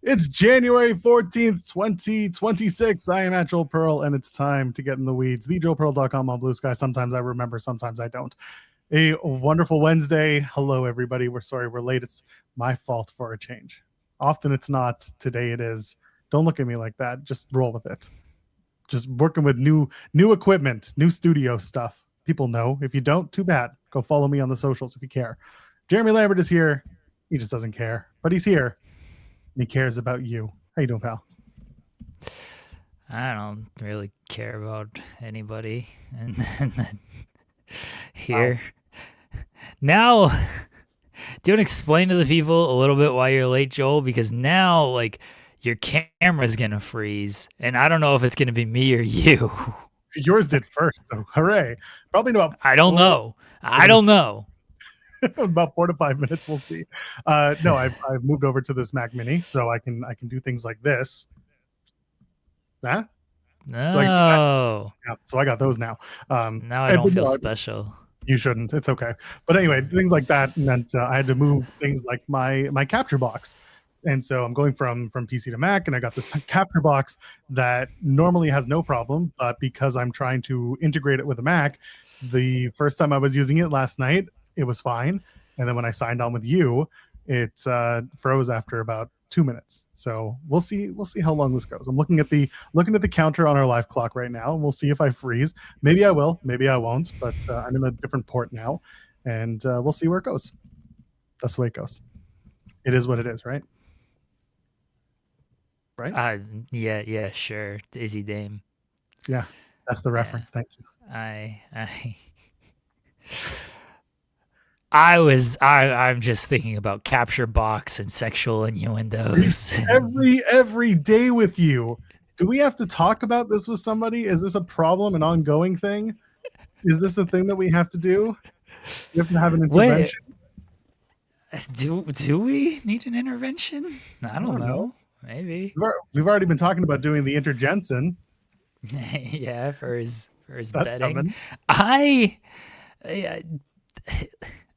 It's January 14th, 2026. I am at Joel Pearl, and it's time to get in the weeds. TheJoelPearl.com on Blue Sky. Sometimes I remember, sometimes I don't. A wonderful Wednesday. Hello, everybody. We're sorry we're late. It's my fault for a change. Often it's not. Today it is. Don't look at me like that. Just roll with it. Just working with new equipment, new studio stuff. People know. If you don't, too bad. Go follow me on the socials if you care. Jeremy Lambert is here. He just doesn't care, but he's here. And he cares about you. How you doing, pal? I don't really care about anybody. And then here. Now, do you want to explain to the people a little bit why you're late, Joel? Because now, like, your camera's going to freeze, and I don't know if it's going to be me or you. Yours did first, so hooray. Probably about... I don't know. About 4 to 5 minutes, we'll see. No, I've moved over to this Mac Mini, so I can do things like this. Huh? No. So I got those now. Now I don't feel special. You shouldn't. It's okay. But anyway, things like that meant I had to move things like my capture box. And so I'm going from PC to Mac, and I got this capture box that normally has no problem, but because I'm trying to integrate it with a Mac, the first time I was using it last night, it was fine. And then when I signed on with you, it froze after about 2 minutes. So we'll see how long this goes. I'm looking at the counter on our live clock right now, and we'll see if I freeze. Maybe I will, maybe I won't, but I'm in a different port now, and we'll see where it goes. That's the way it goes. It is what it is, right? Right? Yeah, sure. Izzy Dame. Yeah, that's the reference. Yeah. Thank you. I'm just thinking about capture box and sexual innuendos. every day with you. Do we have to talk about this with somebody? Is this a problem, an ongoing thing? Is this a thing that we have to do? We have to have an intervention. Do we need an intervention? I don't know. Maybe. We've already been talking about doing the Interjensen. Yeah, for his That's betting. Coming.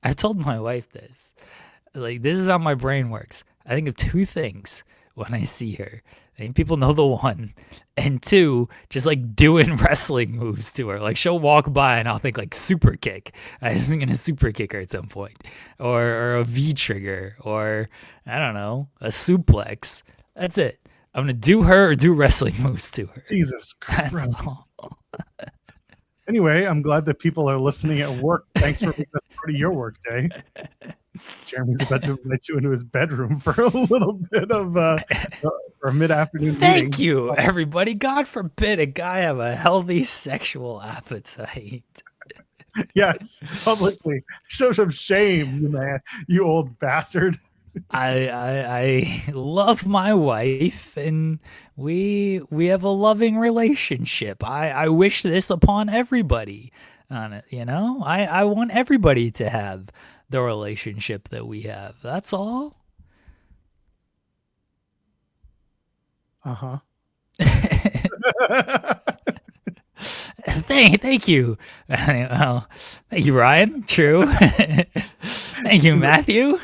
I told my wife this. Like, this is how my brain works. I think of two things when I see her. I think people know the one. And two, just like doing wrestling moves to her. Like, she'll walk by and I'll think like super kick. I was thinking a super kick her at some point. Or a V trigger. Or, I don't know, a suplex. That's it. I'm going to do her or do wrestling moves to her. Jesus Christ. Anyway, I'm glad that people are listening at work. Thanks for making this part of your work day. Jeremy's about to invite you into his bedroom for a little bit of for a mid-afternoon meeting. Thank you, everybody. God forbid a guy have a healthy sexual appetite. Yes, publicly. Show some shame, you man. You old bastard. I love my wife, and we have a loving relationship. I wish this upon everybody on it, you know? I want everybody to have the relationship that we have. That's all. Uh-huh. Thank you. Well, thank you, Ryan. True. Thank you, Matthew.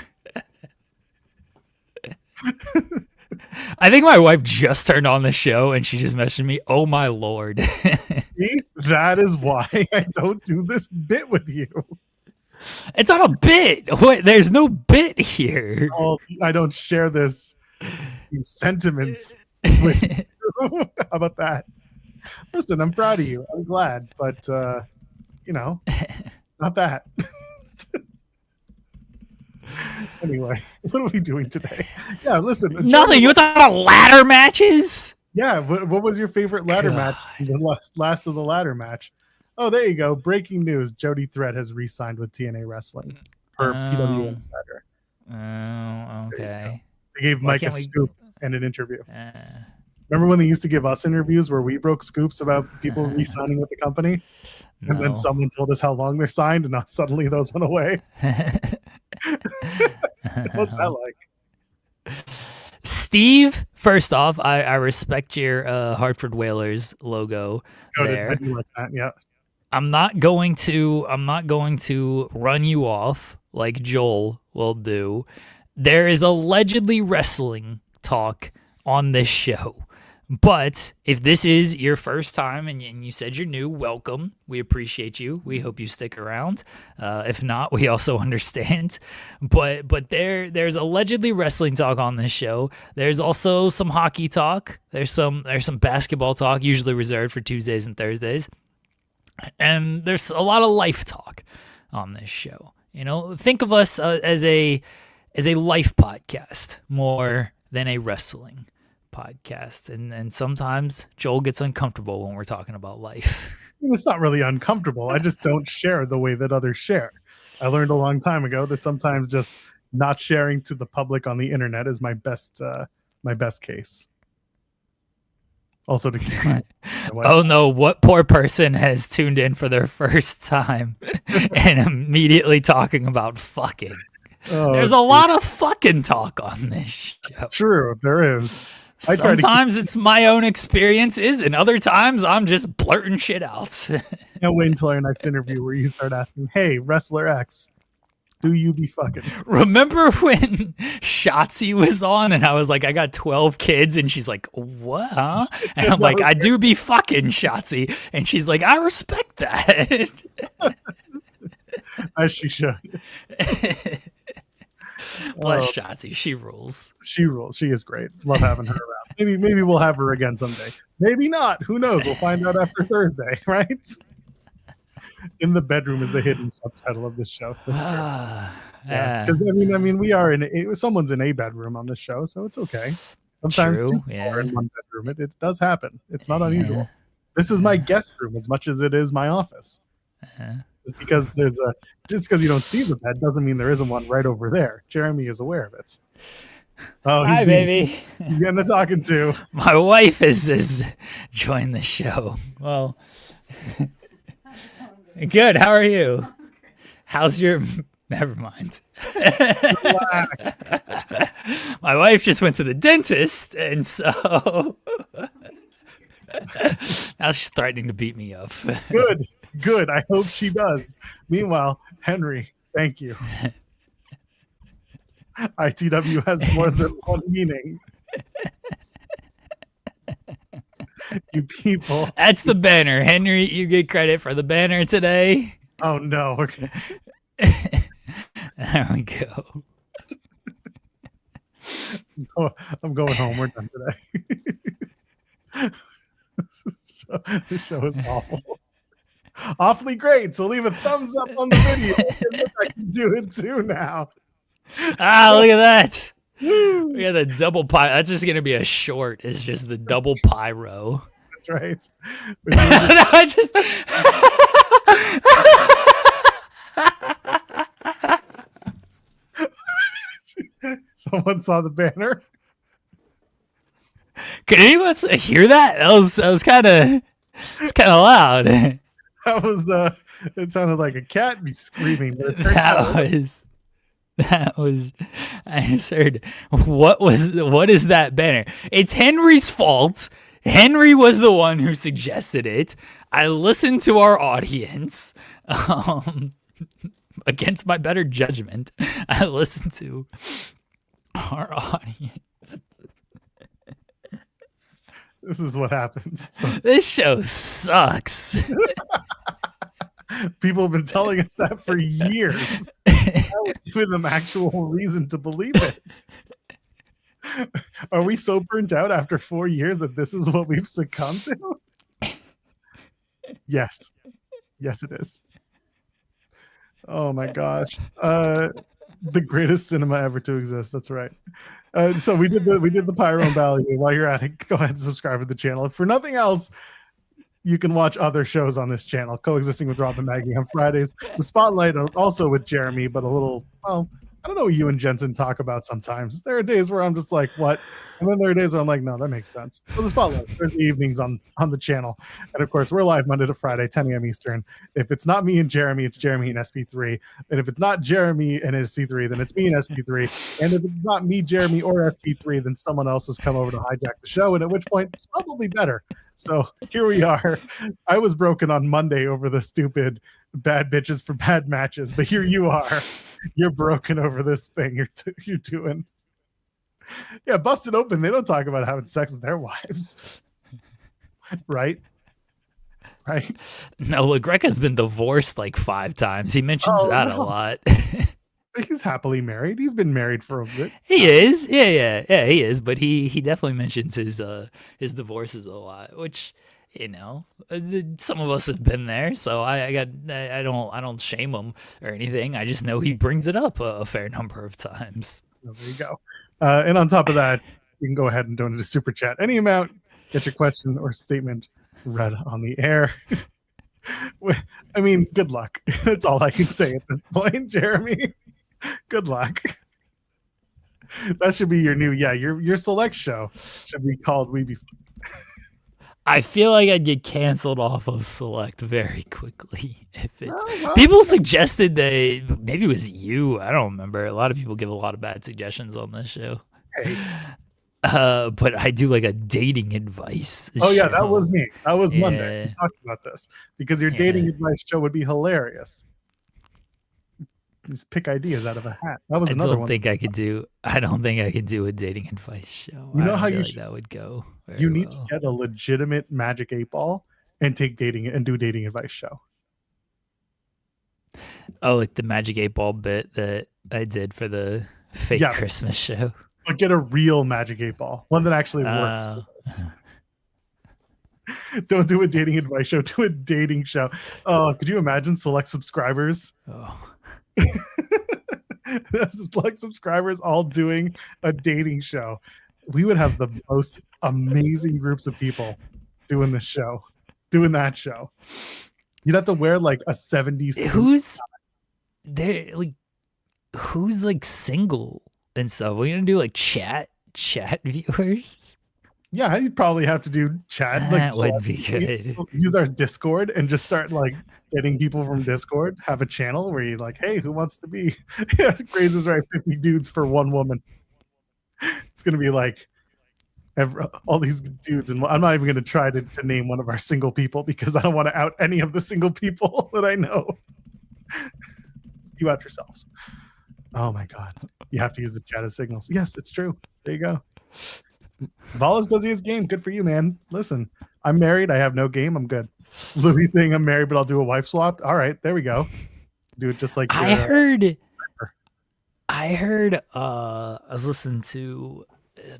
I think my wife just turned on the show and she just messaged me, "Oh my Lord." See? That is why I don't do this bit with you. It's not a bit. What? There's no bit here. Oh, I don't share these sentiments with you. How about that? Listen, I'm proud of you. I'm glad, but not that. Anyway, what are we doing today? Yeah, listen. Nothing. You want to talk about ladder matches? Yeah. What was your favorite ladder match? The last of the ladder match. Oh, there you go. Breaking news. Jody Threat has re-signed with TNA Wrestling for PW Insider. Oh, okay. They gave Mike a scoop and an interview. Remember when they used to give us interviews where we broke scoops about people re-signing with the company? And then someone told us how long they're signed, and now suddenly those went away. What's that like? Steve, first off, I respect your Hartford Whalers logo there. I do like that, yeah. I'm not going to run you off like Joel will do. There is allegedly wrestling talk on this show. But if this is your first time and you said you're new, welcome. We appreciate you. We hope you stick around. If not, we also understand. But there's allegedly wrestling talk on this show. There's also some hockey talk. There's some basketball talk, usually reserved for Tuesdays and Thursdays. And there's a lot of life talk on this show. You know, think of us as a life podcast more than a wrestling podcast, and sometimes Joel gets uncomfortable when we're talking about life. It's not really uncomfortable. I just don't share the way that others share. I learned a long time ago that sometimes just not sharing to the public on the internet is my best case. Also to keep my wife. Oh no, what poor person has tuned in for their first time and immediately talking about fucking. There's a lot of fucking talk on this show. It's true, there is. Sometimes it's my own experiences, and other times I'm just blurting shit out. Can't wait until our next interview where you start asking, "Hey, Wrestler X, do you be fucking?" Remember when Shotzi was on, and I was like, "I got 12 kids," and she's like, "What?" Huh? And I'm like, "I do be fucking, Shotzi," and she's like, "I respect that." As she should. Bless Shotzi, she rules. She rules. She is great. Love having her around. Maybe we'll have her again someday. Maybe not. Who knows? We'll find out after Thursday, right? In the Bedroom is the hidden subtitle of this show. That's true. Because I mean, we are someone's in a bedroom on this show, so it's okay. Sometimes two people are in one bedroom. It does happen. It's not unusual. This is my guest room as much as it is my office. Just because you don't see the bed doesn't mean there isn't one right over there. Jeremy is aware of it. Oh, hi, baby. He's getting a talking to. My wife has joined the show. Well, good. How are you? How's your? Never mind. My wife just went to the dentist, and so now she's threatening to beat me up. Good. I hope she does. Meanwhile, Henry, thank you. ITW has more than one meaning. You people. That's the banner. Henry, you get credit for the banner today. Oh, no. Okay. There we go. I'm going home. We're done today. This show is awful. Awfully great. So leave a thumbs up on the video. I can do it too now. Look at that. We got the double pie. That's just going to be a short. It's just the double pyro. That's right. I just... Someone saw the banner. Could anyone hear that? That was kind of... It's kind of loud. That was it sounded like a cat be screaming. That was I just heard what is that banner? It's Henry's fault. Henry was the one who suggested it. I listened to our audience. Against my better judgment, I listened to our audience. This is what happens. This show sucks. People have been telling us that for years. With them actual reason to believe it. Are we so burnt out after 4 years that this is what we've succumbed to? Yes. Yes, it is. Oh my gosh. The greatest cinema ever to exist. That's right. So we did the Pyro and Valley. While you're at it, go ahead and subscribe to the channel. If for nothing else, you can watch other shows on this channel, Coexisting with Rob and Maggie on Fridays. The Spotlight also with Jeremy, but a little, well, I don't know what you and Jensen talk about sometimes. There are days where I'm just like, what? And then there are days where I'm like, no, that makes sense. So the Spotlight, Thursday evenings on the channel. And of course, we're live Monday to Friday, 10 a.m. Eastern. If it's not me and Jeremy, it's Jeremy and SP3. And if it's not Jeremy and SP3, then it's me and SP3. And if it's not me, Jeremy, or SP3, then someone else has come over to hijack the show. And at which point, it's probably better. So here we are. I was broken on Monday over the stupid bad bitches for bad matches. But here you are. You're broken over this thing you're doing. Yeah, busted open. They don't talk about having sex with their wives, right? Right. No, LaGreca's been divorced like 5 times. He mentions Oh that a no, lot. he's happily married. He's been married for a bit. He is, yeah, he is. But he definitely mentions his divorces a lot, which some of us have been there. So I don't shame him or anything. I just know he brings it up a fair number of times. So there you go. And on top of that, you can go ahead and donate a super chat, any amount. Get your question or statement read on the air. I mean, good luck. That's all I can say at this point, Jeremy. Good luck. That should be your new, your select show should be called We Be. I feel like I'd get canceled off of Select very quickly if it's. Well, People suggested maybe it was you. I don't remember. A lot of people give a lot of bad suggestions on this show. hey. But I do like a dating advice. Oh yeah, that show. was me. That was Yeah. Monday. We talked about this because your dating advice show would be hilarious. Just pick ideas out of a hat. That was another don't one. think I could do. I don't think I could do a dating advice show. You know I how feel you like should- that would go. You very need well. to get a legitimate magic 8-ball and take dating and do a dating advice show. Oh, like the Magic 8-Ball bit that I did for the fake Yeah. Christmas show. But get a real magic 8-ball, one that actually works. Uh, For this. Don't do a dating advice show. Do a dating show. Oh, could you imagine select subscribers? Oh. Select subscribers all doing a dating show. We would have the most amazing groups of people doing this show, doing that show. You'd have to wear like a 70s suit. Who's there? Like, who's like single and stuff? We're gonna do like chat viewers. Yeah, you'd probably have to do chat. That Like, would be good. Use our Discord and just start like getting people from Discord. Have a channel where you're like, hey, who wants to be? Grace is right, 50 dudes for one woman. It's gonna be like all these dudes, and I'm not even gonna try to name one of our single people because I don't want to out any of the single people that I know. You out yourselves. Oh my god, you have to use the chat as signals. Yes, it's true. There you go. Olive says he has game. Good for you, man. Listen, I'm married. I have no game. I'm good. Louis saying I'm married, but I'll do a wife swap. All right, there we go. Do it just like I heard. I was listening to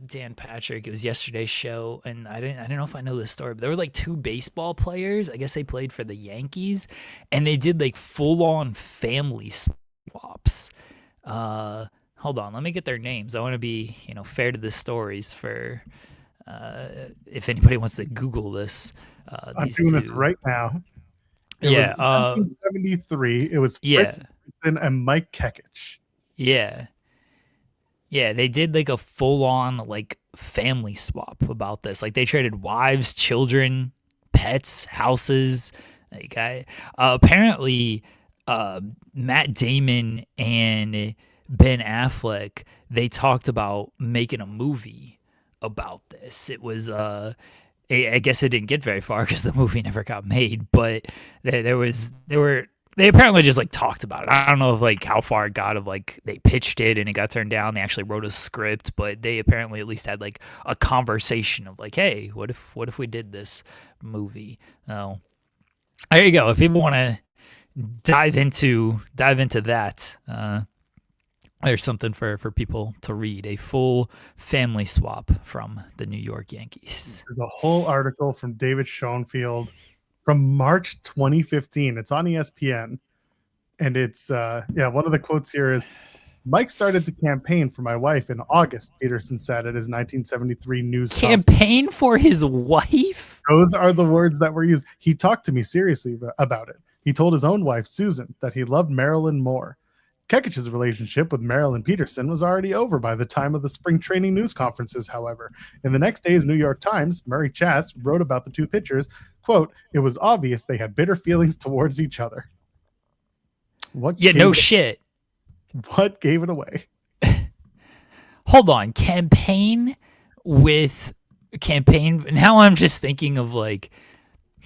Dan Patrick. It was yesterday's show, and I didn't know if I know this story, but there were like 2 baseball players. I guess they played for the Yankees, and they did like full-on family swaps. Hold on, let me get their names. I want to be, fair to the stories for if anybody wants to Google this. I'm doing this right now. It was 1973. It was Fritz Peterson and Mike Kekich. Yeah. Yeah, they did like a full-on like family swap about this. Like they traded wives, children, pets, houses. Like apparently Matt Damon and Ben Affleck, they talked about making a movie about this. It was I guess it didn't get very far because the movie never got made, but they apparently just like talked about it. I don't know if like how far it got of like they pitched it and it got turned down. They actually wrote a script, but they apparently at least had like a conversation of like, hey, what if we did this movie? Oh, there you go. If people want to dive into that, there's something for people to read. A full family swap from the New York Yankees. There's a whole article from David Schoenfield from March 2015. It's on ESPN. And it's, one of the quotes here is, Mike started to campaign for my wife in August, Peterson said at his 1973 news Campaign for his wife? Those are the words that were used. He talked to me seriously about it. He told his own wife, Susan, that he loved Marilyn more. Kekich's relationship with Marilyn Peterson was already over by the time of the spring training news conferences, however. In the next day's New York Times, Murray Chass wrote about the 2 pitchers, quote, it was obvious they had bitter feelings towards each other. Shit. What gave it away? Hold on. Campaign. Now I'm just thinking of like,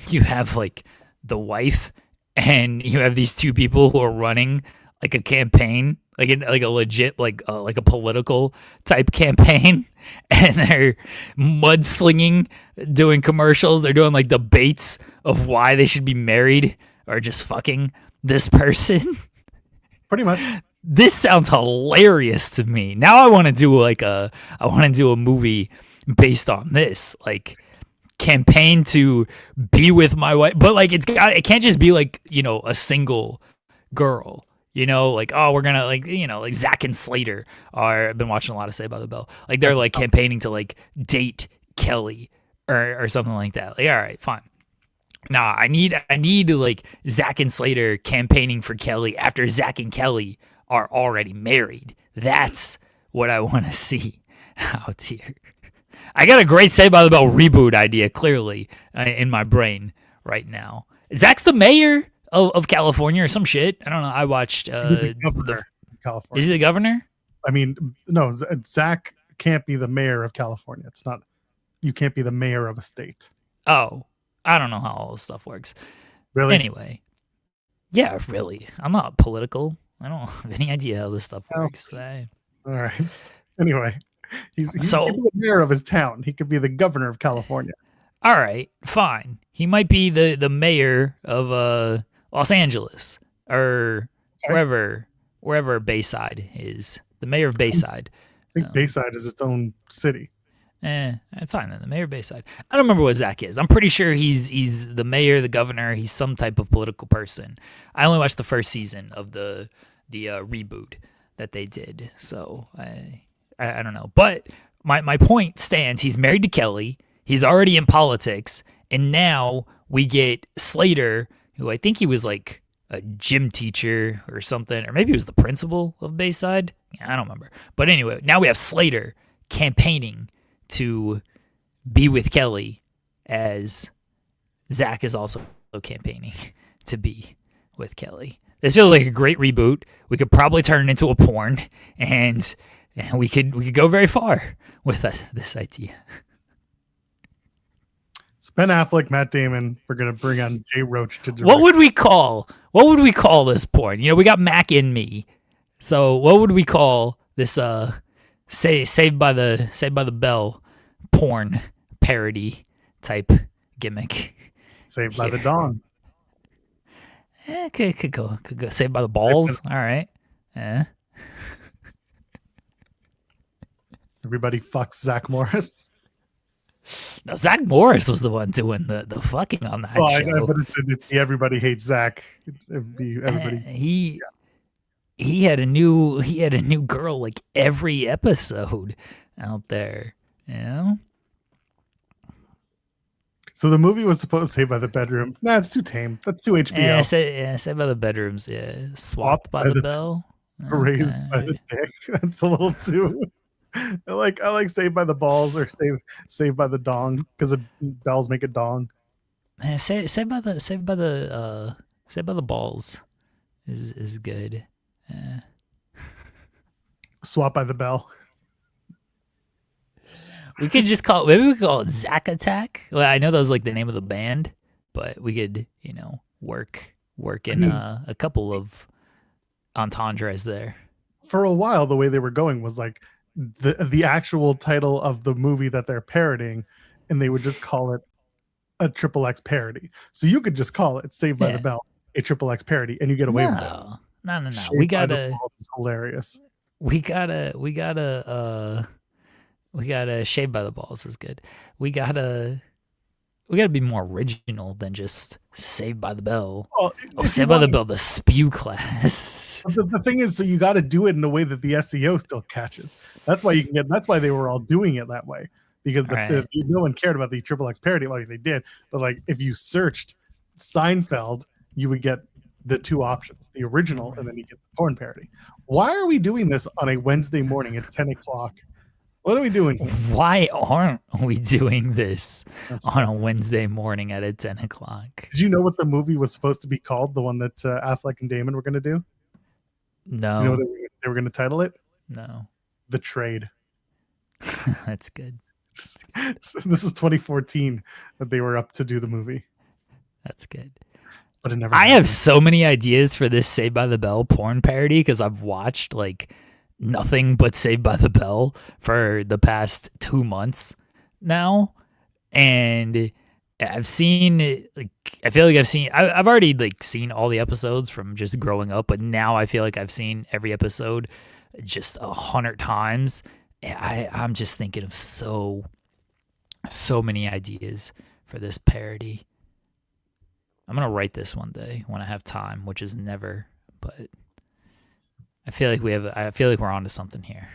you have like the wife and you have these 2 people who are running like a campaign like a legit like a political type campaign, and they're mudslinging, doing commercials. They're doing like debates of why they should be married or just fucking this person. Pretty much. This sounds hilarious to me. Now I want to do a movie based on this, like campaign to be with my wife, but like it can't just be like, you know, a single girl. You know, like, oh, we're gonna, like, you know, like Zack and Slater are. I've been watching a lot of Saved by the Bell. Like they're like campaigning to like date Kelly or something like that. Like, all right, fine. Nah, I need like Zack and Slater campaigning for Kelly after Zack and Kelly are already married. That's what I want to see out here. I got a great Saved by the Bell reboot idea clearly in my brain right now. Zack's the mayor of California or some shit. I don't know. I watched California. Is he the governor? I mean, no, Zach can't be the mayor of California. It's not. You can't be the mayor of a state. Oh, I don't know how all this stuff works. Really? Anyway, yeah, really. I'm not political. I don't have any idea how this stuff works. All right. Anyway, he could be the mayor of his town. He could be the governor of California. All right, fine. He might be the mayor of Los Angeles or wherever Bayside is. The mayor of Bayside. I think Bayside is its own city. Fine then. The mayor of Bayside. I don't remember what Zach is. I'm pretty sure he's the mayor, the governor. He's some type of political person. I only watched the first season of the reboot that they did, so I don't know. But my point stands. He's married to Kelly. He's already in politics, and now we get Slater, who I think he was like a gym teacher or something, or maybe he was the principal of Bayside. I don't remember. But anyway, now we have Slater campaigning to be with Kelly, as Zach is also campaigning to be with Kelly. This feels like a great reboot. We could probably turn it into a porn, and we could go very far with this idea. So Ben Affleck, Matt Damon, we're gonna bring on Jay Roach to direct. What would we call this porn? You know, we got Mac and Me. So what would we call this Saved by the Bell porn parody type gimmick? Saved by the Dawn. Could go Saved by the Balls. All right. Everybody fucks Zach Morris. No, Zach Morris was the one doing the fucking on that show. I know, but it's the Everybody Hates Zach. It'd be everybody. He had a new girl like every episode out there, you know. So the movie was supposed to Saved by the Bedroom. Nah, it's too tame. That's too HBO. Saved by the Bedrooms. Yeah, Swapped by the Bell. Raised by the Dick. That's a little too. I like Saved by the Balls or Saved by the Dong, because the bells make a dong. Saved by the Balls is good. Swap by the Bell. We could just call it Zack Attack. Well, I know that was like the name of the band, but we could, you know, work in a couple of entendres there. For a while, the way they were going was like the actual title of the movie that they're parodying, and they would just call it a XXX parody. So you could just call it Saved by the Bell, a XXX parody, and you get away with it. No. Saved We by the gotta. Balls is hilarious. We gotta. Shaved by the Balls is good. We gotta be more original than just Saved by the Bell. Saved by the Bell, the spew class. The thing is, so you got to do it in a way that the SEO still catches. That's why that's why they were all doing it that way, because no one cared about the XXX parody like they did. But like, if you searched Seinfeld, you would get the two options: the original, and then you get the porn parody. Why are we doing this on a Wednesday morning at 10 o'clock? What are we doing here? Why aren't we doing this on a Wednesday morning at 10 o'clock? Did you know what the movie was supposed to be called? The one that Affleck and Damon were going to do? No. Do you know what they were going to title it? No. The Trade. That's good. This is 2014 that they were up to do the movie. That's good. but it never I have happened. so many ideas for this Saved by the Bell porn parody because I've watched like nothing but Saved by the Bell for the past 2 months now, and I've seen like I feel like I've already like seen all the episodes from just growing up, but now I feel like I've seen every episode just 100 times. I'm just thinking of so many ideas for this parody. I'm gonna write this one day when I have time, which is never, but I feel like we're onto something here.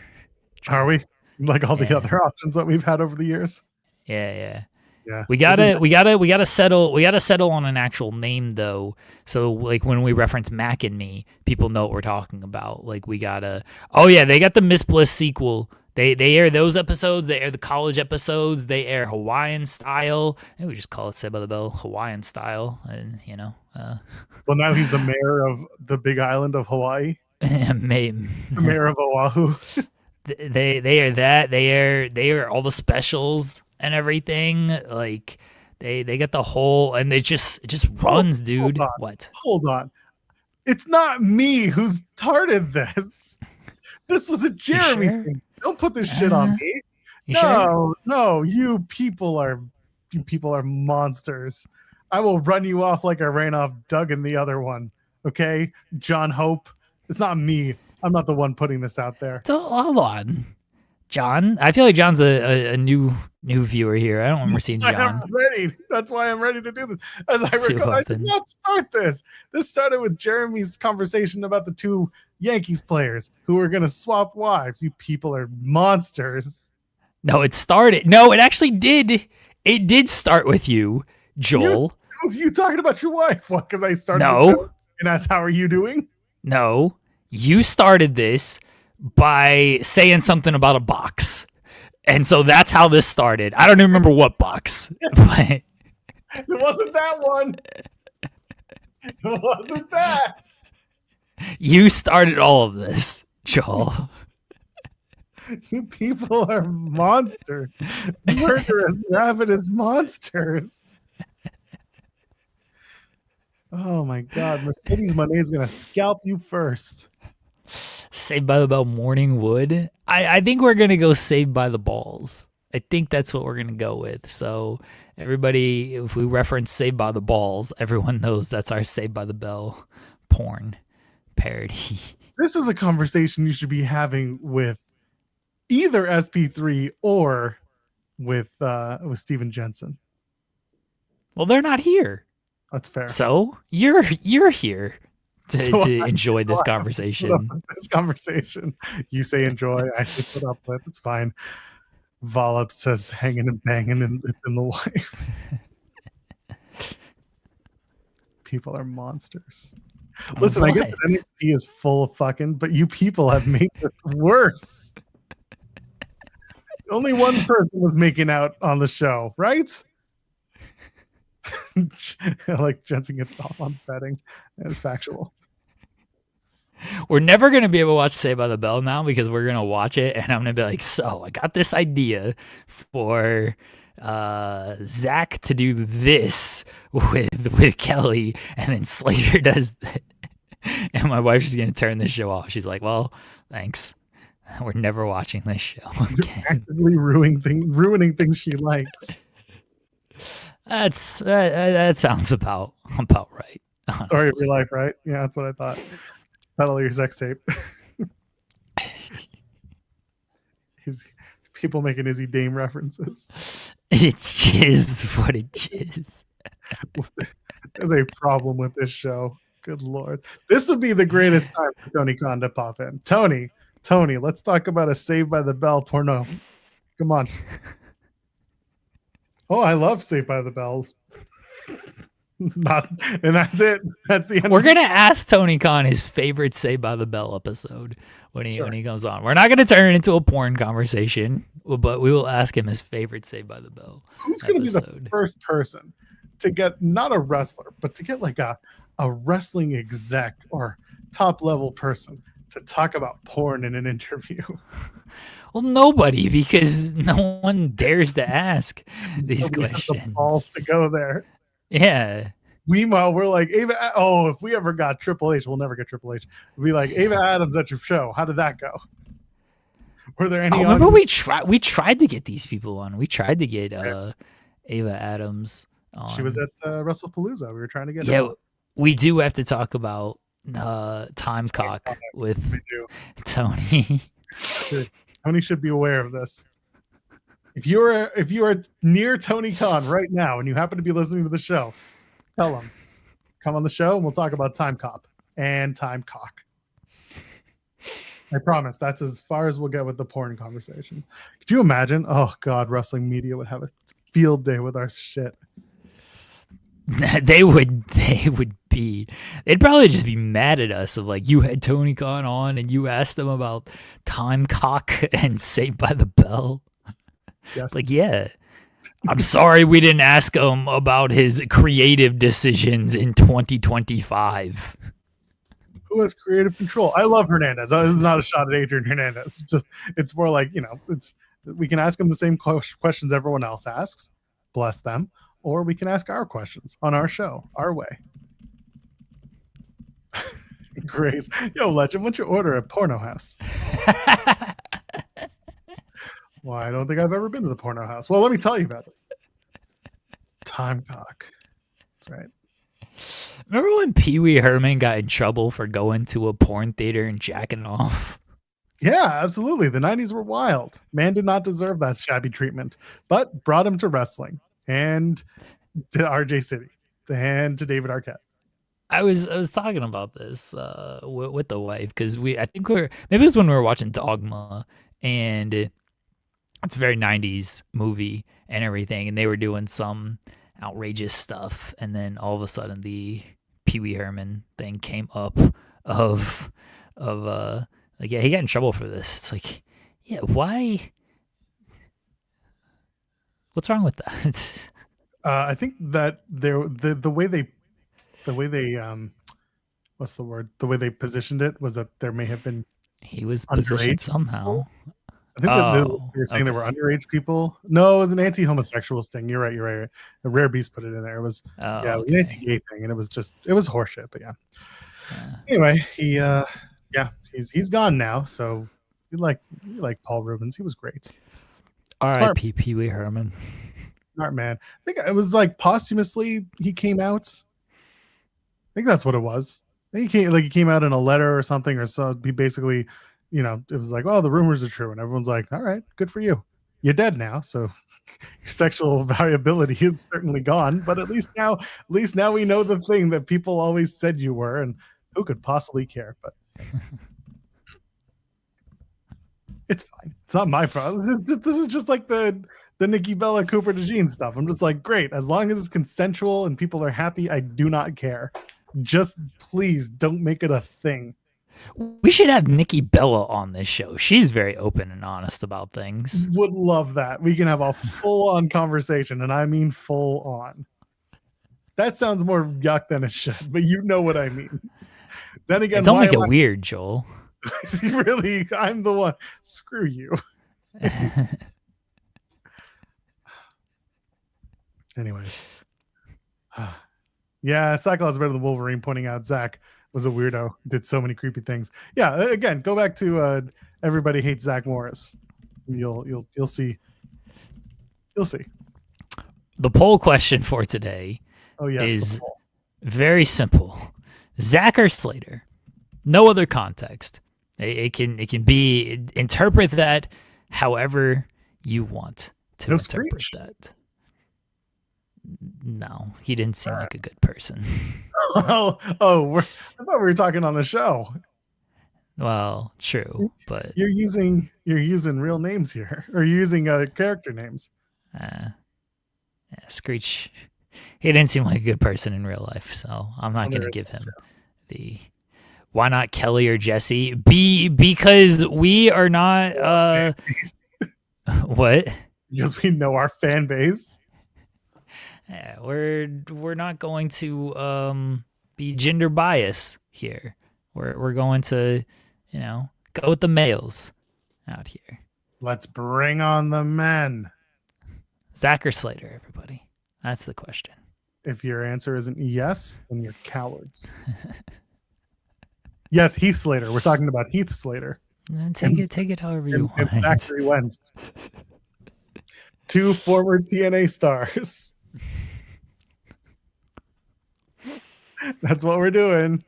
Are we? Like all the Yeah. other options that we've had over the years. Yeah. Yeah. We gotta settle on an actual name though. So like when we reference Mac and Me, people know what we're talking about. Like we gotta. Oh yeah, they got the Miss Bliss sequel. They air those episodes. They air the college episodes. They air Hawaiian style. Maybe we just call it Saved by the Bell Hawaiian style, and Well, now he's the mayor of the big island of Hawaii. maybe The mayor of Oahu. they air that. They air all the specials and everything. Like they got the whole, and it just runs, dude. What? Hold on. It's not me who started this. This was a Jeremy thing. Don't put this shit on me. No, you people are monsters. I will run you off like I ran off Doug in the other one. Okay? John Hope. It's not me. I'm not the one putting this out there. So hold on. John? I feel like John's a new viewer here. I don't remember seeing John. I'm ready. That's why I'm ready to do this. As I recall, I did not start this. This started with Jeremy's conversation about the two Yankees players who were going to swap wives. You people are monsters. No, it started. No, it actually did. It did start with you, Joel. It was you talking about your wife. What? Because I started. No. And asked, how are you doing? No. You started this by saying something about a box. And so that's how this started. I don't even remember what box. But it wasn't that one. It wasn't that. You started all of this, Joel. You people are monsters. Murderous, ravenous monsters. Oh my God. Mercedes Monet is going to scalp you first. Saved by the Bell Morning Wood. I think we're going to go Saved by the Balls. I think that's what we're going to go with. So everybody, if we reference Saved by the Balls, everyone knows that's our Saved by the Bell porn parody. This is a conversation you should be having with either SP3 or with Steven Jensen. Well, they're not here. That's fair. So you're here to enjoy this conversation. This conversation. You say enjoy, I say put up with. It's fine. Volop says hanging and banging in the wife. People are monsters. Listen, I get that NXT is full of fucking, but you people have made this worse. Only one person was making out on the show, right? Like Jensen gets off on betting. It's factual. We're never going to be able to watch Saved by the Bell now because we're going to watch it and I'm going to be like, so I got this idea for Zach to do this with Kelly, and then Slater does that. And my wife's just going to turn this show off. She's like, well, thanks. We're never watching this show again. Actively ruining things she likes. That sounds about right. Honestly. Story of your life, right? Yeah, that's what I thought. Title of your sex tape. His people making Izzy Dame references. It's jizz what it is. There's a problem with this show. Good Lord. This would be the greatest time for Tony Khan to pop in. Tony, let's talk about a Saved by the Bell porno. Come on. Oh, I love Saved by the Bell. And that's it. That's the end. We're gonna ask Tony Khan his favorite Saved by the Bell episode when he comes on. We're not gonna turn it into a porn conversation, but we will ask him his favorite Saved by the Bell. Who's gonna be the first person to get not a wrestler, but to get like a wrestling exec or top level person to talk about porn in an interview? Well, nobody, because no one dares to ask these questions. The balls to go there. Yeah. Meanwhile, we're like, oh, if we ever got Triple H, we'll never get Triple H. We'd be like, Ava Adams at your show. How did that go? Were there any? Remember we tried to get these people on. We tried to get Ava Adams on. She was at WrestlePalooza. We were trying to get Yeah, her on. we do have to talk about Timecock with Tony. Tony should be aware of this. If you are near Tony Khan right now and you happen to be listening to the show, tell him, come on the show and we'll talk about Time Cop and Time Cock. I promise that's as far as we'll get with the porn conversation. Could you imagine? Oh God, wrestling media would have a field day with our shit. They'd probably just be mad at us of like, you had Tony Khan on and you asked them about Time Cock and Saved by the Bell. Yes. Like, yeah, I'm sorry we didn't ask him about his creative decisions in 2025. Who has creative control? I love Hernandez. This is not a shot at Adrian Hernandez. It's more like, we can ask him the same questions everyone else asks, bless them, or we can ask our questions on our show, our way. Grace, yo, Legend, what's your order at Porno House? Well, I don't think I've ever been to the Porno House. Well, let me tell you about it. Time Cock. That's right. Remember when Pee Wee Herman got in trouble for going to a porn theater and jacking off? Yeah, absolutely. The 90s were wild. Man did not deserve that shabby treatment, but brought him to wrestling and to RJ City and to David Arquette. I was talking about this with the wife because maybe it was when we were watching Dogma, and it's a very 90s movie and everything, and they were doing some outrageous stuff, and then all of a sudden the Pee Wee Herman thing came up of like, yeah, he got in trouble for this. It's like, yeah, why? What's wrong with that? I think that the way they what's the word? The way they positioned it was that there may have been he was positioned somehow. I think they were saying there were underage people. No, it was an anti-homosexual sting. You're right. A Rare Beast put it in there. It was it was an anti-gay thing, and it was horseshit. But yeah. Anyway, he's gone now. So you like Paul Rubens. He was great. R.I.P. Pee Wee Herman. Smart man. I think it was like posthumously he came out. I think that's what it was. He came out in a letter or something, or so. He basically, it was like, oh, the rumors are true, and everyone's like, all right, good for you. You're dead now, so your sexual variability is certainly gone. But at least now we know the thing that people always said you were, and who could possibly care? But it's fine. It's not my problem. This is just like the Nikki Bella Cooper DeJean stuff. I'm just like, great, as long as it's consensual and people are happy, I do not care. Just please don't make it a thing. We should have Nikki Bella on this show. She's very open and honest about things. Would love that. We can have a full-on conversation, and I mean full-on. That sounds more yuck than it should, but you know what I mean. Then again, don't make it weird, Joel. Really, I'm the one. Screw you. Anyway. Yeah, Cyclops is better than Wolverine, pointing out Zach was a weirdo, did so many creepy things. Yeah, again, go back to Everybody Hates Zach Morris. You'll see. You'll see. The poll question for today is very simple. Zach or Slater? No other context. It can be, interpret that however you want to interpret that. No, he didn't seem like a good person. I thought we were talking on the show. Well, true, but you're using real names here, or you're using character names. Yeah, Screech. He didn't seem like a good person in real life, so I'm not going to give him the. Why not Kelly or Jesse? Because we are not. What? Because we know our fan base. Yeah, we're not going to be gender bias here. We're going to, go with the males out here. Let's bring on the men. Zach or Slater, everybody. That's the question. If your answer isn't yes, then you're cowards. Yes, Heath Slater. We're talking about Heath Slater. Take it however you want. And Zachary Wentz. 2 former TNA stars. That's what we're doing.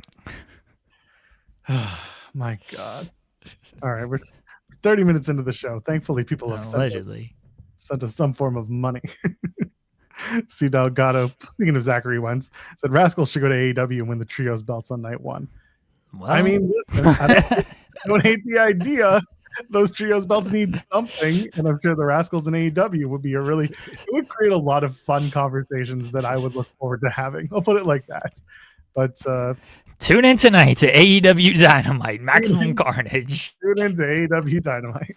My God. All right, we're 30 minutes into the show. Thankfully, people have sent us some form of money. C. Delgado, speaking of Zachary Wentz, said Rascals should go to AEW and win the trios belts on night 1. Well, I mean, listen, I don't hate the idea. Those trios belts need something, and I'm sure the Rascals and AEW would be it would create a lot of fun conversations that I would look forward to having. I'll put it like that. But tune in tonight to AEW Dynamite, Maximum Carnage. Tune in to AEW Dynamite.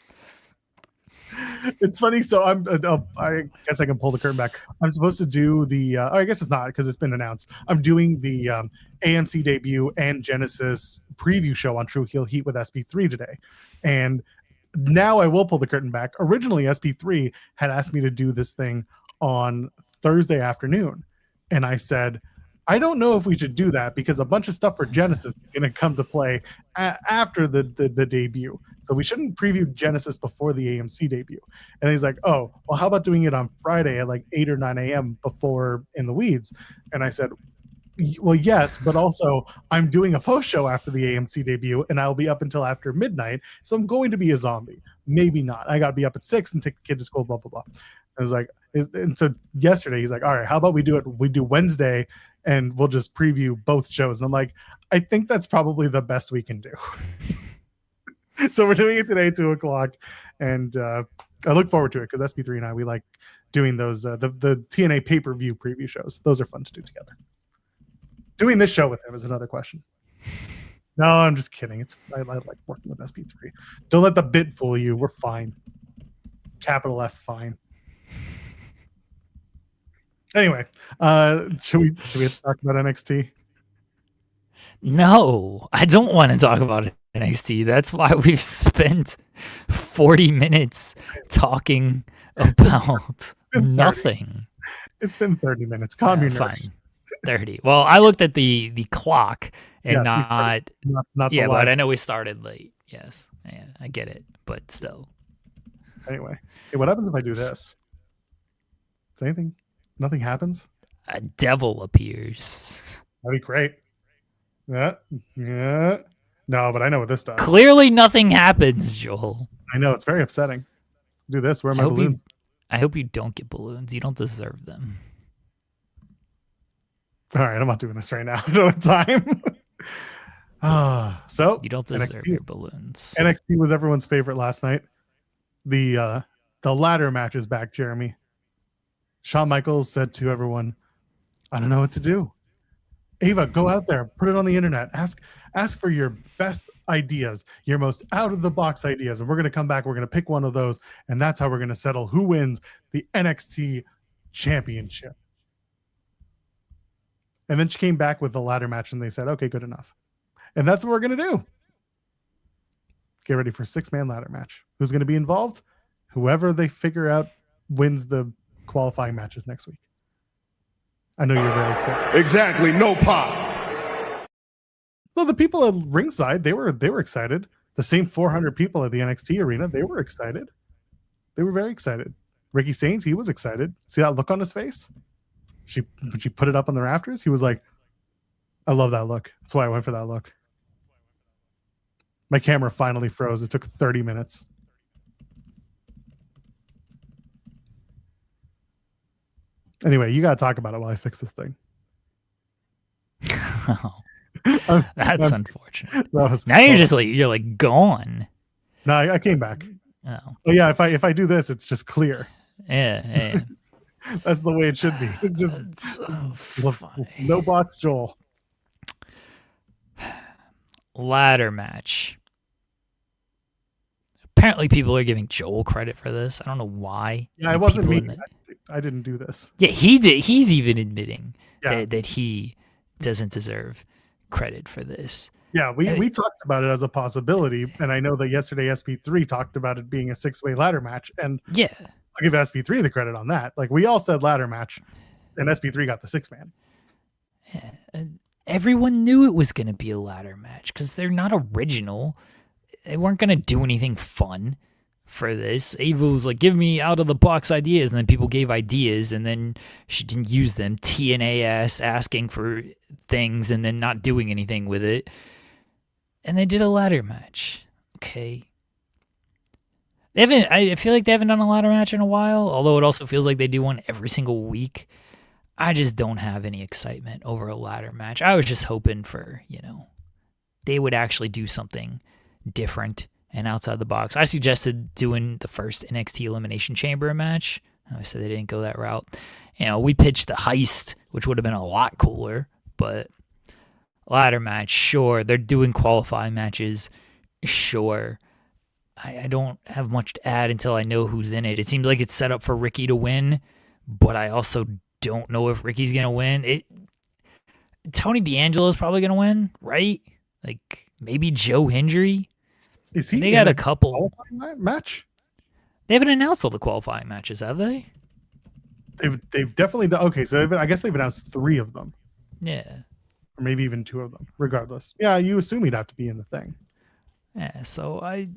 It's funny. So I guess I can pull the curtain back. I'm supposed to do I guess it's not because it's been announced. I'm doing the AMC debut and Genesis preview show on True Heel Heat with SP3 today. And now I will pull the curtain back. Originally, SP3 had asked me to do this thing on Thursday afternoon. And I said, I don't know if we should do that because a bunch of stuff for Genesis is going to come to play after the debut. So we shouldn't preview Genesis before the AMC debut. And he's like, oh, well, how about doing it on Friday at like 8 or 9 a.m. before In the Weeds? And I said, well, yes, but also I'm doing a post show after the AMC debut and I'll be up until after midnight. So I'm going to be a zombie. Maybe not. I got to be up at 6 and take the kid to school, blah, blah, blah. I was like, and so yesterday he's like, all right, how about we do Wednesday and we'll just preview both shows. And I'm like, I think that's probably the best we can do. So we're doing it today, 2:00. And I look forward to it because SP3 and I, we like doing those, the TNA pay-per-view preview shows. Those are fun to do together. Doing this show with him is another question. No, I'm just kidding. I like working with SP3. Don't let the bit fool you. We're fine. Capital F fine. Anyway, should we have to talk about NXT? No, I don't want to talk about NXT. That's why we've spent 40 minutes talking about nothing. It's been 30 minutes. Calm your nerves. 30. Well, I looked at the clock and yes, not yeah, but I know we started late. Yes, yeah, I get it, but still. Anyway, hey, what happens if I do this? Is anything? Nothing happens? A devil appears. That'd be great. Yeah. No, but I know what this does. Clearly nothing happens, Joel. I know, it's very upsetting. Do this. Where are my balloons? I hope you don't get balloons. You don't deserve them. All right, I'm not doing this right now. I don't have time. So you don't deserve your balloons. NXT was everyone's favorite last night. The ladder match is back, Jeremy. Shawn Michaels said to everyone, I don't know what to do. Ava, go out there, put it on the internet, ask for your best ideas, your most out of the box ideas, and we're going to come back, we're going to pick one of those, and that's how we're going to settle who wins the NXT championship. And then she came back with the ladder match and they said, okay, good enough. And that's what we're going to do. Get ready for a 6-man ladder match. Who's going to be involved? Whoever they figure out wins the qualifying matches next week. I know you're very excited. Exactly. No pop. Well, the people at ringside, they were excited. The same 400 people at the NXT arena, they were excited. They were very excited. Ricky Sainz, he was excited. See that look on his face? She put it up on the rafters. He was like, I love that look. That's why I went for that look. My camera finally froze. It took 30 minutes. Anyway, you got to talk about it while I fix this thing. That's unfortunate. Now you're like gone. No, I came back. Oh. But yeah, if I do this, it's just clear. Yeah. That's the way it should be. It's just so no bots, Joel. Ladder match. Apparently, people are giving Joel credit for this. I don't know why. Yeah, it wasn't me. I didn't do this. Yeah, he did. He's even admitting that he doesn't deserve credit for this. Yeah, we talked about it as a possibility, and I know that yesterday SP3 talked about it being a 6-way ladder match, and yeah, I'll give SP3 the credit on that. Like, we all said ladder match. and SP3 got the 6-man. Yeah. And everyone knew it was going to be a ladder match because they're not original. They weren't going to do anything fun for this. Ava was like, give me out of the box ideas. And then people gave ideas and then she didn't use them. TNA ass asking for things and then not doing anything with it. And they did a ladder match. Okay. I feel like they haven't done a ladder match in a while, although it also feels like they do one every single week. I just don't have any excitement over a ladder match. I was just hoping for, they would actually do something different and outside the box. I suggested doing the first NXT Elimination Chamber match. I said they didn't go that route. We pitched the heist, which would have been a lot cooler, but ladder match, sure. They're doing qualifying matches, sure. I don't have much to add until I know who's in it. It seems like it's set up for Ricky to win, but I also don't know if Ricky's going to win. Tony D'Angelo is probably going to win, right? Like maybe Joe Hendry. Is he? They got a couple qualifying match. They haven't announced all the qualifying matches, have they? They've definitely done. Okay, so I guess they've announced 3 of them. Yeah, or maybe even 2 of them. Regardless, yeah, you assume he'd have to be in the thing. Yeah, so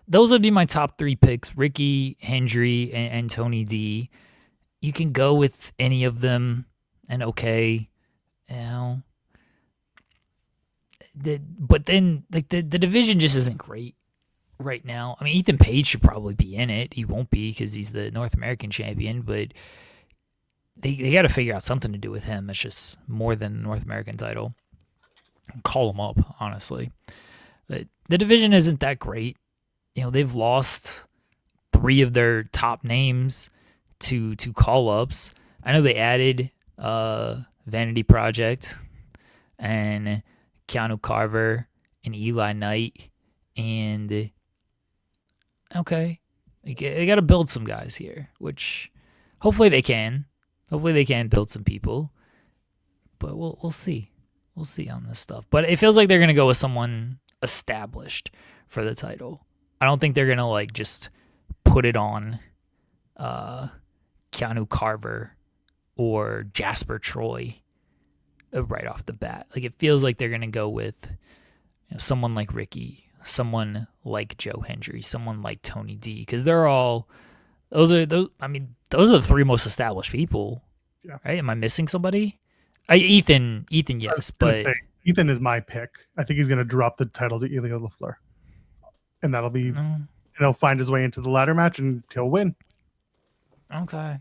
those would be my top 3 picks: Ricky, Hendry, and Tony D. You can go with any of them, and okay, but then like the division just isn't great right now. I mean, Ethan Page should probably be in it. He won't be because he's the North American champion, but they got to figure out something to do with him. That's just more than the North American title. Call him up, honestly. But the division isn't that great. They've lost 3 of their top names to call-ups. I know they added Vanity Project and Keanu Carver and Eli Knight, and okay, they got to build some guys here, which hopefully they can. Hopefully they can build some people, but we'll see. We'll see on this stuff. But it feels like they're gonna go with someone established for the title. I don't think they're gonna just put it on Keanu Carver or Jasper Troy right off the bat. Like, it feels like they're gonna go with someone like Ricky, someone like Joe Hendry, someone like Tony D, because they're all those are the 3 most established people. Yeah. Right? Am I missing somebody? Ethan, yes, but Ethan is my pick. I think he's gonna drop the title to Ilya LaFleur, and that'll be. He'll find his way into the ladder match and he'll win. Okay.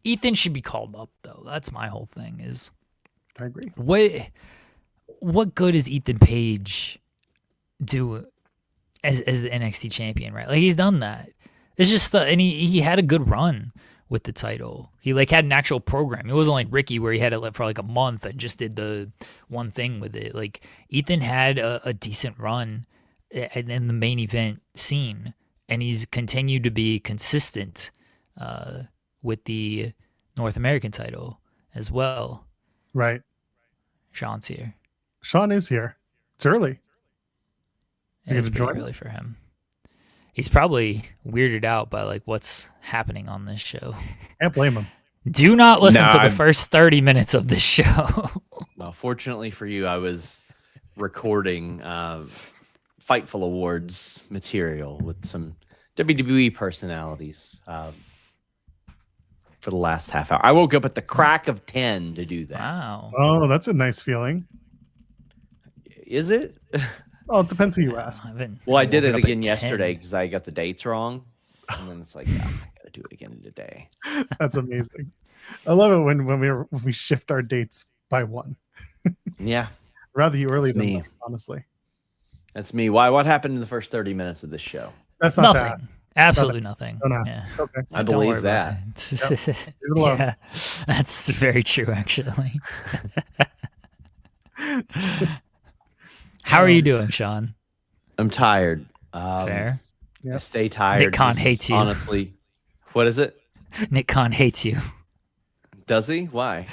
Ethan should be called up though. That's my whole thing is. I agree. What good does Ethan Page do as the NXT champion, right? Like, he's done that. It's just and he had a good run with the title. He had an actual program. It wasn't like Ricky where he had it for a month and just did the one thing with it. Like, Ethan had a decent run in the main event scene, and he's continued to be consistent with the North American title as well. Right. Sean's here. Shawn is here. It's early. It's pretty early for him. He's probably weirded out by what's happening on this show. Can't blame him. Do not listen to the first 30 minutes of this show. Well, fortunately for you, I was recording Fightful Awards material with some WWE personalities for the last half hour. I woke up at the crack of 10 to do that. Wow. Oh, that's a nice feeling. Is it? Oh, it depends who you ask. Well, I did it again yesterday because I got the dates wrong. And then it's like, I got to do it again today. That's amazing. I love it when we shift our dates by 1. Yeah. I'd rather you early That's than me. late, honestly. That's me. Why? What happened in the first 30 minutes of this show? That's not nothing. Absolutely nothing. Don't ask. Yeah. Okay. I Don't believe worry that. about it. Yep. Leave it alone. Yeah, that's very true, actually. How are you doing, Sean? I'm tired. Fair. I stay tired. Nick Khan This is hates you. Honestly. What is it? Nick Khan hates you. Does he? Why?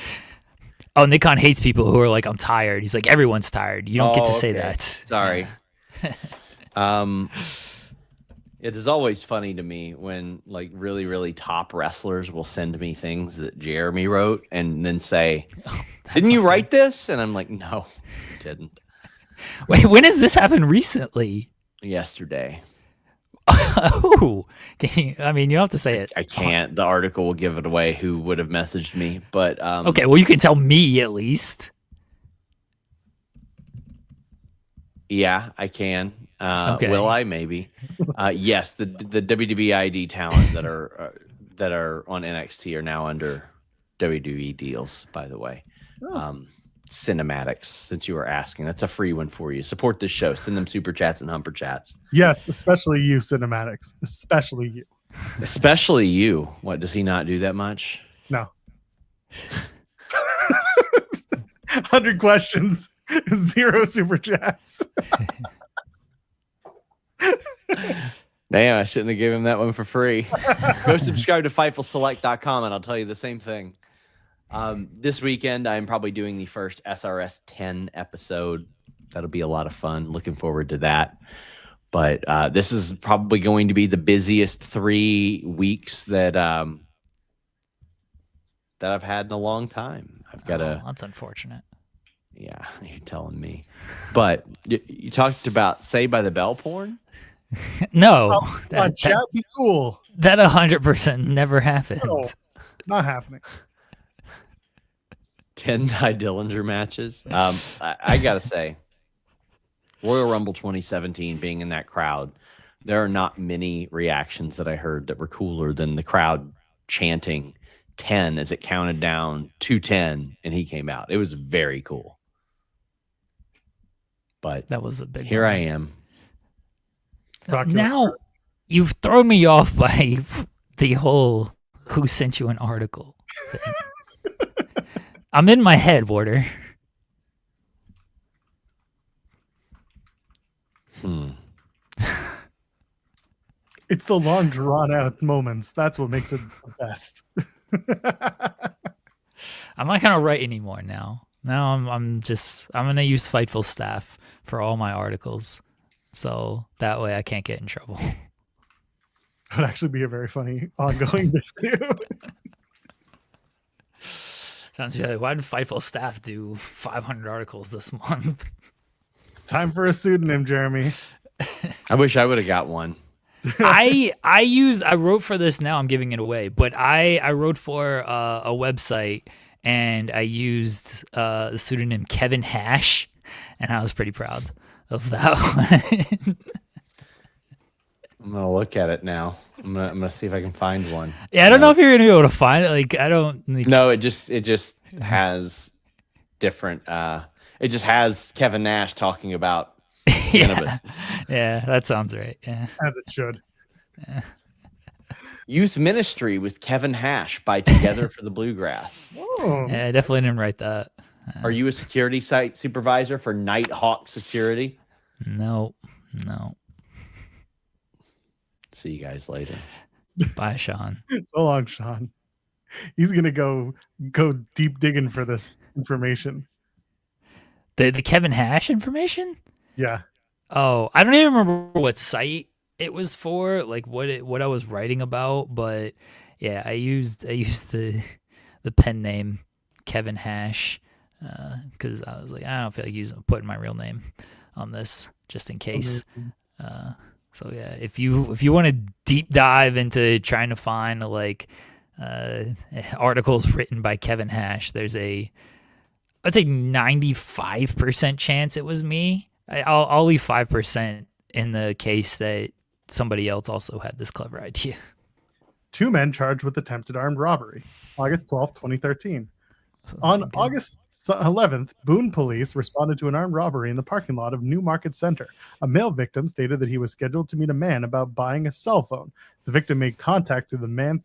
Oh, Nick Khan hates people who are like, I'm tired. He's like, everyone's tired. You don't get to say okay. that. Sorry. It is always funny to me when like really, really top wrestlers will send me things that Jeremy wrote and then say, "Didn't you write this?" And I'm like, "No, I didn't." Wait, when has this happened recently? Yesterday. Oh, I mean, you don't have to say it. I can't. The article will give it away who would have messaged me. But Okay, well, you can tell me at least. Yeah, I can. Okay. Will I? Maybe. Yes, the WWE ID talent that are on NXT are now under WWE deals. By the way, cinematics. Since you were asking, that's a free one for you. Support this show. Send them super chats and humper chats. Yes, especially you, cinematics. Especially you. Especially you. What, does he not do that much? No. 100 questions, 0 super chats. Damn, I shouldn't have given him that one for free. Go subscribe to FightfulSelect.com and I'll tell you the same thing. This weekend, I'm probably doing the first SRS 10 episode. That'll be a lot of fun. Looking forward to that. But this is probably going to be the busiest 3 weeks that I've had in a long time. I've got That's unfortunate. Yeah, you're telling me. But you talked about Saved by the Bell porn? No. Chat, be cool. That 100% never happened. No, not happening. 10 Ty Dillinger matches. I got to say, Royal Rumble 2017 being in that crowd, there are not many reactions that I heard that were cooler than the crowd chanting 10 as it counted down to 10 and he came out. It was very cool. But that was a big here one. I am. Now you've thrown me off by the whole who sent you an article thing. I'm in my head, Warder. It's the long drawn out moments. That's what makes it the best. I'm not gonna write anymore now. Now I'm gonna use Fightful staff for all my articles, so that way I can't get in trouble. That would actually be a very funny ongoing video. Sounds like, why did Fightful staff do 500 articles this month? It's time for a pseudonym, Jeremy. I wish I would have got one. I wrote for this. Now I'm giving it away, but I wrote for a website and I used the pseudonym Kevin Hash, and I was pretty proud of that one. I'm gonna look at it now. I'm gonna see if I can find one. Yeah, I don't know if you're gonna be able to find it. Like, I don't. Like, No, it just has different. It just has Kevin Nash talking about cannabis. Yeah, that sounds right. Yeah, As it should. Yeah. Youth Ministry with Kevin Hash by Together for the Bluegrass. Oh, Yeah, I definitely didn't write that. Are you a security site supervisor for Nighthawk Security? No. See you guys later. Bye, Sean. so long, Sean. He's gonna go deep digging for this information. The Kevin Hash information? Yeah. Oh, I don't even remember what site it was for, like what I was writing about, but yeah, I used the pen name Kevin Hash because I was like, I don't feel like putting my real name on this just in case. So yeah, if you want to deep dive into trying to find like articles written by Kevin Hash, there's I'd say 95% chance it was me. I'll leave 5% in the case that somebody else also had this clever idea. 2 men charged with attempted armed robbery. August 12th, 2013. On August 11th, Boone police responded to an armed robbery in the parking lot of Newmarket Center. A male victim stated that he was scheduled to meet a man about buying a cell phone. The victim made contact with the man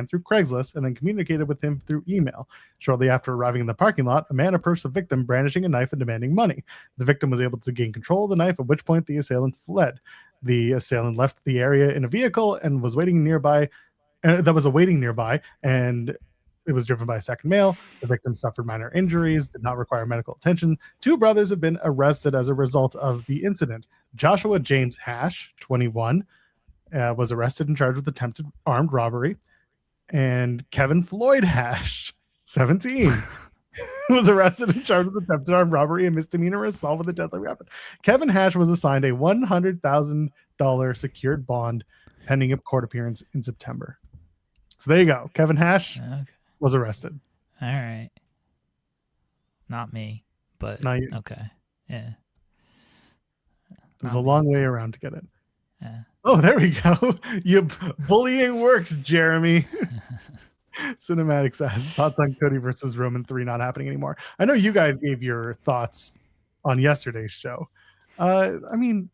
through Craigslist and then communicated with him through email. Shortly after arriving in the parking lot, a man approached the victim brandishing a knife and demanding money. The victim was able to gain control of the knife, at which point the assailant fled. The assailant left the area in a vehicle and was waiting nearby. And it was driven by a second male. The victim suffered minor injuries, did not require medical attention. 2 brothers have been arrested as a result of the incident. Joshua James Hash, 21, was arrested and charged with attempted armed robbery. And Kevin Floyd Hash, 17, was arrested and charged with attempted armed robbery and misdemeanor assault with a deadly weapon. Kevin Hash was assigned a $100,000 secured bond pending a court appearance in September. So there you go. Kevin Hash was arrested. All right. Not me, but Not you. okay. Yeah. It was a long way around to get it. Yeah. Oh, there we go. Bullying works, Jeremy. Cinematic says thoughts on Cody versus Roman 3 not happening anymore. I know you guys gave your thoughts on yesterday's show. I mean,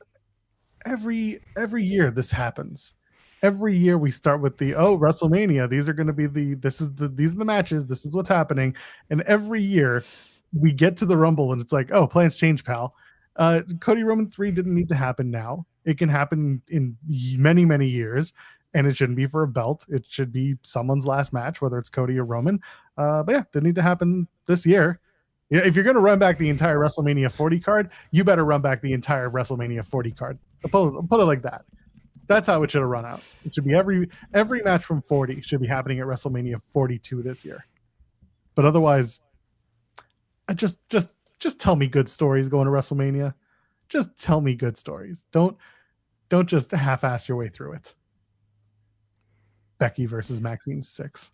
every year this happens. Every year we start with WrestleMania. These are going to be these are the matches. This is what's happening. And every year we get to the Rumble and it's like, oh, plans change, pal. Cody Roman 3 didn't need to happen now. It can happen in many, many years, and it shouldn't be for a belt. It should be someone's last match, whether it's Cody or Roman. But yeah, didn't need to happen this year. Yeah, if you're going to run back the entire WrestleMania 40 card, you better run back the entire WrestleMania 40 card. I'll put it like that. That's how it should have run out. It should be every match from 40 should be happening at WrestleMania 42 this year. But otherwise, I just tell me good stories going to WrestleMania. Just tell me good stories. Don't just half-ass your way through it. Becky versus Maxine 6.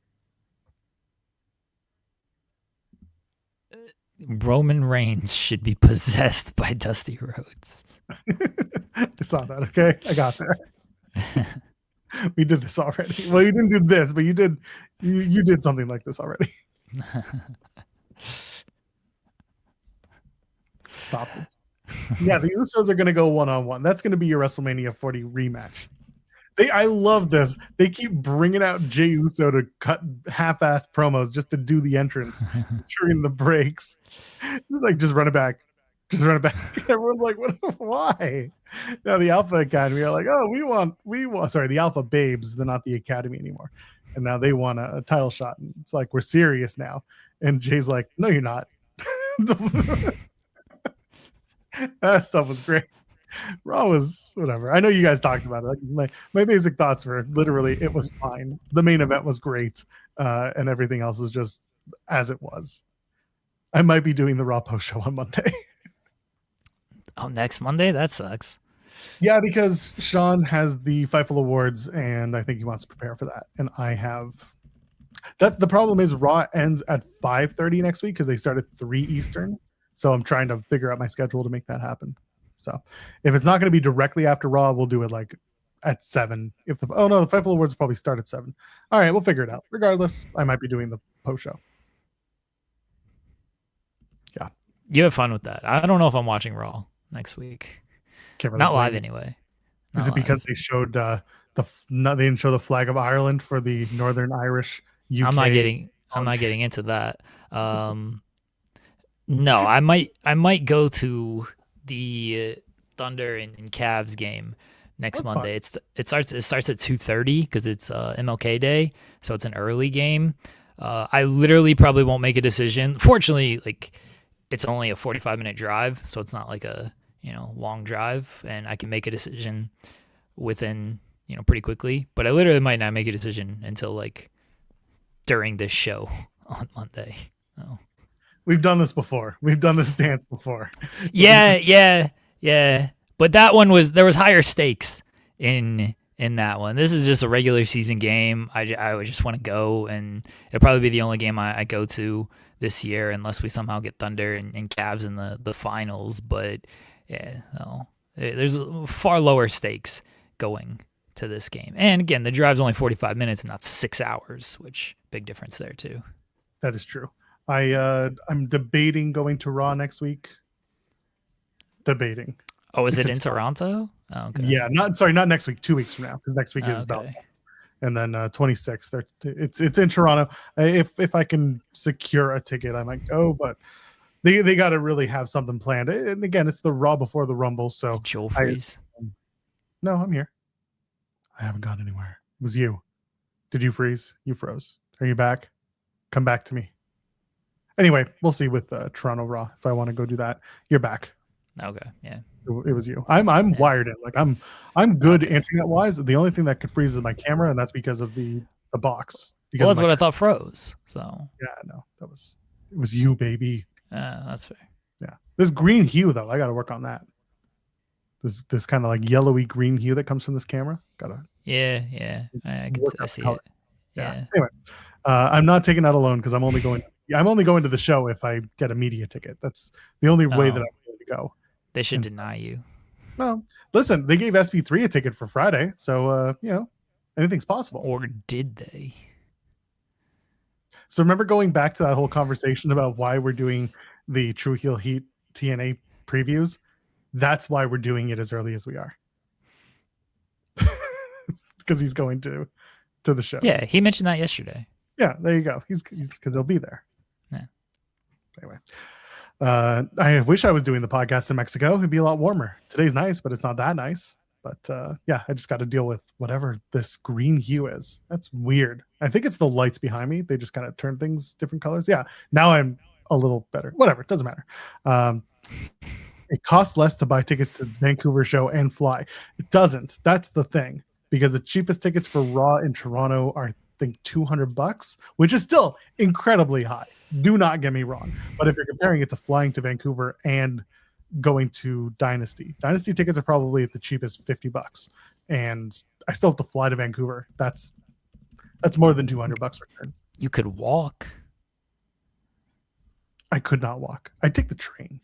Roman Reigns should be possessed by Dusty Rhodes. I saw that. Okay, I got there. We did this already. Well, you didn't do this, but you did something like this already. Stop it. Yeah, the Usos are going to go one-on-one. That's going to be your WrestleMania 40 rematch. I love this. They keep bringing out Jey Uso to cut half-ass promos just to do the entrance during the breaks. It's like, just run it back. Just run it back. Everyone's like, what? Why? Now the Alpha Academy are like, oh, we want. Sorry, the Alpha Babes. They're not the Academy anymore, and now they want a title shot. And it's like, we're serious now. And Jay's like, no, you're not. That stuff was great. Raw was whatever. I know you guys talked about it. Like, my basic thoughts were literally, it was fine. The main event was great, and everything else was just as it was. I might be doing the Raw post show on Monday. Oh, next Monday? That sucks. Yeah, because Shawn has the Fightful Awards, and I think he wants to prepare for that. And I have. The problem is Raw ends at 5:30 next week because they start at 3 Eastern. So I'm trying to figure out my schedule to make that happen. So if it's not going to be directly after Raw, we'll do it like at 7. The Fightful Awards probably start at 7. All right, we'll figure it out. Regardless, I might be doing the post show. Yeah. You have fun with that. I don't know if I'm watching Raw next week. Not live anyway. Is it because they showed they didn't show the flag of Ireland for the Northern Irish UK? I'm not getting into that. No, I might go to the Thunder and Cavs game next Monday. Fun. It starts at 2:30 because it's MLK Day, so it's an early game. I literally probably won't make a decision. Fortunately, like, it's only a 45-minute drive, so it's not like a long drive, and I can make a decision within pretty quickly. But I literally might not make a decision until like during this show on Monday. Oh. We've done this before. We've done this dance before. Yeah. But that one there was higher stakes in that one. This is just a regular season game. I just want to go, and it'll probably be the only game I go to this year unless we somehow get Thunder and Cavs in the finals. But yeah, no, there's far lower stakes going to this game. And again, the drive's only 45 minutes and not 6 hours, which big difference there too. That is true. I'm debating going to Raw next week. Debating. Oh, is it in Toronto? Oh, okay. Yeah, not next week. 2 weeks from now, because next week is Bell, and then 26th. It's in Toronto. If I can secure a ticket, I might go. But they got to really have something planned. And again, it's the Raw before the Rumble, so it's Joel freeze. No, I'm here. I haven't gone anywhere. It was you. Did you freeze? You froze. Are you back? Come back to me. Anyway, we'll see with Toronto Raw if I want to go do that. You're back. Okay, yeah. It was you. I'm wired in. Like I'm good internet wise. The only thing that could freeze is my camera, and that's because of the box. Because Well, that's what I thought froze. So yeah, no, it was you, baby. that's fair. Yeah, this green hue though, I got to work on that. This kind of like yellowy green hue that comes from this camera. Gotta Yeah, I see it. Yeah. Anyway, I'm not taking that alone because I'm only going to the show if I get a media ticket. That's the only way that I'm going to go. They should deny you. Well, listen, they gave SB3 a ticket for Friday, so anything's possible. Or did they? So remember going back to that whole conversation about why we're doing the True Heel Heat TNA previews? That's why we're doing it as early as we are. Because he's going to the show. Yeah, he mentioned that yesterday. Yeah, there you go. He's because he'll be there. Yeah. Anyway, I wish I was doing the podcast in Mexico. It'd be a lot warmer. Today's nice, but it's not that nice. But yeah, I just got to deal with whatever this green hue is. That's weird. I think it's the lights behind me. They just kind of turn things different colors. Yeah, now I'm a little better. Whatever, it doesn't matter. It costs less to buy tickets to the Vancouver show and fly. It doesn't. That's the thing. Because the cheapest tickets for Raw in Toronto are, I think, $200, which is still incredibly high. Do not get me wrong. But if you're comparing it to flying to Vancouver and going to Dynasty tickets are probably at the cheapest $50, and I still have to fly to Vancouver. That's more than $200 return. You could walk. I could not walk. I'd take the train.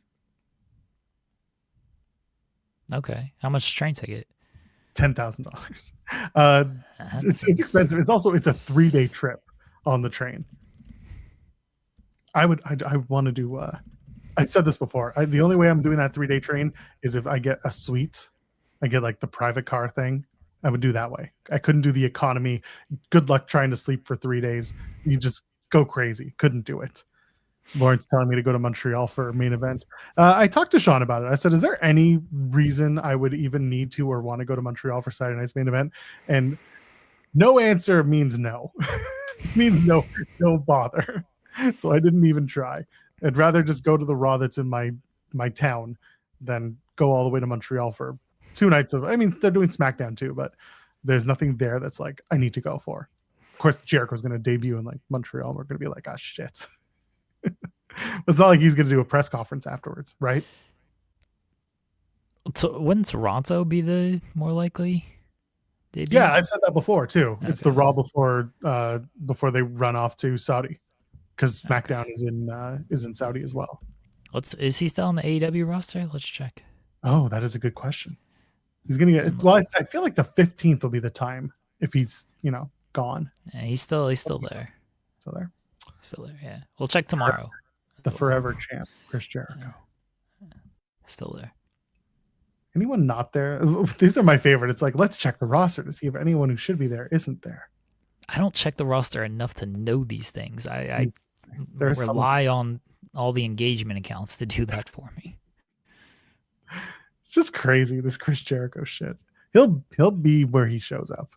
Okay, how much train ticket? $10,000. It's expensive. It's a 3-day trip on the train. I want to do. I said this before. The only way I'm doing that 3-day train is if I get a suite. I get like the private car thing. I would do that way. I couldn't do the economy. Good luck trying to sleep for 3 days. You just go crazy. Couldn't do it. Lauren's telling me to go to Montreal for a main event. I talked to Shawn about it. I said, is there any reason I would even need to or want to go to Montreal for Saturday night's main event? And no answer means no. Means no bother. So I didn't even try. I'd rather just go to the Raw that's in my town than go all the way to Montreal for 2 nights of. I mean, they're doing SmackDown too, but there's nothing there that's like I need to go for. Of course, Jericho's going to debut in like Montreal. We're going to be like, ah, shit. It's not like he's going to do a press conference afterwards, right? So wouldn't Toronto be the more likely debut? Yeah, I've said that before too. Okay. It's the Raw before they run off to Saudi, because SmackDown is in Saudi as well. Is he still on the AEW roster? Let's check. Oh, that is a good question. He's gonna get. Well, I feel like the 15th will be the time if he's gone. Yeah, he's still there. Still there. Still there. Yeah, we'll check tomorrow. The forever champ, Chris Jericho. Still there. Anyone not there? These are my favorite. It's like, let's check the roster to see if anyone who should be there isn't there. I don't check the roster enough to know these things. I There's rely on all the engagement accounts to do that for me. It's just crazy, this Chris Jericho shit. He'll be where he shows up.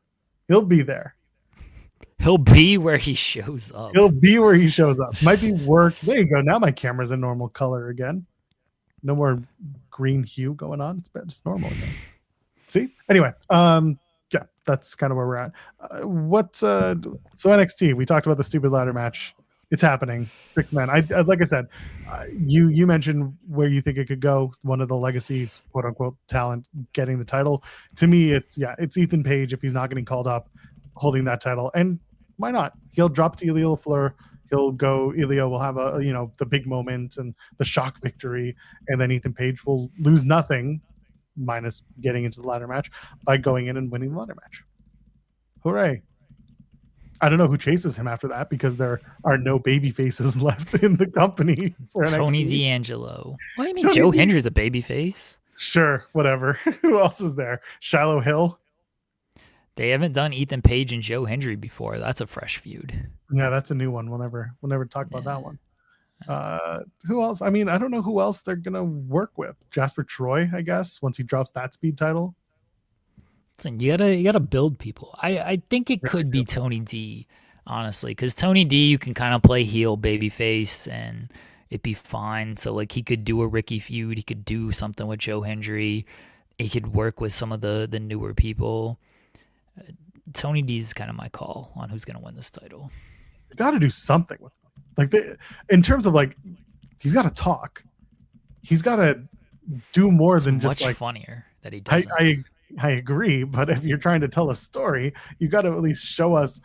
He'll be there. He'll be where he shows up. He'll be where he shows up. Might be work. There you go. Now my camera's a normal color again. No more green hue going on. It's normal again. See? Anyway, yeah, that's kind of where we're at. So NXT, we talked about the stupid ladder match. It's happening. 6 men. I like I said, you mentioned where you think it could go. One of the legacy quote unquote talent getting the title. To me, it's Ethan Page if he's not getting called up, holding that title. And why not? He'll drop to Ilya LaFleur. He'll go. Ilya will have the big moment and the shock victory, and then Ethan Page will lose nothing, minus getting into the ladder match, by going in and winning the ladder match. Hooray! I don't know who chases him after that because there are no baby faces left in the company. For Tony NXT. D'Angelo. What do you mean Joe Hendry's a baby face? Sure, whatever. Who else is there? Shiloh Hill. They haven't done Ethan Page and Joe Hendry before. That's a fresh feud. Yeah, that's a new one. We'll never talk about that one. Who else? I mean, I don't know who else they're gonna work with. Jasper Troy, I guess, once he drops that speed title. Listen, you gotta build people. I think it could be Tony D, honestly, because Tony D you can kind of play heel baby face, and it'd be fine. So like he could do a Ricky feud, he could do something with Joe Hendry, he could work with some of the newer people. Tony D's kind of my call on who's gonna win this title. You got to do something with him. Like in terms of like, he's got to talk. He's got to do more It's than much just like. funnier that he doesn't. I agree, but if you're trying to tell a story, you got to at least show us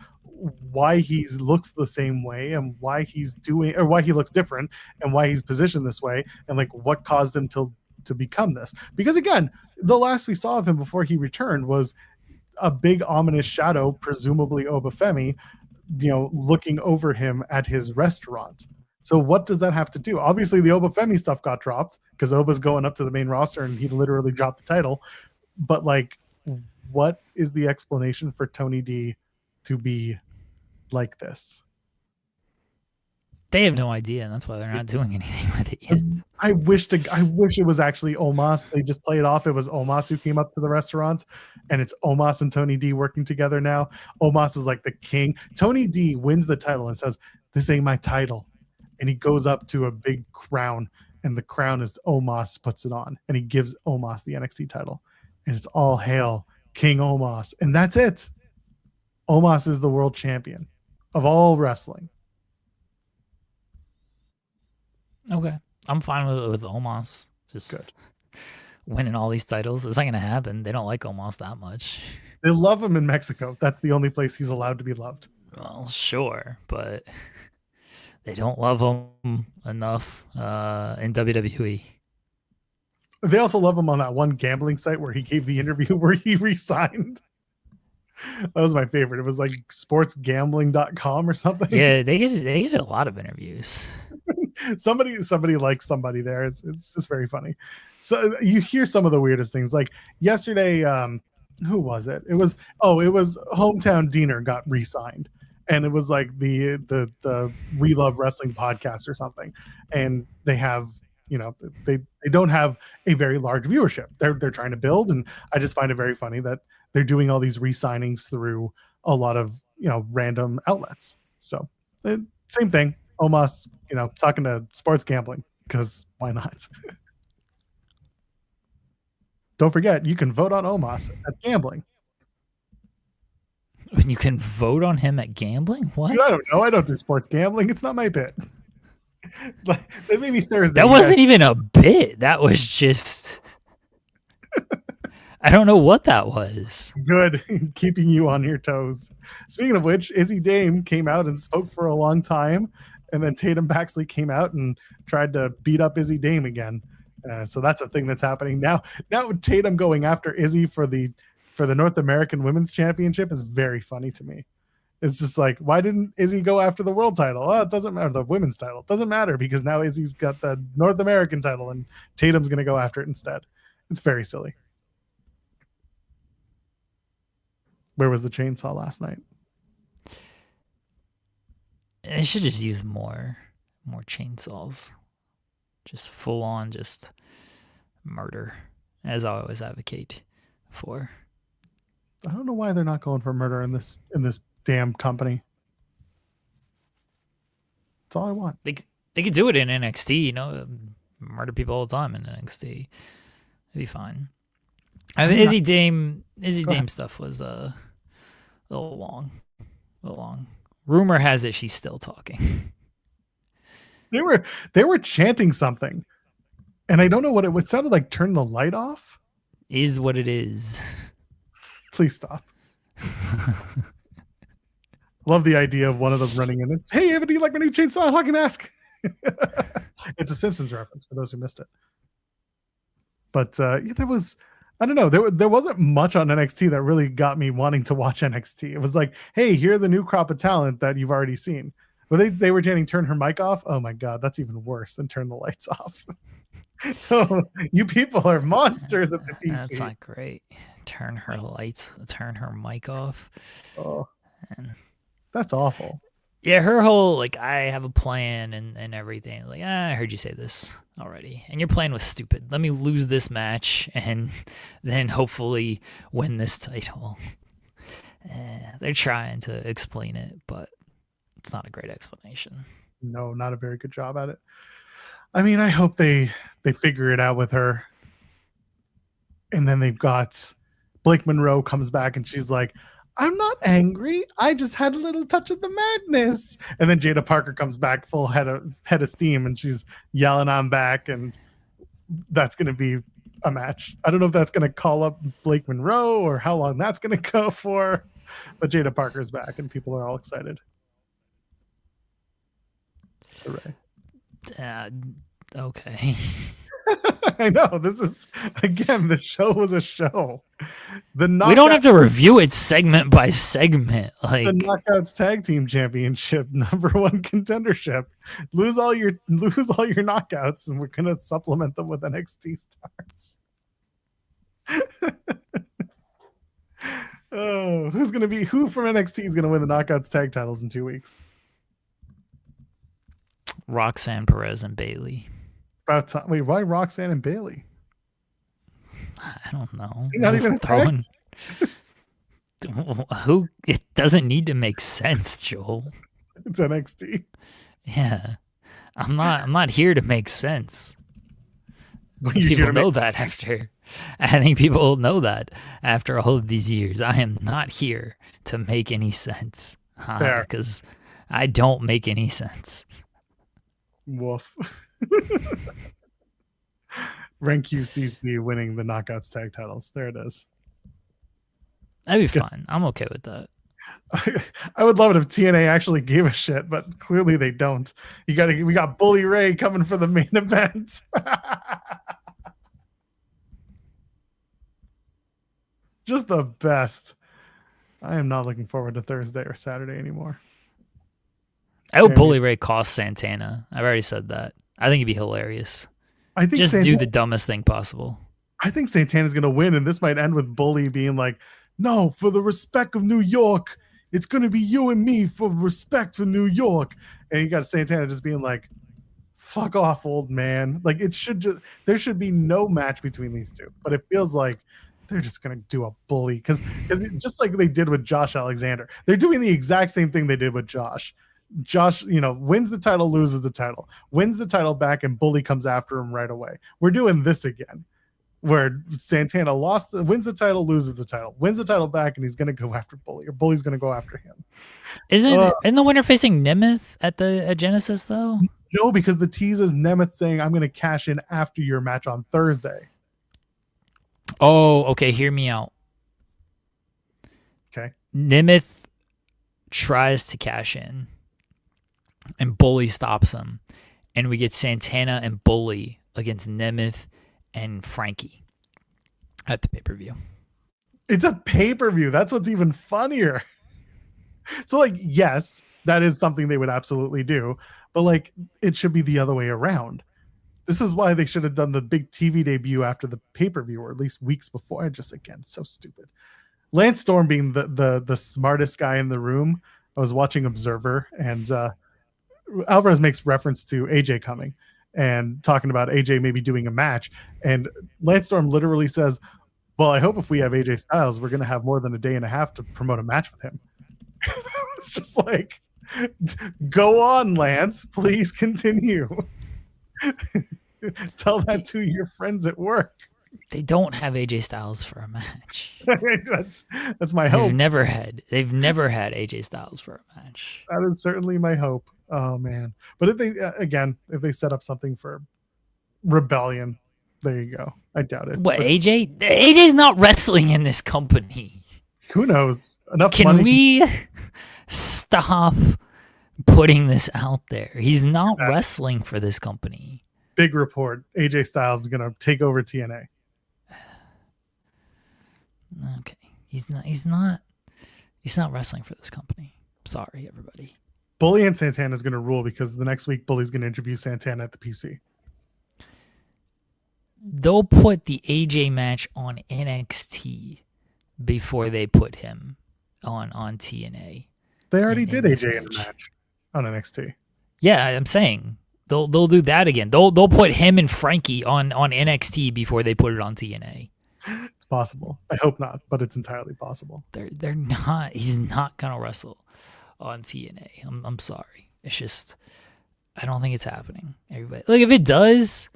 why he looks the same way and why he's doing, or why he looks different and why he's positioned this way and like what caused him to become this. Because again, the last we saw of him before he returned was a big ominous shadow, presumably Obafemi, looking over him at his restaurant. So what does that have to do? Obviously, the Obafemi stuff got dropped because Oba's going up to the main roster and he literally dropped the title. But like, what is the explanation for Tony D to be like this? They have no idea, and that's why they're not doing anything with it yet. I wish it was actually Omos. They just played off. It was Omos who came up to the restaurant, and it's Omos and Tony D working together now. Omos is like the king. Tony D wins the title and says, "This ain't my title," and he goes up to a big crown, and the crown is Omos puts it on, and he gives Omos the NXT title, and it's all hail King Omos, and that's it. Omos is the world champion of all wrestling. Okay, I'm fine with Omos just Good. winning all these titles. It's not gonna happen. They don't like Omos that much. They love him in Mexico. That's the only place he's allowed to be loved. Well, sure, but they don't love him enough in WWE. They also love him on that one gambling site where he gave the interview where he resigned. That was my favorite. It was like sportsgambling.com or something. Yeah, they get a lot of interviews. somebody likes somebody there. It's just very funny. So you hear some of the weirdest things. Like yesterday, who was it? It was Hometown Diener got re-signed. And it was like the We Love Wrestling podcast or something. And they have, they don't have a very large viewership. They're trying to build, and I just find it very funny that they're doing all these re-signings through a lot of random outlets. So same thing. Omos, talking to sports gambling, because why not? Don't forget, you can vote on Omos at gambling. You can vote on him at gambling? What? I don't know. I don't do sports gambling. It's not my bit. Like, that made me Thursday. That wasn't even a bit. That was just... I don't know what that was. Good. Keeping you on your toes. Speaking of which, Izzy Dame came out and spoke for a long time, and then Tatum Baxley came out and tried to beat up Izzy Dame again. So that's a thing that's happening now. Now Tatum going after Izzy for the North American Women's Championship is very funny to me. It's just like, why didn't Izzy go after the world title? Oh, it doesn't matter. The women's title. It doesn't matter because now Izzy's got the North American title and Tatum's going to go after it instead. It's very silly. Where was the chainsaw last night? They should just use more chainsaws. Just full on, just murder, as I always advocate for. I don't know why they're not going for murder in this damn company. That's all I want. They could do it in NXT, murder people all the time in NXT. It'd be fine. I mean, Izzy Dame stuff was a little long. Rumor has it she's still talking. They were chanting something, and I don't know what it sounded like. Turn the light off. Is what it is. Please stop. Love the idea of one of them running in. Hey, Evan, do you like my new chainsaw hockey mask? It's a Simpsons reference for those who missed it. But there was, I don't know, there wasn't much on NXT that really got me wanting to watch NXT. It was like, hey, here are the new crop of talent that you've already seen. But they were chanting, turn her mic off. Oh my God, that's even worse than turn the lights off. Oh, you people are monsters at the TC. That's not great. Turn her mic off. Oh, and that's awful. Yeah, her whole, I have a plan and everything. I heard you say this already. And your plan was stupid. Let me lose this match and then hopefully win this title. They're trying to explain it, but it's not a great explanation. No, not a very good job at it. I mean, I hope they figure it out with her. And then they've got Blake Monroe comes back and she's like, I'm not angry. I just had a little touch of the madness. And then Jada Parker comes back full head of steam and she's yelling I'm back, and that's going to be a match. I don't know if that's going to call up Blake Monroe or how long that's going to go for, but Jada Parker's back and people are all excited. Hooray. Okay. I know, this is, again, the show was a show. We don't have to review it segment by segment. Like the Knockouts Tag Team Championship, #1 contendership. Lose all your knockouts, and we're gonna supplement them with NXT stars. Oh, who from NXT is gonna win the Knockouts tag titles in 2 weeks? Roxanne Perez and Bailey. About time. Wait, why Roxanne and Bailey? I don't know. Not even throwing. Who? It doesn't need to make sense, Joel. It's NXT. Yeah, I'm not here to make sense. People know that after. I think people know that after all of these years. I am not here to make any sense. Because I don't make any sense. Woof. Rank UCC winning the Knockouts tag titles. There it is. That'd be fun. I'm okay with that. I would love it if TNA actually gave a shit, but clearly they don't. We got Bully Ray coming for the main event. Just the best. I am not looking forward to Thursday or Saturday anymore. I hope Bully Ray costs Santana. I've already said that. I think it'd be hilarious. I think just do the dumbest thing possible. I think Santana's going to win, and this might end with Bully being like, no, for the respect of New York, it's going to be you and me for respect for New York. And you got Santana just being like, fuck off, old man. Like, there should be no match between these two. But it feels like they're just going to do a Bully. Because just like they did with Josh Alexander, they're doing the exact same thing they did with Josh. Josh, wins the title, loses the title, wins the title back, and Bully comes after him right away. We're doing this again, where Santana wins the title, loses the title, wins the title back, and he's going to go after Bully, or Bully's going to go after him. Isn't the winner facing Nemeth at Genesis, though? No, because the tease is Nemeth saying, I'm going to cash in after your match on Thursday. Oh, okay. Hear me out. Okay. Nemeth tries to cash in, and Bully stops him, and we get Santana and Bully against Nemeth and Frankie at the pay-per-view. It's a pay-per-view. That's what's even funnier. So, like, yes, that is something they would absolutely do, but like, it should be the other way around. This is why they should have done the big TV debut after the pay-per-view, or at least weeks before. Again, so stupid. Lance Storm being the smartest guy in the room. I was watching Observer, and Alvarez makes reference to AJ coming and talking about AJ maybe doing a match. And Lance Storm literally says, well, I hope if we have AJ Styles, we're going to have more than a day and a half to promote a match with him. It's just like, go on, Lance. Please continue. Tell that to your friends at work. They don't have AJ Styles for a match. That's my hope. They've never had AJ Styles for a match. That is certainly my hope. Oh man! But if they set up something for Rebellion, there you go. I doubt it. What, AJ? AJ's not wrestling in this company. Who knows? Can we stop putting this out there? He's not wrestling for this company. Big report. AJ Styles is gonna take over TNA. Okay. He's not wrestling for this company. Sorry, everybody. Bully and Santana is going to rule, because the next week Bully's going to interview Santana at the PC. They'll put the AJ match on NXT before they put him on TNA. They already did AJ in a match on NXT. Yeah, I'm saying they'll do that again. They'll put him and Frankie on NXT before they put it on TNA. It's possible. I hope not, but it's entirely possible. They're not. He's not gonna wrestle on TNA. I'm sorry. It's just, I don't think it's happening. Everybody, like, if it does,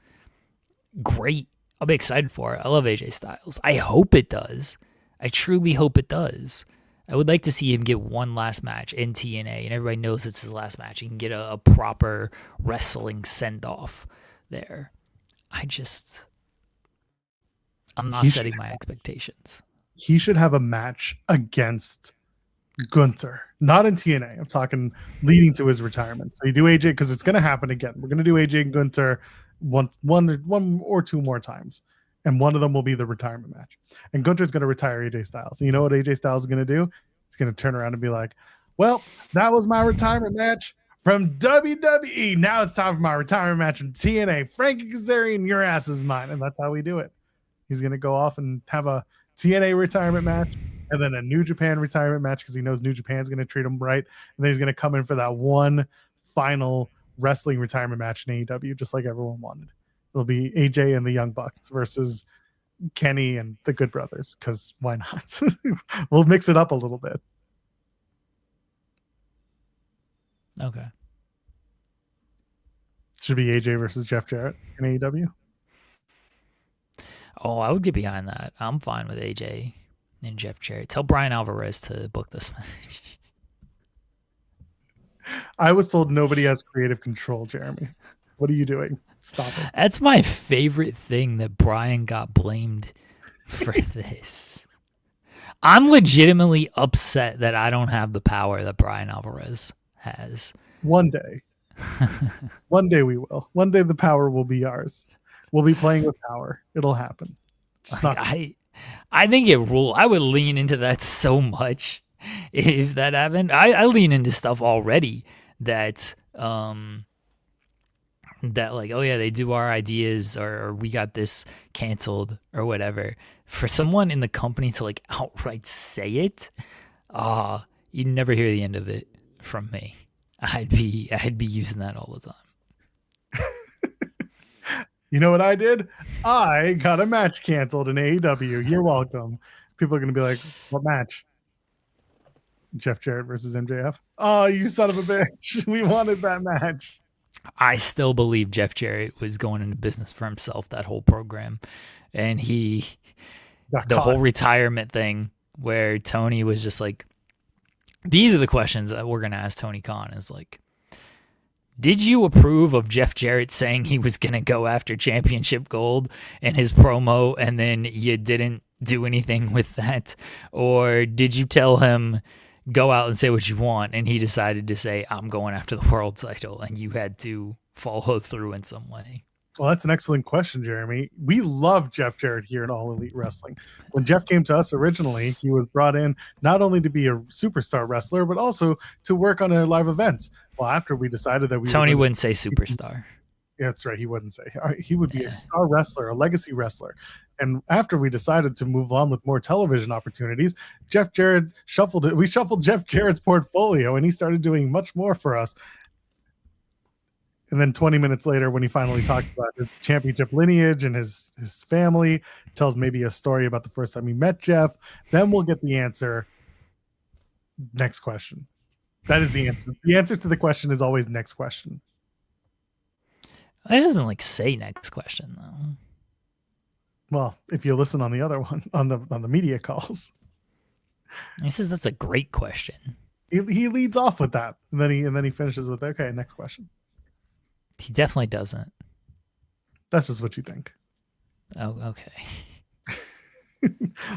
great. I'll be excited for it. I love AJ Styles. I hope it does. I truly hope it does. I would like to see him get one last match in TNA, and everybody knows it's his last match. He can get a proper wrestling send-off there. I'm not setting my expectations. He should have a match against Gunther, not in TNA. I'm talking leading to his retirement. So you do AJ, because it's going to happen again. We're going to do AJ and Gunther one or two more times, and one of them will be the retirement match. And Gunther's going to retire AJ Styles. And you know what AJ Styles is going to do? He's going to turn around and be like, well, that was my retirement match from WWE. Now it's time for my retirement match from TNA. Frankie Kazarian, your ass is mine. And that's how we do it. He's going to go off and have a TNA retirement match, and then a New Japan retirement match, because he knows New Japan's going to treat him right. And then he's going to come in for that one final wrestling retirement match in AEW, just like everyone wanted. It'll be AJ and the Young Bucks versus Kenny and the Good Brothers, because why not? We'll mix it up a little bit. Okay. Should be AJ versus Jeff Jarrett in AEW. Oh, I would get behind that. I'm fine with AJ and Jeff Jarrett. Tell Brian Alvarez to book this match. I was told nobody has creative control, Jeremy. What are you doing? Stop it. That's my favorite thing, that Brian got blamed for this. I'm legitimately upset that I don't have the power that Brian Alvarez has. One day. One day we will. One day the power will be ours. We'll be playing with power. It'll happen. Just not I think it rule. I would lean into that so much if that happened. I lean into stuff already that that like, oh yeah, they do our ideas, or we got this canceled or whatever. For someone in the company to like outright say it, you'd never hear the end of it from me. I'd be using that all the time. You know what I did? I got a match canceled in AEW. You're welcome. People are going to be like, what match? Jeff Jarrett versus MJF. Oh, you son of a bitch. We wanted that match. I still believe Jeff Jarrett was going into business for himself that whole program. And the whole retirement thing where Tony was just like, these are the questions that we're going to ask Tony Khan, is like, did you approve of Jeff Jarrett saying he was going to go after championship gold in his promo, and then you didn't do anything with that? Or did you tell him, go out and say what you want, and he decided to say, I'm going after the world title, and you had to follow through in some way? Well, that's an excellent question, Jeremy. We love Jeff Jarrett here in All Elite Wrestling. When Jeff came to us originally, he was brought in not only to be a superstar wrestler, but also to work on our live events. Well, after we decided that Tony wouldn't say superstar. Yeah, that's right. He wouldn't say. He would be a star wrestler, a legacy wrestler. And after we decided to move on with more television opportunities, Jeff Jarrett shuffled it. We shuffled Jeff Jarrett's portfolio, and he started doing much more for us. And then 20 minutes later, when he finally talks about his championship lineage and his family, tells maybe a story about the first time he met Jeff, then we'll get the answer. Next question. That is the answer. The answer to the question is always next question. It doesn't like say next question though. Well, if you listen on the other one, on the media calls, he says that's a great question. He leads off with that, and then he finishes with, okay, next question. He definitely doesn't. That's just what you think. Oh, okay.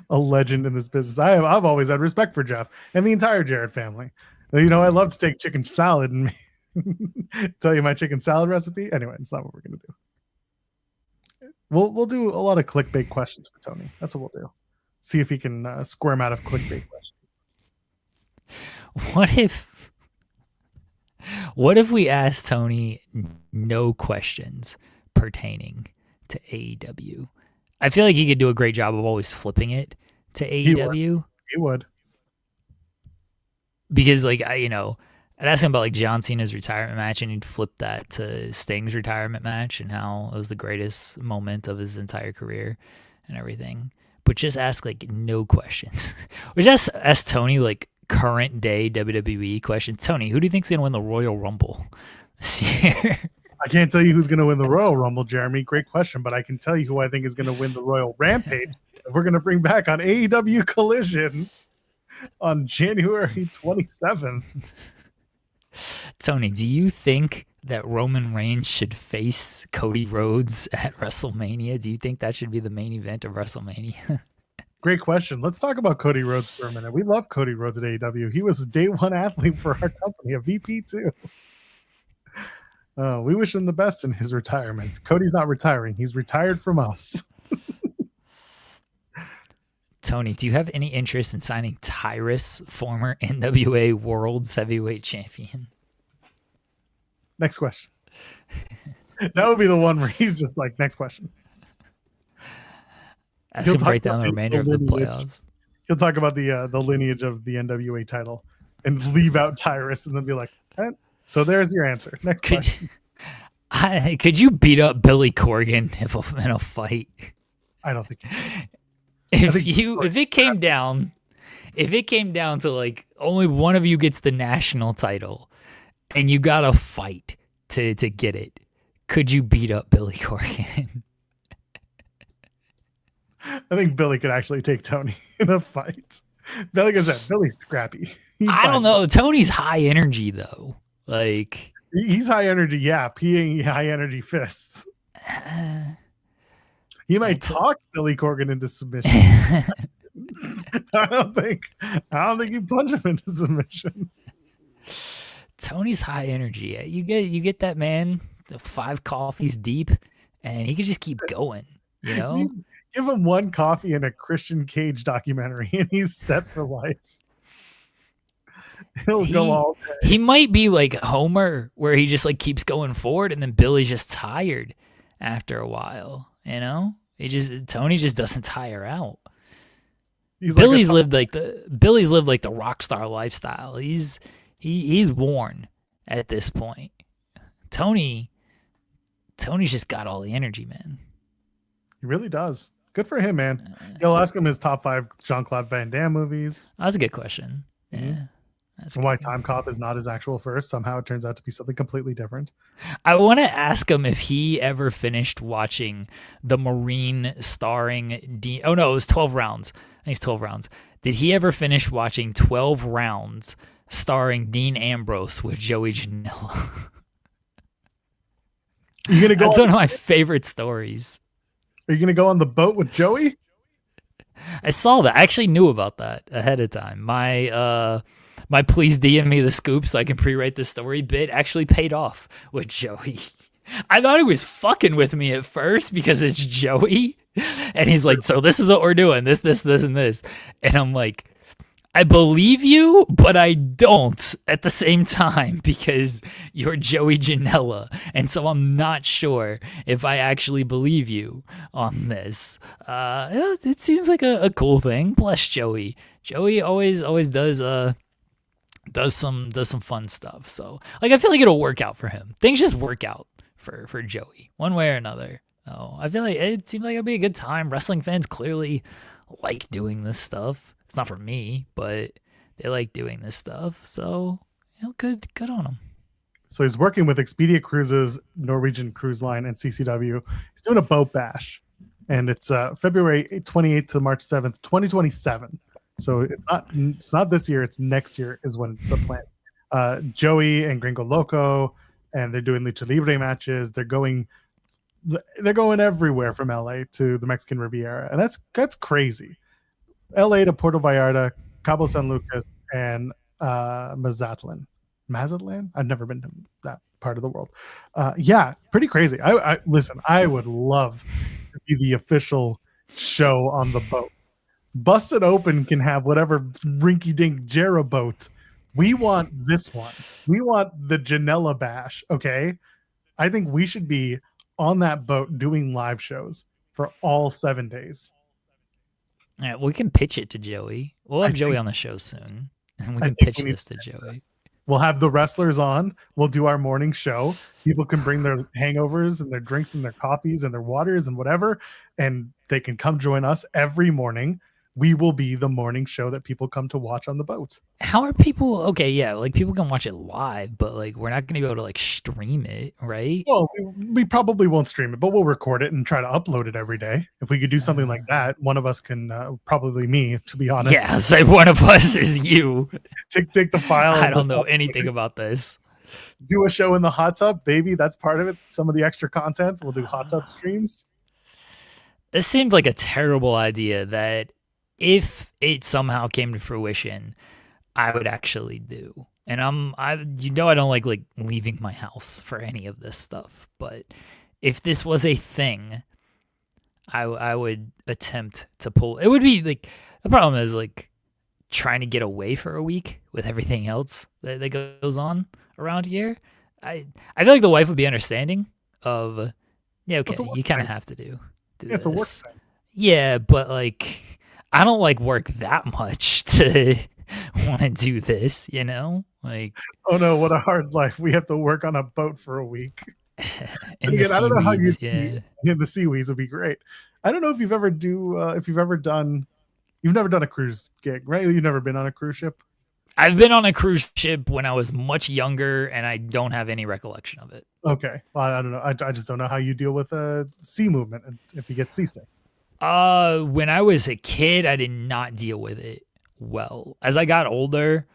A legend in this business. I've always had respect for Jeff and the entire Jarrett family. You know, I love to take chicken salad and tell you my chicken salad recipe. Anyway, it's not what we're gonna do. We'll do a lot of clickbait questions for Tony. That's what we'll do. See if he can squirm out of clickbait questions. What if we ask Tony no questions pertaining to AEW? I feel like he could do a great job of always flipping it to AEW. He would. Because, like, I'd ask him about, like, John Cena's retirement match, and he'd flip that to Sting's retirement match and how it was the greatest moment of his entire career and everything. But just ask, like, no questions. Or just ask Tony, like, current day WWE question. Tony, who do you think's going to win the Royal Rumble this year. I can't tell you who's going to win the Royal Rumble, Jeremy. Great question, but I can tell you who I think is going to win the Royal Rampage. We're going to bring back on AEW Collision on January 27th. Tony, do you think that Roman Reigns should face Cody Rhodes at WrestleMania? Do you think that should be the main event of WrestleMania? Great question. Let's talk about Cody Rhodes for a minute. We love Cody Rhodes at AEW. He was a day one athlete for our company, a VP too. We wish him the best in his retirement. Cody's not retiring. He's retired from us. Tony, do you have any interest in signing Tyrus, former NWA World's Heavyweight Champion? Next question. That would be the one where he's just like, next question. Ask him to break down the remainder of the playoffs. He'll talk about the lineage of the NWA title and leave out Tyrus and then be like, so there's your answer. Next question. Could you beat up Billy Corgan in a fight? I don't think you can. If it came down to like only one of you gets the national title and you got to fight to get it, could you beat up Billy Corgan? I think Billy could actually take Tony in a fight. Like I said, Billy's scrappy. I don't know. Tony's high energy though. Like he's high energy. Yeah, peeing high energy fists. He might talk Billy Corgan into submission. I don't think you punch him into submission. Tony's high energy. You get that man 5 coffees deep, and he could just keep going. You know, you give him one coffee and a Christian Cage documentary, and he's set for life. He'll go all day. He might be like Homer, where he just like keeps going forward, and then Billy's just tired after a while. You know, Tony just doesn't tire out. Billy's lived like the rock star lifestyle. He's worn at this point. Tony's just got all the energy, man. He really does. Good for him, man. You'll ask him his top 5 Jean-Claude Van Damme movies. That's a good question. Yeah. And why Time Cop is not his actual first. Somehow it turns out to be something completely different. I want to ask him if he ever finished watching The Marine starring Dean. Oh, no, it was 12 rounds. I think it's 12 rounds. Did he ever finish watching 12 rounds starring Dean Ambrose with Joey Janela? That's one of my favorite stories. Are you going to go on the boat with Joey? I saw that. I actually knew about that ahead of time. My please DM me the scoop so I can pre-write the story bit actually paid off with Joey. I thought he was fucking with me at first because it's Joey. And he's like, so this is what we're doing. This, and this. And I'm like, I believe you, but I don't at the same time because you're Joey Janela. And so I'm not sure if I actually believe you on this. It seems like a cool thing. Bless Joey. Joey always does some fun stuff. So like I feel like it'll work out for him. Things just work out for Joey one way or another. Oh, I feel like it seems like it'll be a good time. Wrestling fans clearly like doing this stuff. It's not for me, but they like doing this stuff. So, good on them. So he's working with Expedia Cruises, Norwegian Cruise Line, and CCW. He's doing a boat bash, and it's February 28th to March 7th, 2027. So it's not this year. It's next year is when it's planned. Joey and Gringo Loco, and they're doing Lucha Libre matches. They're going everywhere from LA to the Mexican Riviera, and that's crazy. LA to Puerto Vallarta, Cabo San Lucas, and Mazatlan. I've never been to that part of the world. Yeah, pretty crazy. I listen, I would love to be the official show on the boat. Busted Open can have whatever rinky-dink Jera boat. We want this one. We want the Janela Bash, okay? I think we should be on that boat doing live shows for all 7 days. Yeah, we can pitch it to Joey. We'll have Joey on the show soon, and we can pitch this to Joey. We'll have the wrestlers on. We'll do our morning show. People can bring their hangovers and their drinks and their coffees and their waters and whatever, and they can come join us every morning. we will be the morning show that people come to watch on the boat. How are people? Okay, yeah, like people can watch it live, but like we're not gonna be able to like stream it, right? Well, we probably won't stream it, but we'll record it and try to upload it every day. If we could do something like that, one of us can, probably me, to be honest. Yeah, say one of us is you. Take the file. I don't know anything about this. Do a show in the hot tub, baby. That's part of it. Some of the extra content. We'll do hot tub streams. This seemed like a terrible idea that if it somehow came to fruition, I would actually do. And I don't like leaving my house for any of this stuff. But if this was a thing, I would attempt to pull. It would be like, the problem is like trying to get away for a week with everything else that goes on around here. I feel like the wife would be understanding of, yeah, okay, you kind of have to do it's a work thing. Yeah, but like I don't like work that much to want to do this, you know? Like, oh no, what a hard life. We have to work on a boat for a week. in the I don't know how you, yeah. Yeah, the seaweeds would be great. I don't know if you've ever done you've never done a cruise gig, right? You've never been on a cruise ship? I've been on a cruise ship when I was much younger, and I don't have any recollection of it. Okay. Well, I don't know. I just don't know how you deal with sea movement and if you get seasick. When I was a kid, I did not deal with it well. As I got older,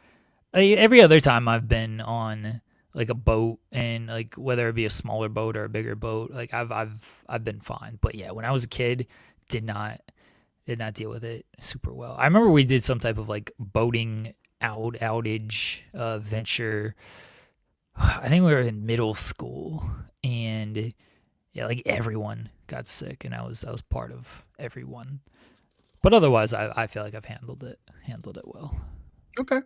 every other time I've been on like a boat, and like whether it be a smaller boat or a bigger boat, like I've been fine. But yeah, when I was a kid, did not deal with it super well. I remember we did some type of like boating outage venture. I think we were in middle school, and yeah, like everyone got sick, and I was part of everyone. But otherwise, I feel like I've handled it well. Okay.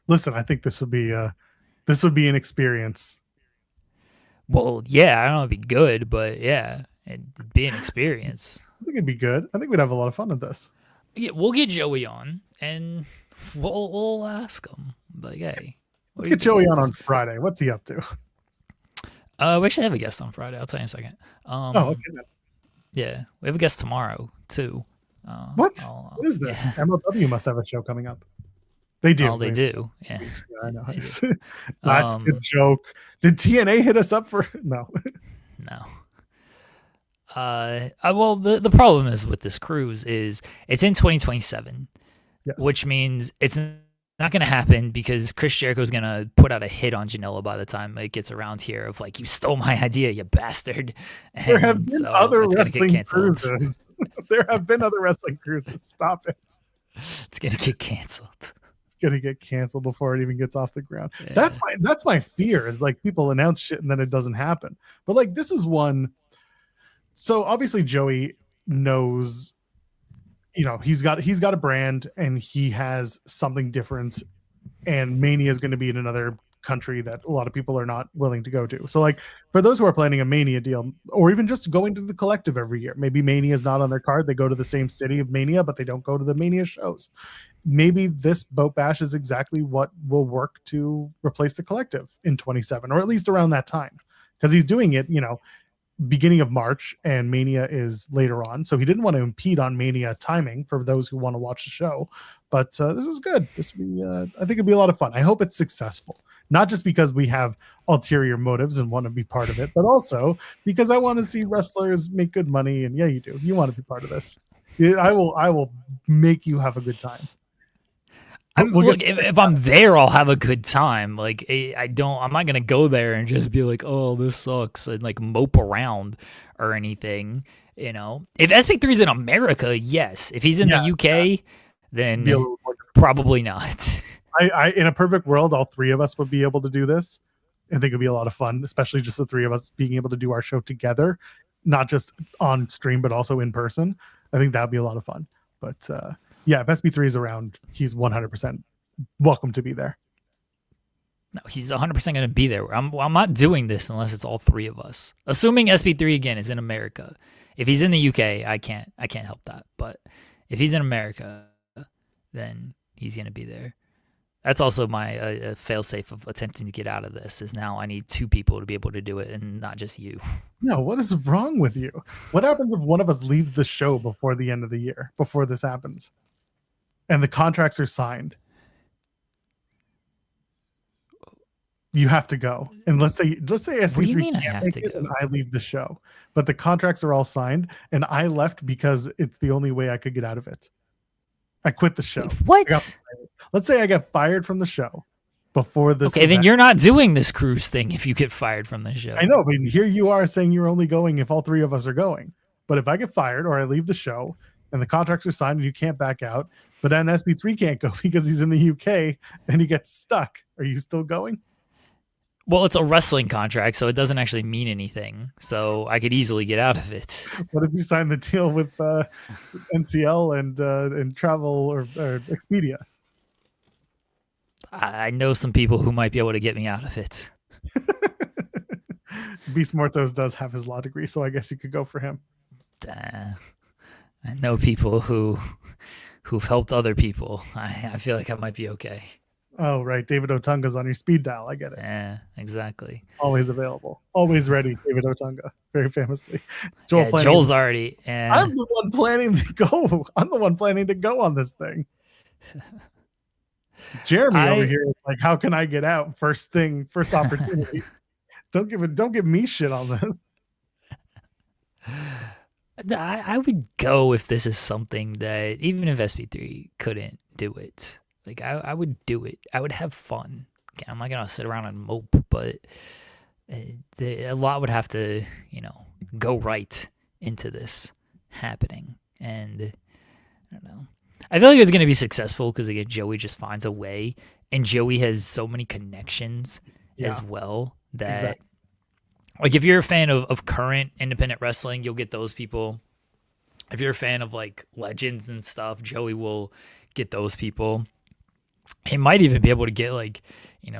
Listen, I think this would be an experience. Well, yeah, I don't know if it'd be good, but yeah, it'd be an experience. I think it'd be good. I think we'd have a lot of fun with this. Yeah, we'll get Joey on, and we'll ask him. Like, hey, let's get Joey on Friday. What's he up to? We actually have a guest on Friday. I'll tell you in a second. Okay. Yeah, we have a guest tomorrow too. What is this? Yeah. MLW must have a show coming up. They do. Oh, they do. Yeah, I know. That's the joke. Did TNA hit us up for? No. No. Well, the problem is with this cruise is it's in 2027, yes. Which means it's not going to happen because Chris Jericho is going to put out a hit on Janela by the time it gets around here of like, you stole my idea, you bastard. And there have been other wrestling cruises. There have been other wrestling cruises. Stop it. It's going to get canceled. It's going to get canceled before it even gets off the ground. Yeah. That's my fear is like people announce shit and then it doesn't happen. But like this is one. So obviously Joey knows, you know, he's got a brand and he has something different, and Mania is going to be in another country that a lot of people are not willing to go to. So like for those who are planning a Mania deal or even just going to the Collective every year, maybe Mania is not on their card. They go to the same city of Mania, but they don't go to the Mania shows. Maybe this boat bash is exactly what will work to replace the Collective in 27, or at least around that time, because he's doing it, you know, beginning of March and Mania is later on. So he didn't want to impede on Mania timing for those who want to watch the show. But this is good. This will be, I think it'll be a lot of fun. I hope it's successful. Not just because we have ulterior motives and want to be part of it, but also because I want to see wrestlers make good money. And yeah, you do. You want to be part of this. I will make you have a good time. If I'm there, I'll have a good time. Like I'm not gonna go there and just be like, oh, this sucks, and like mope around or anything. You know, if SP3 is in America, yes. If he's in the UK, then probably not. I in a perfect world, all three of us would be able to do this. I think it'd be a lot of fun, especially just the three of us being able to do our show together, not just on stream, but also in person. I think that'd be a lot of fun. But yeah, if SB3 is around, he's 100% welcome to be there. No, he's 100% going to be there. I'm not doing this unless it's all three of us. Assuming SB3 again is in America. If he's in the UK, I can't help that. But if he's in America, then he's going to be there. That's also my failsafe of attempting to get out of this. Is now I need two people to be able to do it, and not just you. No, what is wrong with you? What happens if one of us leaves the show before the end of the year? Before this happens, and the contracts are signed, you have to go. And let's say What do you SP3 mean I can't have make to it, and go? I leave the show, but the contracts are all signed, and I left because it's the only way I could get out of it. I quit the show. What? Let's say I got fired from the show before this. Okay, then you're not doing this cruise thing if you get fired from the show. I know, but here you are saying you're only going if all three of us are going. But if I get fired or I leave the show and the contracts are signed and you can't back out, but then SP3 can't go because he's in the UK and he gets stuck, are you still going? Well, it's a wrestling contract, so it doesn't actually mean anything. So I could easily get out of it. What if you sign the deal with NCL and Travel or Expedia? I know some people who might be able to get me out of it. Beast Mortos does have his law degree, so I guess you could go for him. I know people who've helped other people. I feel like I might be okay. Oh, right. David Otunga's on your speed dial. I get it. Yeah, exactly. Always available. Always ready, David Otunga. Very famously. Joel's already. I'm the one planning to go. I'm the one planning to go on this thing. Jeremy over here is like, how can I get out? First thing, first opportunity. Don't give me shit on this. I would go if this is something that even if SP3 couldn't do it. Like I would do it. I would have fun. I'm not gonna sit around and mope, but a lot would have to, go right into this happening. And I don't know. I feel like it's gonna be successful because again, Joey just finds a way, and Joey has so many connections as well that, like, if you're a fan of current independent wrestling, you'll get those people. If you're a fan of like legends and stuff, Joey will get those people. He might even be able to get like,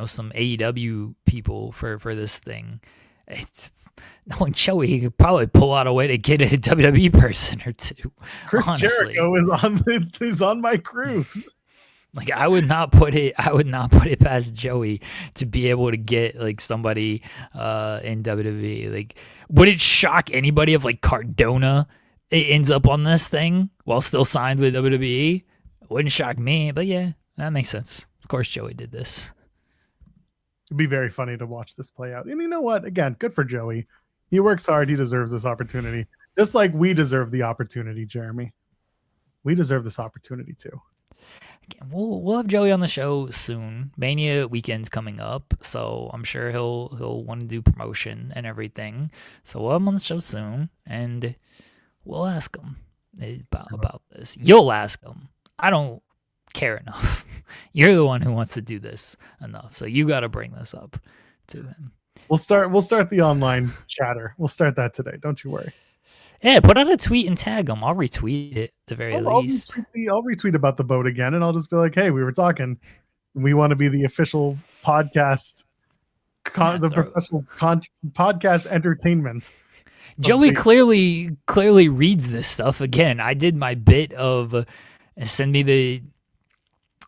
some AEW people for this thing. It's knowing Joey, he could probably pull out a way to get a WWE person or two. Chris honestly. Jericho is on my cruise. Like I would not put it past Joey to be able to get like somebody in WWE. Like, would it shock anybody if like Cardona ends up on this thing while still signed with WWE? It wouldn't shock me, but yeah. That makes sense. Of course, Joey did this. It'd be very funny to watch this play out. And you know what? Again, good for Joey. He works hard. He deserves this opportunity. Just like we deserve the opportunity, Jeremy. We deserve this opportunity too. Again, we'll have Joey on the show soon. Mania weekend's coming up, so I'm sure he'll want to do promotion and everything. So we'll have him on the show soon, and we'll ask him about this. You'll ask him. I don't care enough. You're the one who wants to do this enough, so you got to bring this up to him. We'll start the online chatter. We'll start that today. Don't you worry. Yeah, put out a tweet and tag him. I'll retweet it at the very least. I'll retweet about the boat again, and I'll just be like, "Hey, we were talking. We want to be the official podcast, professional podcast entertainment." Joey clearly reads this stuff. Again, I did my bit of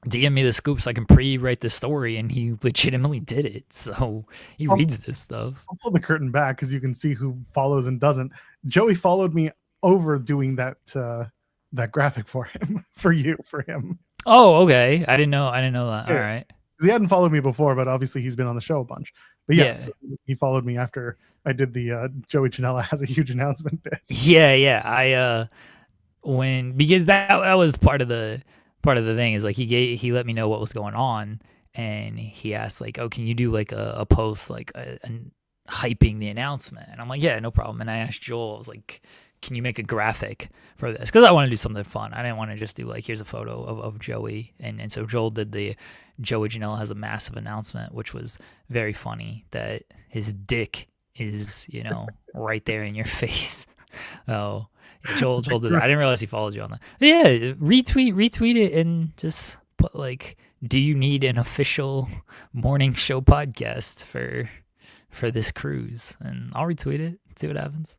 DM me the scoop so I can pre-write the story, and he legitimately did it. So he reads this stuff. I'll pull the curtain back because you can see who follows and doesn't. Joey followed me over doing that graphic for him, for him. Oh, okay. I didn't know that. Yeah. All right. Because he hadn't followed me before, but obviously he's been on the show a bunch. But yes, he followed me after I did the Joey Janela has a huge announcement bit. Yeah. Because that was part of the thing is like he let me know what was going on, and he asked like, oh, can you do like a post like hyping the announcement? And I'm like, yeah, no problem. And I asked Joel, I was like, can you make a graphic for this? Because I want to do something fun. I didn't want to just do like, here's a photo of Joey. And so Joel did the Joey Janela has a massive announcement, which was very funny that his dick is, right there in your face. Oh, Joel did that. I didn't realize he followed you on that. Yeah, retweet it and just put like, do you need an official morning show podcast for this cruise? And I'll retweet it, see what happens.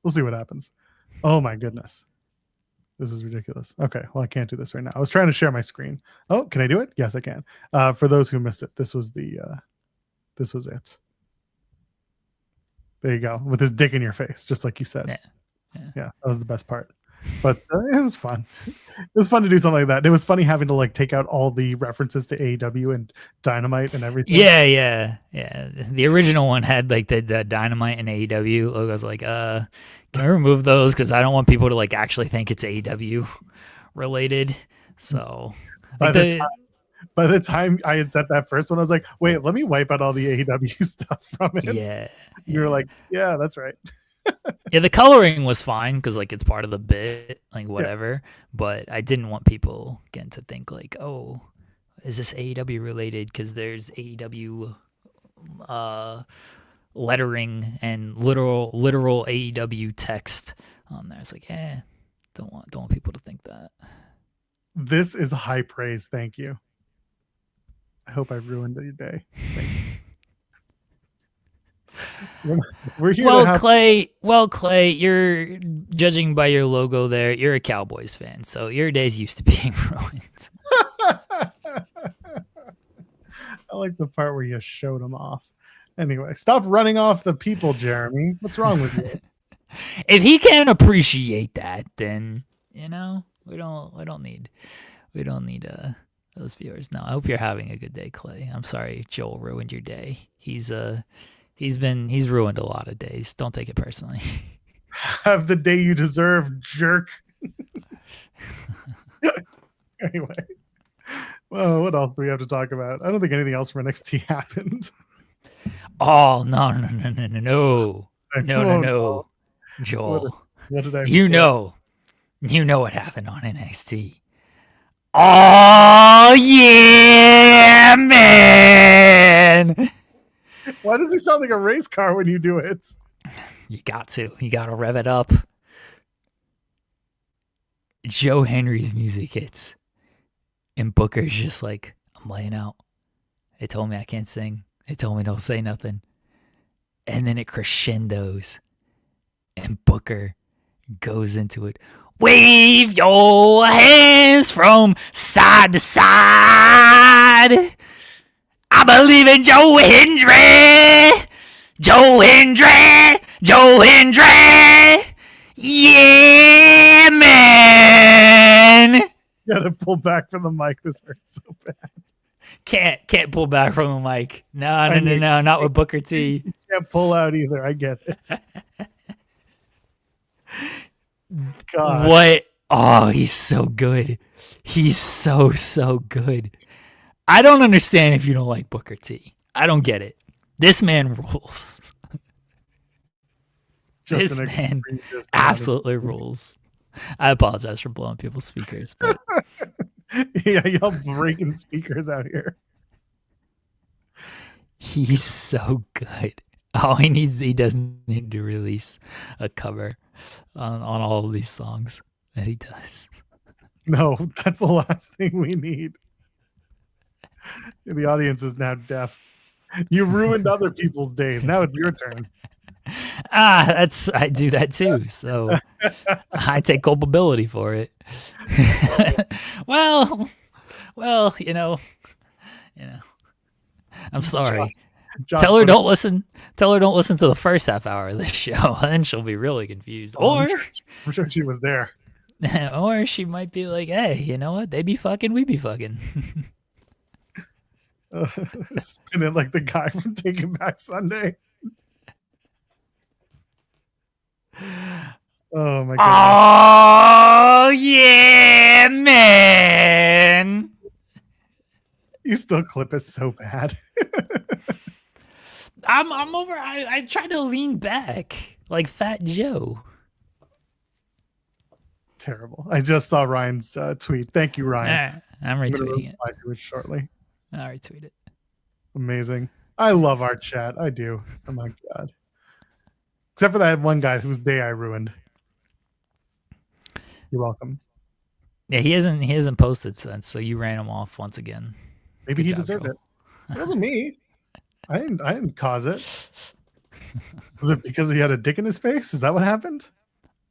We'll see what happens. Oh my goodness. This is ridiculous. Okay, well, I can't do this right now. I was trying to share my screen. Oh, can I do it? Yes, I can. For those who missed it, this was it. There you go. With his dick in your face, just like you said. Yeah, that was the best part. But it was fun. It was fun to do something like that. It was funny having to like take out all the references to AEW and Dynamite and everything. Yeah. The original one had like the Dynamite and AEW logos. Like, can we remove those? Because I don't want people to like actually think it's AEW related. So By the time I had set that first one, I was like, wait, let me wipe out all the AEW stuff from it. yeah, You were like, yeah, that's right. yeah, the coloring was fine because like it's part of the bit, like whatever. But I didn't want people getting to think like, oh, is this AEW related? Because there's AEW lettering and literal AEW text on there. It's like, don't want people to think that. This is high praise. Thank you. I hope I ruined your day. Thank you. We're here. Clay, you're judging by your logo there. You're a Cowboys fan, so your day's used to being ruined. I like the part where you showed them off. Anyway, stop running off the people, Jeremy. What's wrong with you? If he can't appreciate that, then we don't need those viewers. No, I hope you're having a good day, Clay. I'm sorry Joel ruined your day. He's ruined a lot of days. Don't take it personally. Have the day you deserve, jerk. Anyway. Well, what else do we have to talk about? I don't think anything else from NXT happened. Oh, no. Joel. What did I You know what happened on NXT. Oh, yeah, man. Why does he sound like a race car when you do it? You got to rev it up. Joe Henry's music hits. And Booker's just like, I'm laying out. They told me I can't sing. They told me don't say nothing. And then it crescendos. And Booker goes into it. Wave your hands from side to side. I believe in Joe Hendry. Joe Hendry. Yeah, man. Gotta pull back from the mic. This hurts so bad. Can't pull back from the mic. No, not with Booker T. You can't pull out either. I get it. God. What? Oh, he's so good. He's so good. I don't understand if you don't like Booker T. I don't get it. This man rules. This man absolutely rules. I apologize for blowing people's speakers, but yeah, y'all breaking speakers out here. He's so good. He doesn't need to release a cover on all of these songs that he does. No, that's the last thing we need. The audience is now deaf. You ruined other people's days. Now it's your turn. I do that too. So I take culpability for it. well, I'm sorry. Josh, Tell her don't listen to the first half hour of this show, and then she'll be really confused. Or I'm sure she was there. Or she might be like, hey, you know what? They be fucking, we be fucking. Spinning like the guy from Taking Back Sunday. Oh my god. Oh yeah, man. You still clip it so bad. I'm over. I tried to lean back like Fat Joe. Terrible. I just saw Ryan's tweet. Thank you, Ryan. I'm retweeting it. Reply to it shortly. I'll retweet it. Amazing. I love our chat. I do. Oh my god. Except for that one guy whose day I ruined. You're welcome. Yeah, he hasn't posted since, so you ran him off once again. Maybe Good he job, deserved Joel. it. It wasn't me. I didn't cause it. Was it because he had a dick in his face? Is that what happened?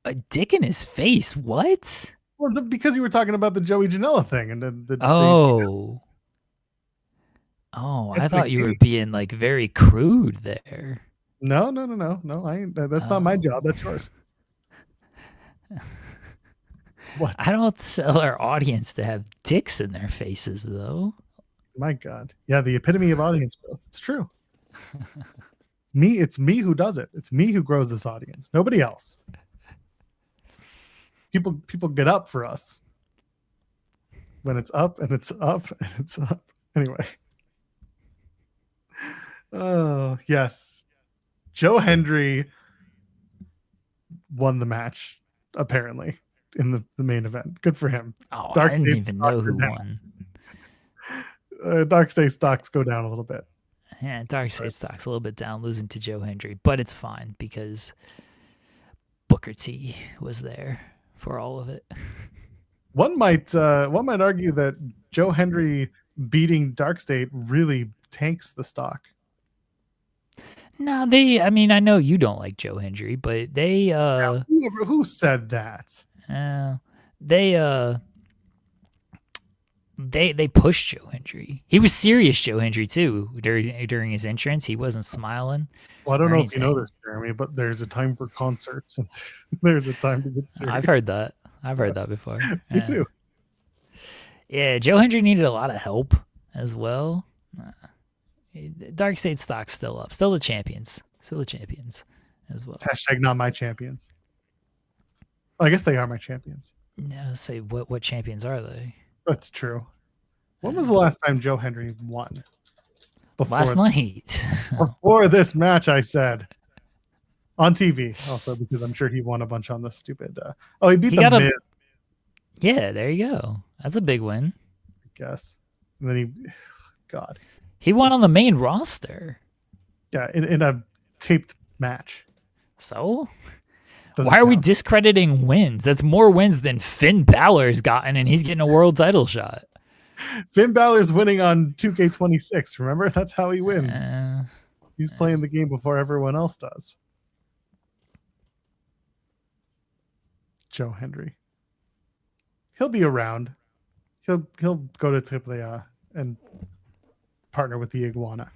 A dick in his face? What? Well, because you were talking about the Joey Janela thing and the I thought you were being like very crude there. No. I ain't, that's not my job. That's yours. What? I don't tell our audience to have dicks in their faces, though. My God. Yeah, the epitome of audience growth. It's true. It's me who does it. It's me who grows this audience. Nobody else. People get up for us. When it's up and it's up and it's up. Anyway. Oh, yes. Joe Hendry won the match, apparently, in the main event. Good for him. Oh, Dark I didn't State even know stocks who are won. Dark State stocks go down a little bit. Yeah, Dark Side stock's a little bit down, losing to Joe Hendry, but it's fine because Booker T was there for all of it. One might argue that Joe Hendry beating Dark State really tanks the stock. No, I mean, I know you don't like Joe Hendry, but they Who said that? They pushed Joe Hendry. He was serious, Joe Hendry, too, during his entrance. He wasn't smiling. Well, I don't know if you know this, Jeremy, but there's a time for concerts and there's a time to get serious. I've heard that. I've heard that before. Me too. Yeah, Joe Hendry needed a lot of help as well. Dark State stock's still up. Still the champions. Still the champions as well. Hashtag not my champions. I guess they are my champions. No, say what champions are they? That's true. When was the last time Joe Hendry won? Last night. Before this match, I said. On TV, also, because I'm sure he won a bunch on the stupid... he beat the Miz. Yeah, there you go. That's a big win. I guess. And then God. He won on the main roster. Yeah, in a taped match. So? Doesn't Why are we count. discrediting wins? That's more wins than Finn Balor's gotten, and he's getting a world title shot. Finn Balor's winning on 2K26, remember? That's how he wins. He's playing the game before everyone else does. Joe Hendry. He'll be around. He'll go to AAA and partner with the Iguana.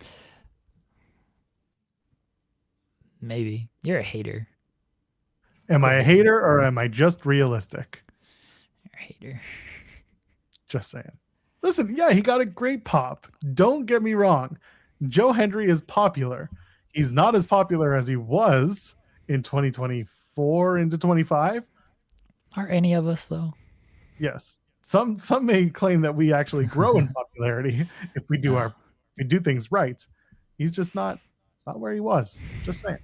Maybe. You're a hater. Am I a hater or am I just realistic? You're a hater. Just saying. Listen, yeah, he got a great pop. Don't get me wrong. Joe Hendry is popular. He's not as popular as he was in 2024 into 25. Are any of us, though? Yes. Some may claim that we actually grow in popularity if we do things right. He's just not where he was. Just saying.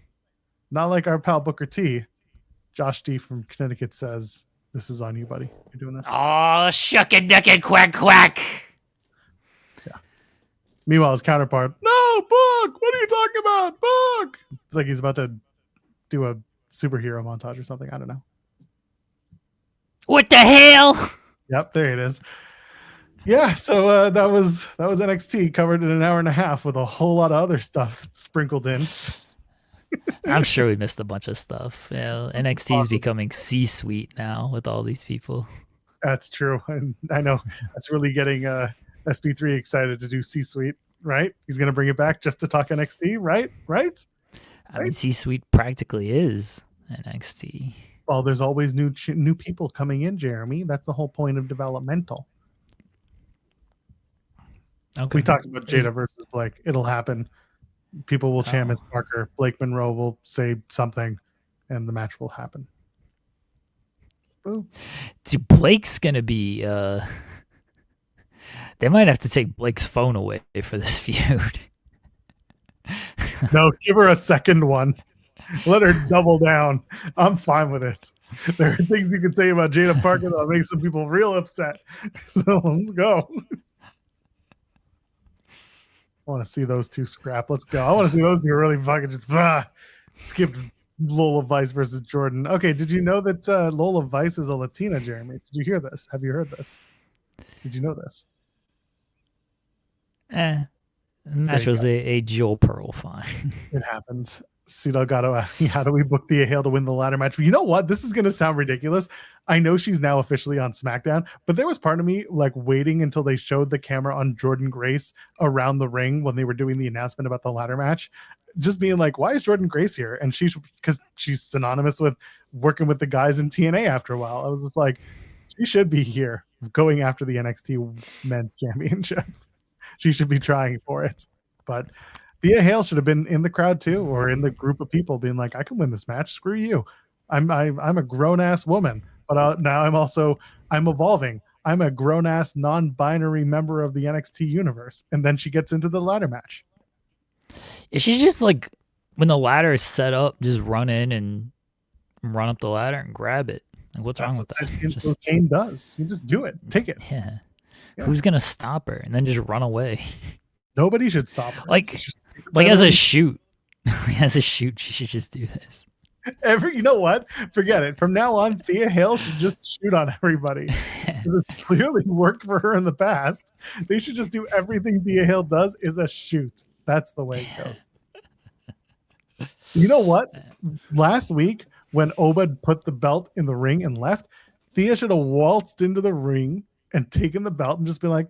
Not like our pal Booker T. Josh D from Connecticut says, "This is on you, buddy. You're doing this." Oh, shuck it, duck it, quack, quack. Yeah. Meanwhile, his counterpart, "No, Book! What are you talking about? Book!" It's like he's about to do a superhero montage or something. I don't know. What the hell? Yep, there it is. Yeah, so that was NXT covered in an hour and a half with a whole lot of other stuff sprinkled in. I'm sure we missed a bunch of stuff. Yeah, NXT is becoming C-suite now with all these people. That's true. And I know that's really getting SP3 excited to do C-suite, right? He's going to bring it back just to talk NXT, right? Right? I mean, C-suite practically is NXT. Well, there's always new people coming in, Jeremy. That's the whole point of developmental. Okay. We talked about Jada versus Blake. It'll happen. People will chant Miss Parker. Blake Monroe will say something, and the match will happen. Boom. Dude, Blake's gonna be. They might have to take Blake's phone away for this feud. No, give her a second one. Let her double down. I'm fine with it. There are things you can say about Jada Parker that'll make some people real upset. So let's go. I want to see those two scrap. Let's go. I want to see those two really fucking just skipped Lola Vice versus Jordan. Okay, did you know that Lola Vice is a Latina, Jeremy? Did you hear this? Have you heard this? Did you know this? Match was a Joel Pearl fine. It happens. C. Delgado asking, how do we book the Hale to win the ladder match? You know what? This is going to sound ridiculous. I know she's now officially on SmackDown, but there was part of me like waiting until they showed the camera on Jordan Grace around the ring when they were doing the announcement about the ladder match. Just being like, why is Jordan Grace here? And because she's synonymous with working with the guys in TNA after a while. I was just like, She should be here going after the NXT Men's Championship. She should be trying for it. But Thea Hale should have been in the crowd too, or in the group of people being like, I can win this match. Screw you. I'm a grown ass woman, but now I'm evolving. I'm a grown ass non-binary member of the NXT universe. And then she gets into the ladder match. Is she just like, when the ladder is set up, just run in and run up the ladder and grab it? Like, what's wrong with that? Kane does. You just do it. Take it. Yeah. Who's gonna stop her and then just run away? Nobody should stop her. Like as a shoot. As a shoot, she should just do this. You know what? Forget it. From now on, Thea Hale should just shoot on everybody. Because it's clearly worked for her in the past. They should just do everything Thea Hale does is a shoot. That's the way it goes. You know what? Last week, when Obed put the belt in the ring and left, Thea should have waltzed into the ring and taken the belt and just be like,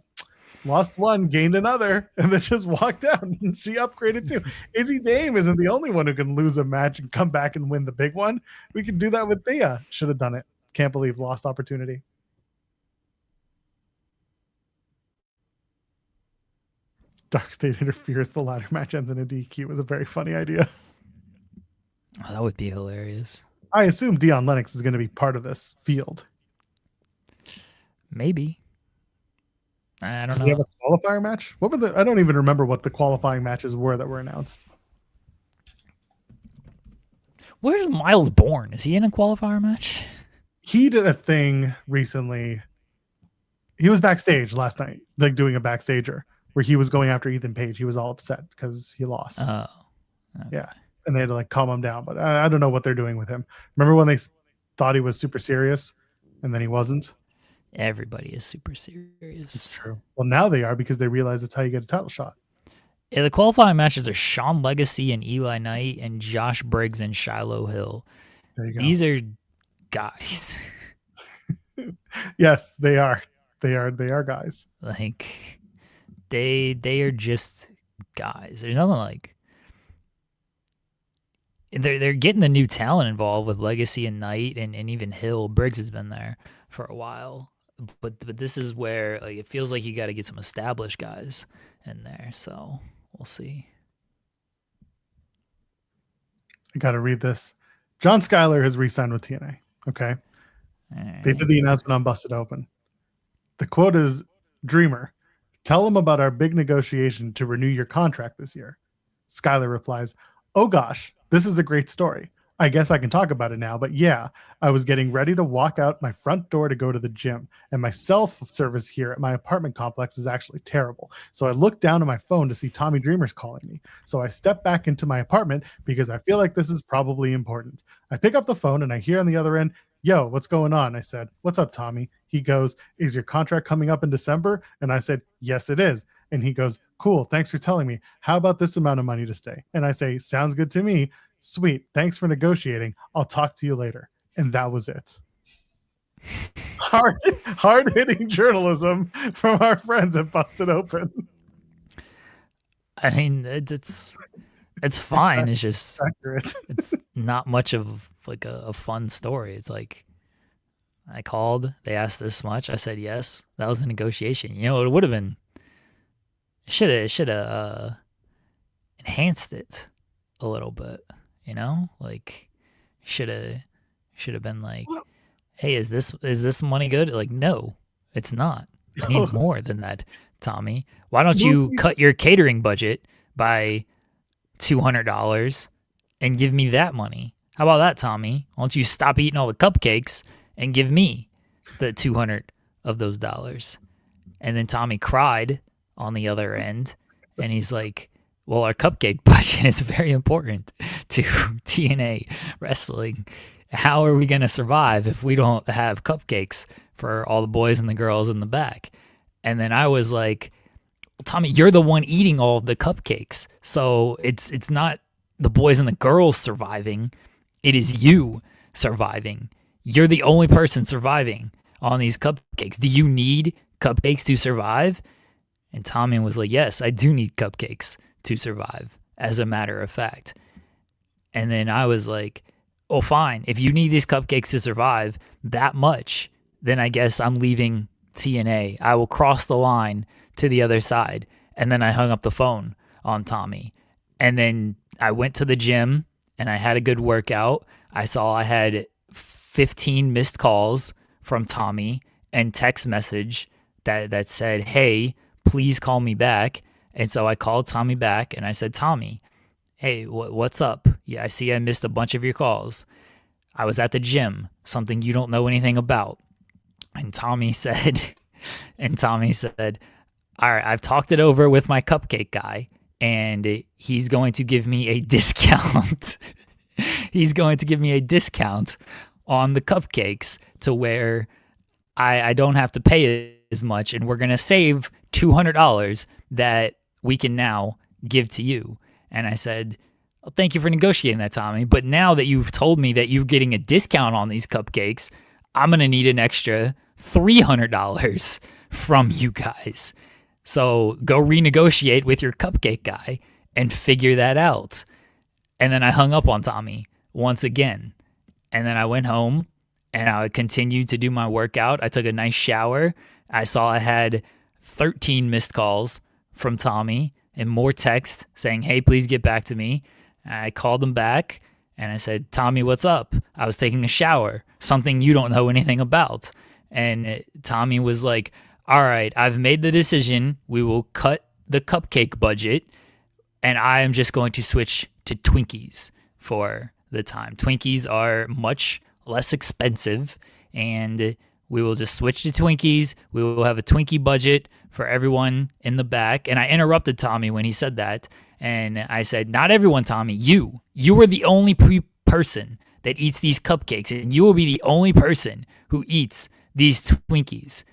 lost one, gained another, and then just walked out, and she upgraded too. Izzy Dame isn't the only one who can lose a match and come back and win the big one. We can do that with Thea. Should have done it. Can't believe lost opportunity. Dark State interferes. The ladder match ends in a DQ. Was a very funny idea. Oh, that would be hilarious. I assume Dion Lennox is going to be part of this field. Maybe. I don't know. Does he have a qualifier match? What were I don't even remember what the qualifying matches were that were announced. Where's Miles Bourne? Is he in a qualifier match? He did a thing recently. He was backstage last night, like doing a backstager where he was going after Ethan Page. He was all upset because he lost. Oh. Okay. Yeah. And they had to like calm him down, but I don't know what they're doing with him. Remember when they thought he was super serious and then he wasn't? Everybody is super serious. It's true. Well, now they are because they realize it's how you get a title shot. Yeah, the qualifying matches are Shawn Legacy and Eli Knight and Josh Briggs and Shiloh Hill. There you go. These are guys. Yes, they are. They are guys. Like they are just guys. There's nothing like they're getting the new talent involved with Legacy and Knight and even Hill. Briggs has been there for a while. But this is where like it feels like you got to get some established guys in there. So we'll see. I got to read this. John Skyler has re-signed with TNA. Okay. Right. They did the announcement on Busted Open. The quote is, Dreamer, tell them about our big negotiation to renew your contract this year. Skyler replies, oh gosh, this is a great story. I guess I can talk about it now, but yeah, I was getting ready to walk out my front door to go to the gym, and my self-service here at my apartment complex is actually terrible. So I looked down at my phone to see Tommy Dreamer's calling me. So I stepped back into my apartment because I feel like this is probably important. I pick up the phone and I hear on the other end, yo, what's going on? I said, what's up, Tommy? He goes, is your contract coming up in December? And I said, yes, it is. And he goes, cool, thanks for telling me. How about this amount of money to stay? And I say, sounds good to me. Sweet. Thanks for negotiating. I'll talk to you later. And that was it. Hard-hitting journalism from our friends at Busted Open. I mean, it's fine. It's just accurate. It's not much of like a fun story. It's like I called, they asked this much, I said yes. That was a negotiation. You know, it would have been. Should have enhanced it a little bit. You know, like should have been like, hey, is this money good? Like, no, it's not. I need more than that, Tommy. Why don't you cut your catering budget by $200 and give me that money? How about that, Tommy? Why don't you stop eating all the cupcakes and give me the 200 of those dollars? And then Tommy cried on the other end, and he's like, well, our cupcake budget is very important to TNA wrestling. How are we going to survive if we don't have cupcakes for all the boys and the girls in the back? And then I was like, well, Tommy, you're the one eating all of the cupcakes. So it's not the boys and the girls surviving. It is you surviving. You're the only person surviving on these cupcakes. Do you need cupcakes to survive? And Tommy was like, yes, I do need cupcakes to survive, as a matter of fact. And then I was like, oh, fine. If you need these cupcakes to survive that much, then I guess I'm leaving TNA. I will cross the line to the other side. And then I hung up the phone on Tommy. And then I went to the gym and I had a good workout. I saw I had 15 missed calls from Tommy and text message that said, hey, please call me back. And so I called Tommy back and I said, Tommy, hey, what's up? Yeah, I see I missed a bunch of your calls. I was at the gym, something you don't know anything about. And Tommy said, all right, I've talked it over with my cupcake guy, and he's going to give me a discount. He's going to give me a discount on the cupcakes to where I don't have to pay as much, and we're going to save $200 that we can now give to you. And I said, well, thank you for negotiating that, Tommy. But now that you've told me that you're getting a discount on these cupcakes, I'm going to need an extra $300 from you guys. So go renegotiate with your cupcake guy and figure that out. And then I hung up on Tommy once again. And then I went home and I continued to do my workout. I took a nice shower. I saw I had 13 missed calls from Tommy and more text saying, hey, please get back to me. I called him back and I said, Tommy, what's up? I was taking a shower, something you don't know anything about. And Tommy was like, all right, I've made the decision. We will cut the cupcake budget and I am just going to switch to Twinkies for the time. Twinkies are much less expensive and we will just switch to Twinkies. We will have a Twinkie budget for everyone in the back. And I interrupted Tommy when he said that. And I said, not everyone, Tommy, you are the only person that eats these cupcakes. And you will be the only person who eats these Twinkies.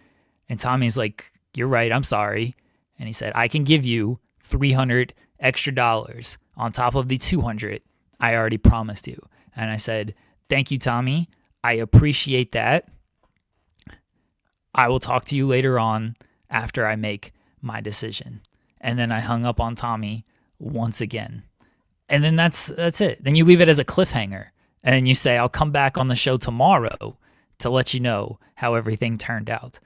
And Tommy's like, you're right. I'm sorry. And he said, I can give you $300 extra on top of the $200 I already promised you. And I said, thank you, Tommy. I appreciate that. I will talk to you later on after I make my decision. And then I hung up on Tommy once again. And then that's it. Then you leave it as a cliffhanger. And then you say, I'll come back on the show tomorrow to let you know how everything turned out.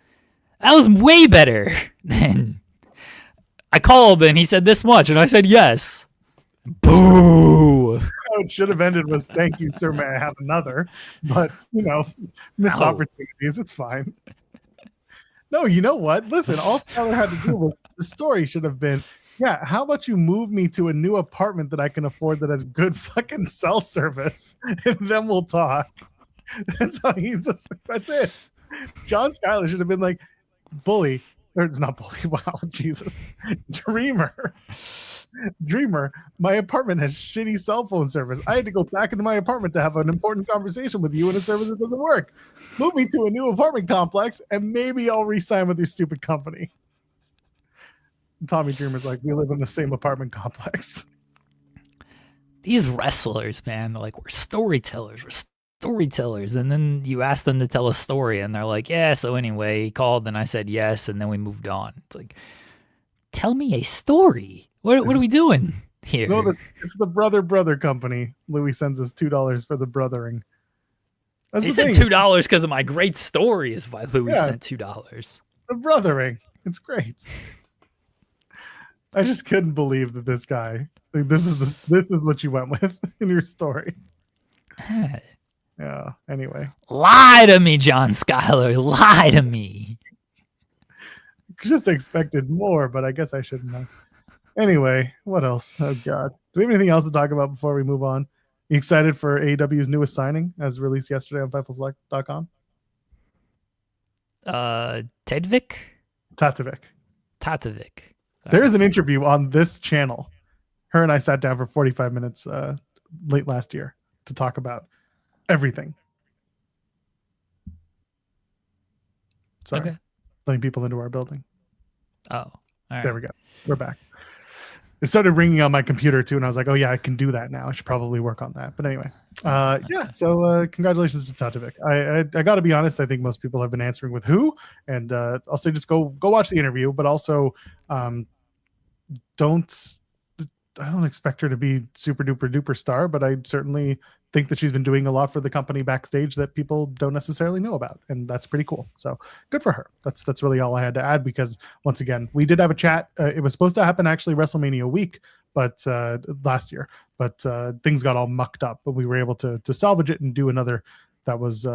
That was way better than I called and he said this much. And I said, yes. Boo. How it should have ended was, thank you, sir. May I have another? But, missed opportunities. It's fine. No, you know what? Listen, all Skylar had to do with the story should have been, yeah, how about you move me to a new apartment that I can afford that has good fucking cell service, and then we'll talk. That's how that's it. John Skylar should have been like, bully, or it's not bully, wow, Jesus. Dreamer, my apartment has shitty cell phone service. I had to go back into my apartment to have an important conversation with you and a service that doesn't work. Move me to a new apartment complex and maybe I'll re-sign with your stupid company. Tommy Dreamer's like, we live in the same apartment complex. These wrestlers, man, they're like, we're storytellers. And then you ask them to tell a story and they're like, yeah, so anyway, he called and I said yes, and then we moved on. It's like, tell me a story. What are we doing here? No, it's the brother company. Louis sends us $2 for the brothering. That's he said $2 because of my great story is why Louis sent $2. The brothering. It's great. I just couldn't believe that this guy, like, this is what you went with in your story. Yeah. Anyway, lie to me, John Skylar. Lie to me. Just expected more, but I guess I shouldn't have. Anyway, what else? Oh God, do we have anything else to talk about before we move on? You excited for AEW's newest signing as released yesterday on FightfulSelect.com? Tatovic. There is an interview on this channel. Her and I sat down for 45 minutes late last year to talk about everything. Sorry. Okay. Letting people into our building. Oh, all right. There we go. We're back. It started ringing on my computer too, and I was like, oh yeah, I can do that now. I should probably work on that. But anyway, yeah, so congratulations to Tatovic. I got to be honest, I think most people have been answering with who, and I'll say just go watch the interview, but also don't don't expect her to be super duper duper star, but I certainly think that she's been doing a lot for the company backstage that people don't necessarily know about, and that's pretty cool. So good for her. That's really all I had to add, because once again, we did have a chat. It was supposed to happen actually WrestleMania week, but last year, but things got all mucked up. But we were able to salvage it and do another that was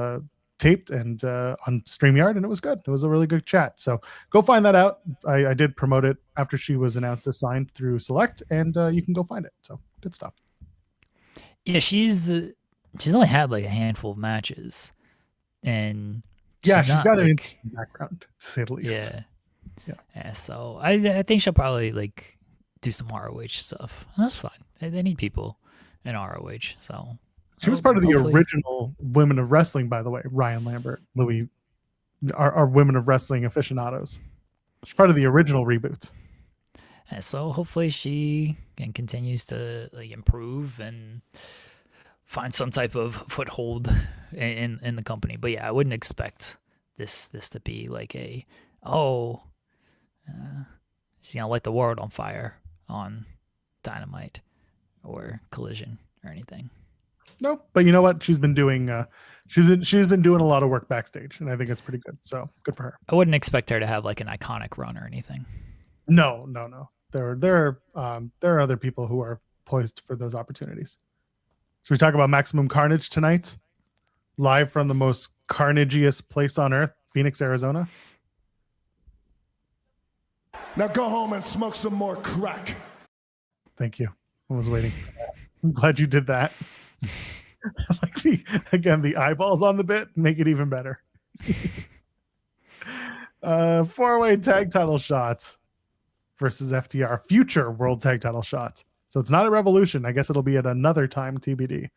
taped and on StreamYard, and it was good. It was a really good chat. So go find that out. I did promote it after she was announced as signed through Select, and you can go find it. So good stuff. Yeah, she's only had like a handful of matches, and she's got like, an interesting background, to say the least. Yeah. So I think she'll probably like do some ROH stuff. That's fine. They need people in ROH. So she was part of the original Women of Wrestling, by the way. Ryan Lambert, Louis, our Women of Wrestling aficionados. She's part of the original reboot. And so hopefully she continues to like improve and find some type of foothold in the company. But yeah, I wouldn't expect this to be like she's gonna light the world on fire on Dynamite or Collision or anything. No, but you know what? She's been doing she's been doing a lot of work backstage, and I think it's pretty good. So good for her. I wouldn't expect her to have like an iconic run or anything. No. There are other people who are poised for those opportunities. Should we talk about Maximum Carnage tonight? Live from the most carnagiest place on earth, Phoenix, Arizona. Now go home and smoke some more crack. Thank you. I was waiting. I'm glad you did that. Like the eyeballs on the bit make it even better. 4-way tag title shots versus FTR, future world tag title shot. So it's not a Revolution. I guess it'll be at another time, TBD.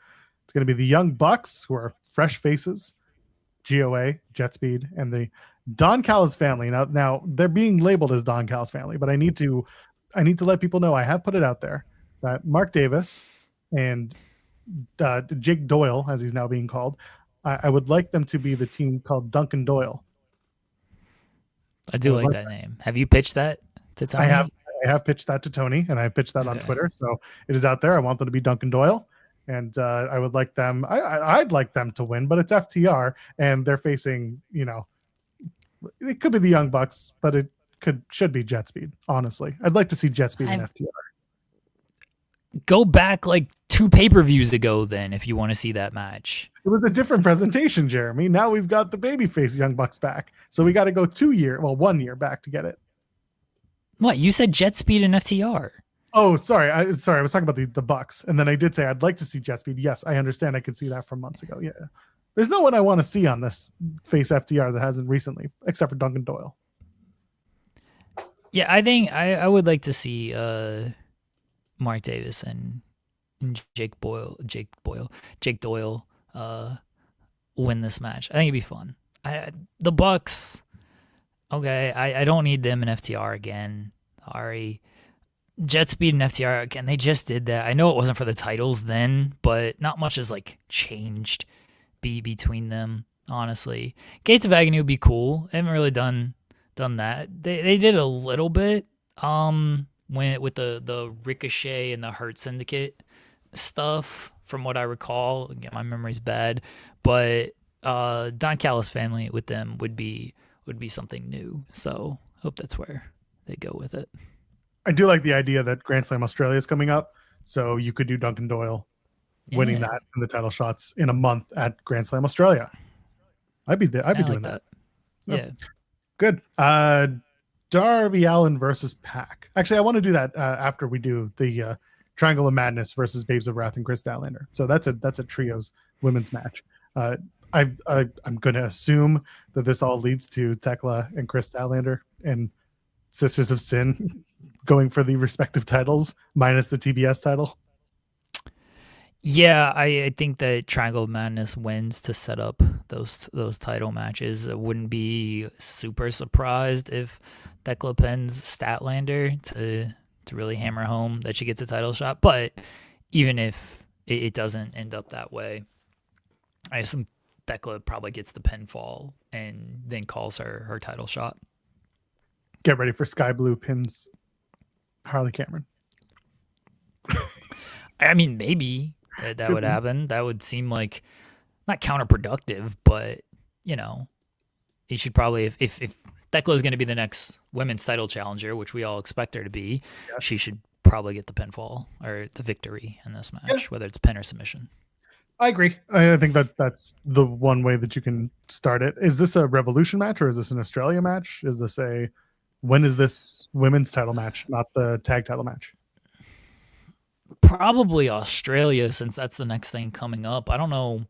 It's going to be the Young Bucks, who are fresh faces, GOA, Jet Speed, and the Don Callis family. Now they're being labeled as Don Callis family, but I need to let people know, I have put it out there, that Mark Davis and Jake Doyle, as he's now being called, I would like them to be the team called Duncan Doyle. I do like that name. Have you pitched that to Tony? I have pitched that to Tony, and I've pitched that on Twitter. So it is out there. I want them to be Duncan Doyle, and I would like them. I'd like them to win, but it's FTR, and they're facing, it could be the Young Bucks, but it should be Jet Speed. Honestly, I'd like to see Jet Speed and FTR. Go back like 2 pay-per-views ago, then, if you want to see that match. It was a different presentation, Jeremy. Now we've got the babyface Young Bucks back, so we got to go 1 year back to get it. What, you said Jet Speed and FTR? Oh, sorry. I was talking about the Bucks, and then I did say I'd like to see Jet Speed. Yes, I understand. I could see that from months ago. Yeah, there's no one I want to see on this face FTR that hasn't recently, except for Duncan Doyle. Yeah, I think I would like to see Mark Davis and Jake Doyle win this match. I think it'd be fun. The Bucks, okay, I don't need them in FTR again. Sorry. Jet Speed and FTR again, they just did that. I know it wasn't for the titles then, but not much has like changed between them, honestly. Gates of Agony would be cool. They haven't really done that. They did a little bit with the Ricochet and the Hurt Syndicate stuff, from what I recall. Again, my memory's bad, but Don Callis family with them would be something new. So hope that's where they go with it. I do like the idea that Grand Slam Australia is coming up, so you could do Duncan Doyle winning that in the title shots in a month at Grand Slam Australia. I'd be doing that. Yeah. Good. Darby Allin versus Pac. Actually, I want to do that after we do the Triangle of Madness versus Babes of Wrath and Chris Statlander. So that's a trios women's match. I'm going to assume that this all leads to Tekla and Chris Statlander and Sisters of Sin going for the respective titles minus the TBS title. Yeah, I think that Triangle of Madness wins to set up those title matches. I wouldn't be super surprised if Tekla pins Statlander to really hammer home that she gets a title shot. But even if it doesn't end up that way, I assume Tekla probably gets the pinfall and then calls her title shot. Get ready for Sky Blue pins Harley Cameron. I mean, maybe that would happen. That would seem like not counterproductive, but you know, he should probably if Thekla is going to be the next women's title challenger, which we all expect her to be, she should probably get the pinfall or the victory in this match, whether it's pin or submission. I agree. I think that's the one way that you can start it. Is this a Revolution match or is this an Australia match? Is this when is this women's title match, not the tag title match? Probably Australia, since that's the next thing coming up. I don't know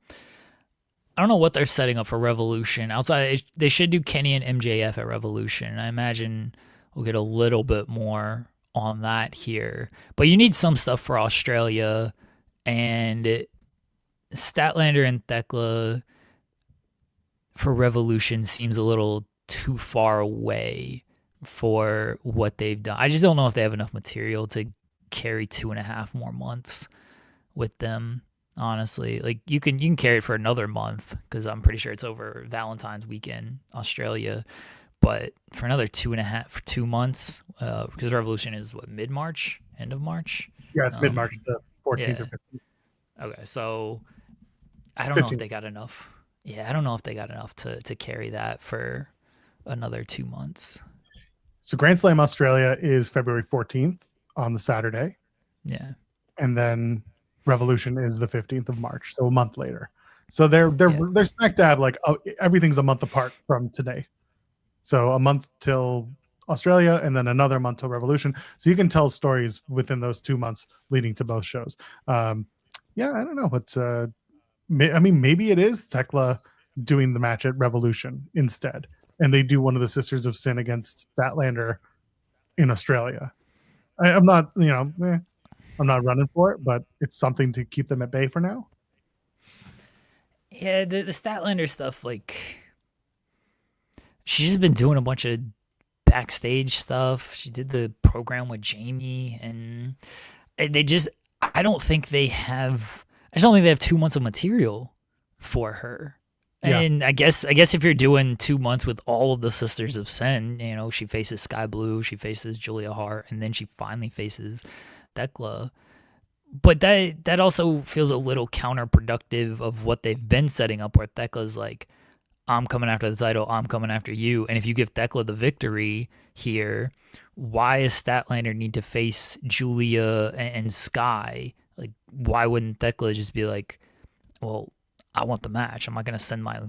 what they're setting up for Revolution. Outside, they should do Kenny and MJF at Revolution. I imagine we'll get a little bit more on that here. But you need some stuff for Australia, and Statlander and Thekla for Revolution seems a little too far away for what they've done. I just don't know if they have enough material to carry 2.5 more months with them. Honestly, like you can carry it for another month because I'm pretty sure it's over Valentine's weekend, Australia. But for another 2 months, because Revolution is what, mid-March, end of March? Yeah, it's mid-March, the 14th or 15th. Okay, so I don't know if they got enough. Yeah, I don't know if they got enough to carry that for another 2 months. So Grand Slam Australia is February 14th on the Saturday. Yeah. And then Revolution is the 15th of March, so a month later. So they're smack dab, like everything's a month apart from today. So a month till Australia and then another month till Revolution. So you can tell stories within those 2 months leading to both shows. I don't know. But I mean, maybe it is Thekla doing the match at Revolution instead. And they do one of the Sisters of Sin against Statlander in Australia. I'm not, I'm not running for it, but it's something to keep them at bay for now. Yeah, the Statlander stuff, like, she's just been doing a bunch of backstage stuff. She did the program with Jamie, and I don't think they have 2 months of material for her. Yeah. And I guess if you're doing 2 months with all of the Sisters of Sin, she faces Sky Blue, she faces Julia Hart, and then she finally faces Thekla. But that also feels a little counterproductive of what they've been setting up, where Thekla's like, I'm coming after the title, I'm coming after you. And if you give Thekla the victory here, why does Statlander need to face Julia and Sky? Like, why wouldn't Thekla just be like, well, I want the match. I'm not going to send my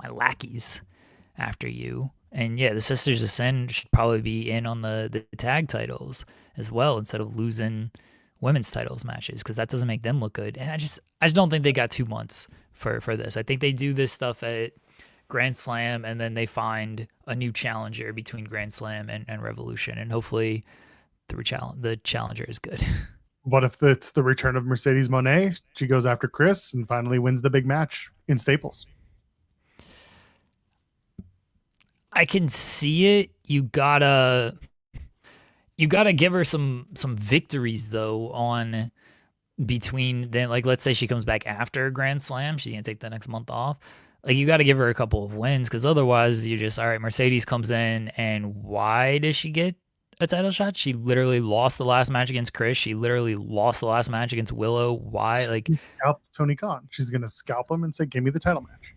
lackeys after you. And yeah, the Sisters of Sin should probably be in on the tag titles as well, instead of losing women's titles matches, because that doesn't make them look good. And I just don't think they got 2 months for this. I think they do this stuff at Grand Slam, and then they find a new challenger between Grand Slam and Revolution, and hopefully the challenger is good. What if it's the return of Mercedes Moné? She goes after Chris and finally wins the big match in Staples. I can see it. You gotta give her some victories though on between then. Like, let's say she comes back after Grand Slam, she's gonna take the next month off. Like, you got to give her a couple of wins, because otherwise you're just, all right, Mercedes comes in, and why does she get a title shot? She literally lost the last match against Chris. She literally lost the last match against Willow. Why? Like, scalp Tony Khan. She's gonna scalp him and say, "Give me the title match."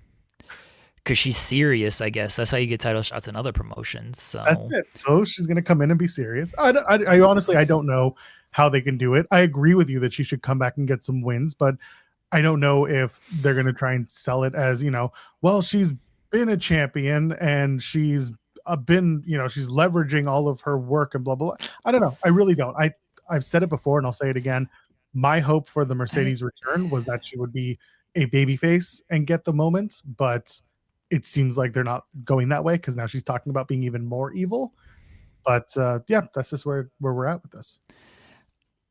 Because she's serious, I guess. That's how you get title shots in other promotions. So that's it. So she's gonna come in and be serious. I honestly, I don't know how they can do it. I agree with you that she should come back and get some wins, but I don't know if they're gonna try and sell it as, well, she's been a champion and she's been, she's leveraging all of her work and blah, blah, blah. I don't know. I really don't. I've said it before and I'll say it again. My hope for the Mercedes return was that she would be a babyface and get the moment, but it seems like they're not going that way, because now she's talking about being even more evil. But that's just where we're at with this.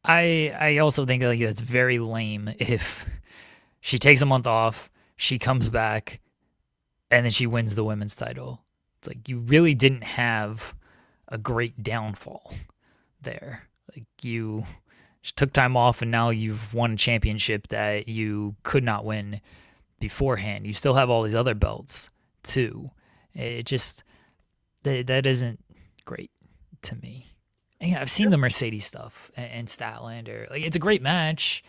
I also think like it's very lame if she takes a month off, she comes back, and then she wins the women's title. It's like, you really didn't have a great downfall there. Like, you just took time off, and now you've won a championship that you could not win beforehand. You still have all these other belts too. It just that isn't great to me. Yeah, I've seen the Mercedes stuff and Statlander. Like, it's a great match,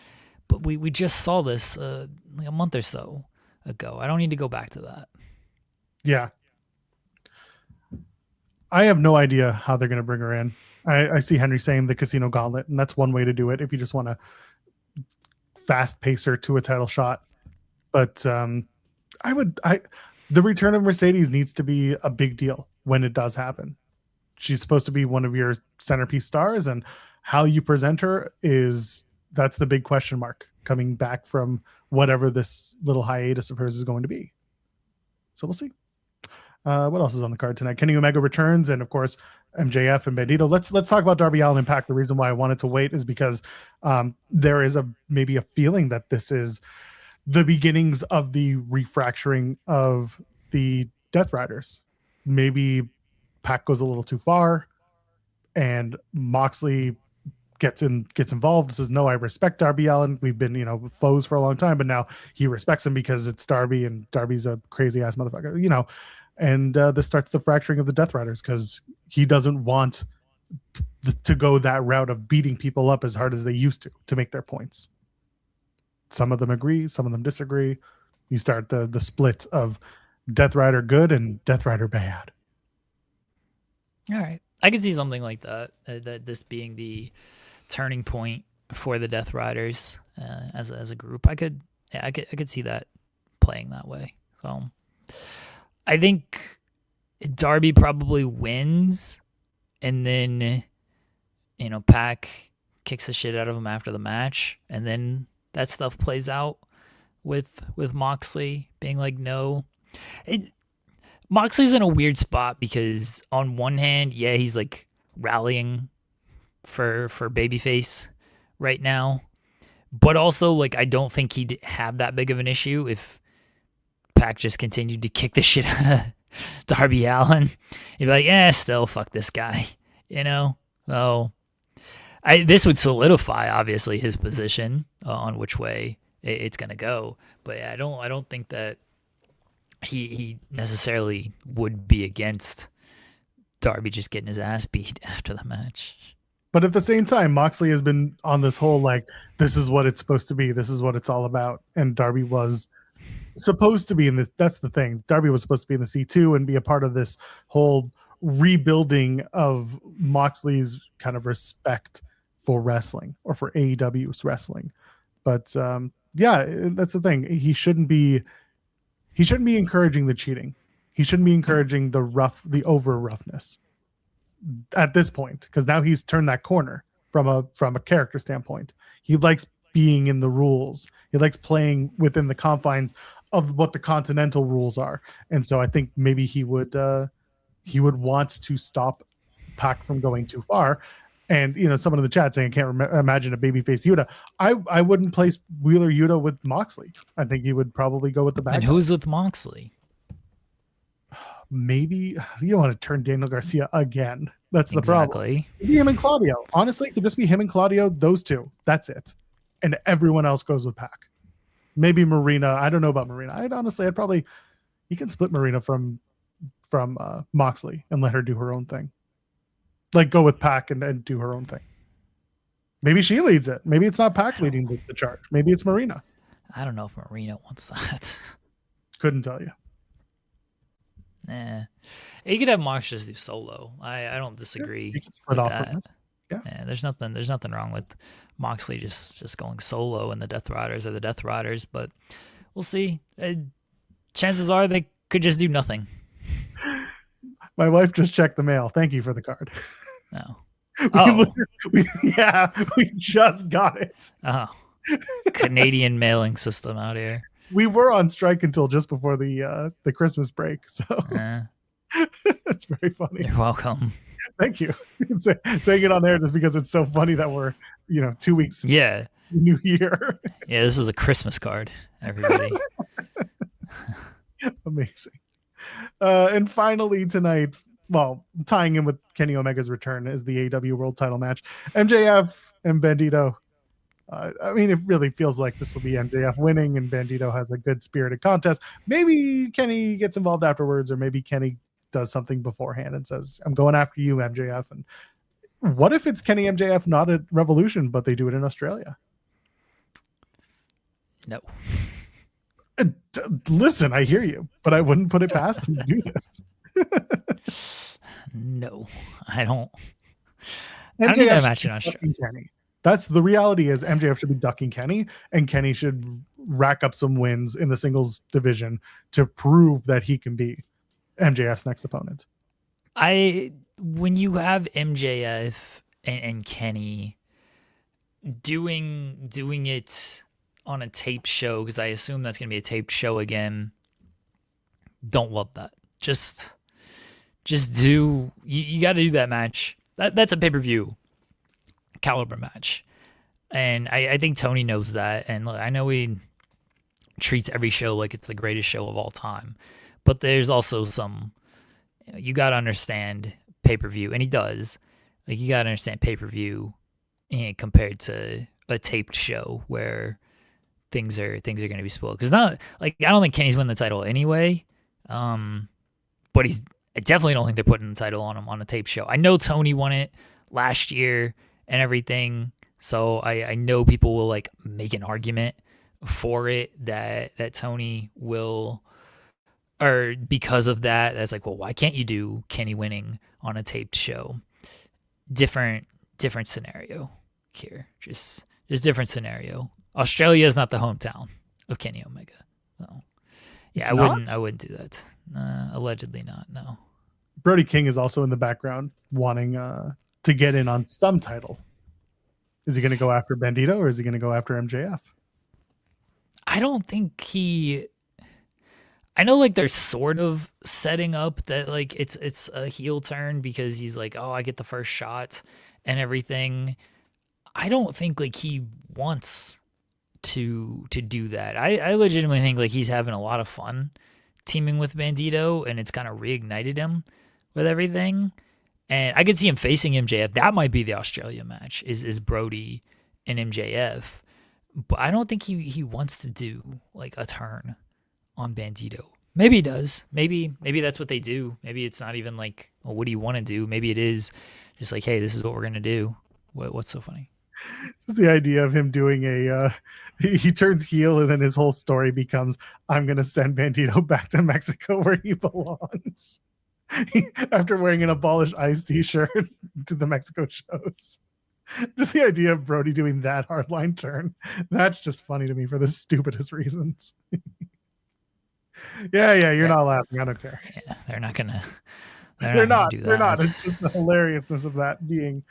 but we just saw this like a month or so ago. I don't need to go back to that. Yeah. I have no idea how they're going to bring her in. I see Henry saying the Casino Gauntlet, and that's one way to do it if you just want to fast pace her to a title shot. But the return of Mercedes needs to be a big deal when it does happen. She's supposed to be one of your centerpiece stars, and how you present her that's the big question mark coming back from whatever this little hiatus of hers is going to be. So we'll see. What else is on the card tonight? Kenny Omega returns, and of course MJF and Bandito. Let's talk about Darby Allin and Pac. The reason why I wanted to wait is because there is maybe a feeling that this is the beginnings of the refracturing of the Death Riders. Maybe Pac goes a little too far, and Moxley gets involved. Says, "No, I respect Darby Allin. We've been foes for a long time, but now he respects him because it's Darby, and Darby's a crazy ass motherfucker." And this starts the fracturing of the Death Riders because he doesn't want to go that route of beating people up as hard as they used to make their points. Some of them agree, some of them disagree. You start the split of Death Rider good and Death Rider bad. All right, I could see something like that. That this being the turning point for the Death Riders as a group. I could see that playing that way. So I think Darby probably wins, and then Pac kicks the shit out of him after the match, and then that stuff plays out with Moxley being like, no. Moxley's in a weird spot because on one hand, yeah, he's like rallying for babyface right now, but also like I don't think he'd have that big of an issue if Pac just continued to kick the shit out of Darby Allin. He'd be like, still fuck this guy, So this would solidify obviously his position on which way it's gonna go. But I don't think that he necessarily would be against Darby just getting his ass beat after the match. But at the same time, Moxley has been on this whole like, this is what it's supposed to be, this is what it's all about, and Darby was supposed to be in this. That's the thing. Darby was supposed to be in the C2 and be a part of this whole rebuilding of Moxley's kind of respect for wrestling or for AEW's wrestling. But that's the thing. He shouldn't be encouraging the cheating. He shouldn't be encouraging the over roughness at this point, because now he's turned that corner from a character standpoint. He likes being in the rules. He likes playing within the confines of what the continental rules are. And so I think maybe he would want to stop Pac from going too far. And someone in the chat saying I can't imagine a babyface Yuta. I wouldn't place Wheeler Yuta with Moxley. I think he would probably go with the bad. And who's with Moxley? Maybe you don't want to turn Daniel Garcia again. That's the problem. Maybe him and Claudio. Honestly, it could just be him and Claudio. Those two. That's it. And everyone else goes with Pac. Maybe Marina. I don't know about Marina. You can split Marina from Moxley and let her do her own thing. Like go with Pac and do her own thing. Maybe she leads it. Maybe it's not Pac leading the charge. Maybe it's Marina. I don't know if Marina wants that. Couldn't tell you. You could have Mox just do solo. I don't disagree. You can split off with this. Yeah, there's nothing wrong with Moxley just going solo, and the Death Riders are the Death Riders. But we'll see. Chances are they could just do nothing. My wife just checked the mail. Thank you for the card. No. We just got it. Oh, Canadian mailing system out here. We were on strike until just before the Christmas break, so that's very funny. You're welcome. Thank you. Saying it on there just because it's so funny that we're 2 weeks. Yeah. New Year. Yeah, this was a Christmas card, everybody. Amazing. And finally tonight, well, tying in with Kenny Omega's return is the AEW World Title match. MJF and Bandito. It really feels like this will be MJF winning, and Bandito has a good spirited contest. Maybe Kenny gets involved afterwards, or maybe Kenny does something beforehand and says, "I'm going after you, MJF." And What if it's Kenny MJF not at Revolution, but they do it in Australia? No. Listen, I hear you, but I wouldn't put it past them to do this. No, I don't. I don't need that match in Australia. Kenny. That's the reality. Is MJF should be ducking Kenny, and Kenny should rack up some wins in the singles division to prove that he can be MJF's next opponent. When you have MJF and Kenny doing it on a taped show, because I assume that's going to be a taped show again, don't love that. Just do, you got to do that match. That's a pay-per-view caliber match. And I think Tony knows that. And look, I know he treats every show like it's the greatest show of all time. But there's also some, you got to understand pay-per-view. And he does. Like, you got to understand pay-per-view compared to a taped show where things are going to be spoiled. Because not like, I don't think Kenny's win the title anyway. But I definitely don't think they're putting the title on him on a tape show. I know Tony won it last year and everything, so I know people will like make an argument for it that Tony will, or because of that, that's like, well, why can't you do Kenny winning on a taped show? Different scenario here, just different scenario. Australia is not the hometown of Kenny Omega, so yeah, I wouldn't do that. Allegedly not. No. Brody King is also in the background wanting to get in on some title. Is he going to go after Bandito or is he going to go after MJF? I don't think I know like they're sort of setting up that like it's a heel turn because he's like, oh, I get the first shot and everything. I don't think like he wants to do that. I legitimately think like he's having a lot of fun teaming with Bandito, and it's kind of reignited him with everything. And I could see him facing MJF. That might be the Australia match, is Brody and MJF. But I don't think he wants to do like a turn on Bandito. Maybe he does. Maybe that's what they do. Maybe it's not even like, well, what do you want to do? Maybe it is just like, hey, this is what we're gonna do. What's so funny? Just the idea of him doing he turns heel and then his whole story becomes, I'm going to send Bandito back to Mexico where he belongs. After wearing an Abolish Ice t-shirt to the Mexico shows. Just the idea of Brody doing that hardline turn. That's just funny to me for the stupidest reasons. yeah, you're not laughing. I don't care. Yeah, they're not going to. They're not. It's just the hilariousness of that being,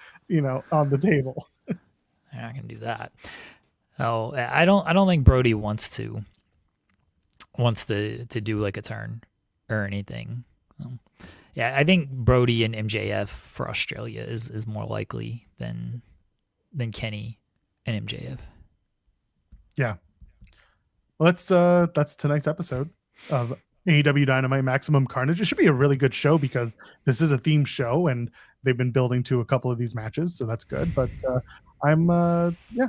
on the table. They're not going to do that. Oh, I don't think Brody wants to do like a turn or anything. Yeah, I think Brody and MJF for Australia is more likely than Kenny and MJF. Yeah. Well, that's tonight's episode of AEW Dynamite Maximum Carnage. It should be a really good show because this is a themed show and they've been building to a couple of these matches, so that's good. But I'm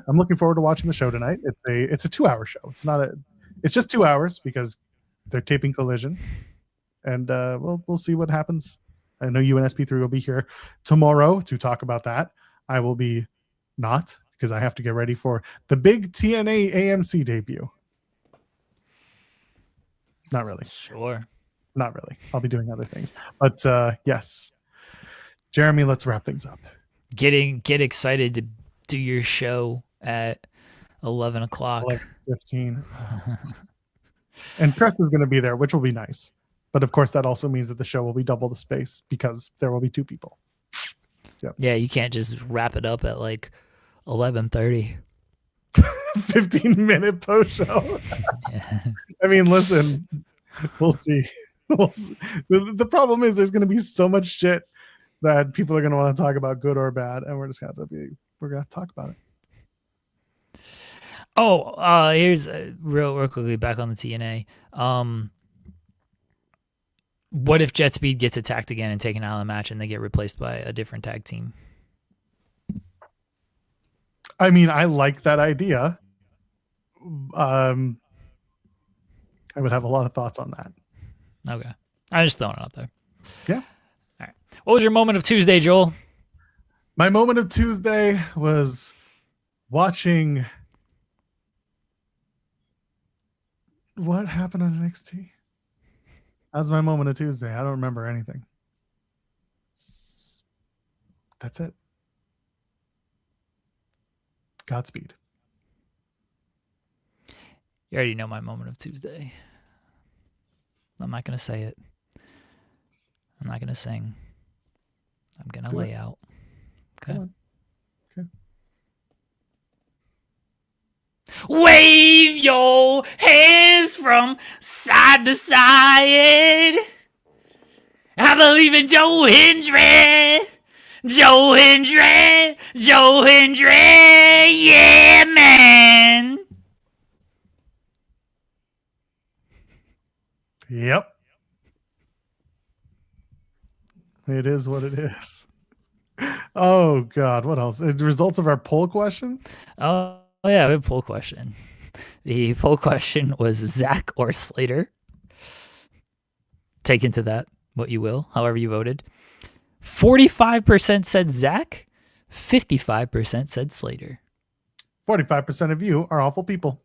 looking forward to watching the show tonight. It's a 2-hour show. It's just 2 hours because they're taping Collision, and we'll see what happens. I know you and SP3 will be here tomorrow to talk about that. I will be not because I have to get ready for the big TNA AMC debut. Not really. Sure. Not really. I'll be doing other things. But yes. Jeremy, let's wrap things up. Get excited to do your show at 11 o'clock. 11:15. And Chris is going to be there, which will be nice. But of course, that also means that the show will be double the space because there will be 2 people. Yep. Yeah, you can't just wrap it up at like 11:30. 15-minute post show. Yeah. I mean, listen, we'll see. The problem is there's going to be so much shit that people are going to want to talk about, good or bad, and we're going to talk about it. Oh, here's real quickly back on the TNA. What if Jet Speed gets attacked again and taken out of the match and they get replaced by a different tag team? I mean, I like that idea. I would have a lot of thoughts on that. Okay. I'm just throwing it out there. Yeah. All right. What was your moment of Tuesday, Joel? My moment of Tuesday was watching what happened on NXT. That was my moment of Tuesday. I don't remember anything. That's it. Godspeed. You already know my moment of Tuesday. I'm not going to say it. I'm not going to sing. I'm going to lay out. Okay. Come on. Okay. Wave your hands from side to side. I believe in Joe Hendry. Joe Hendry. Joe Hendry. Yeah, man. Yep. It is what it is. Oh, God. What else? The results of our poll question? Oh, yeah, we have a poll question. The poll question was Zach or Slater. Take into that what you will, however you voted. 45% said Zach. 55% said Slater. 45% of you are awful people.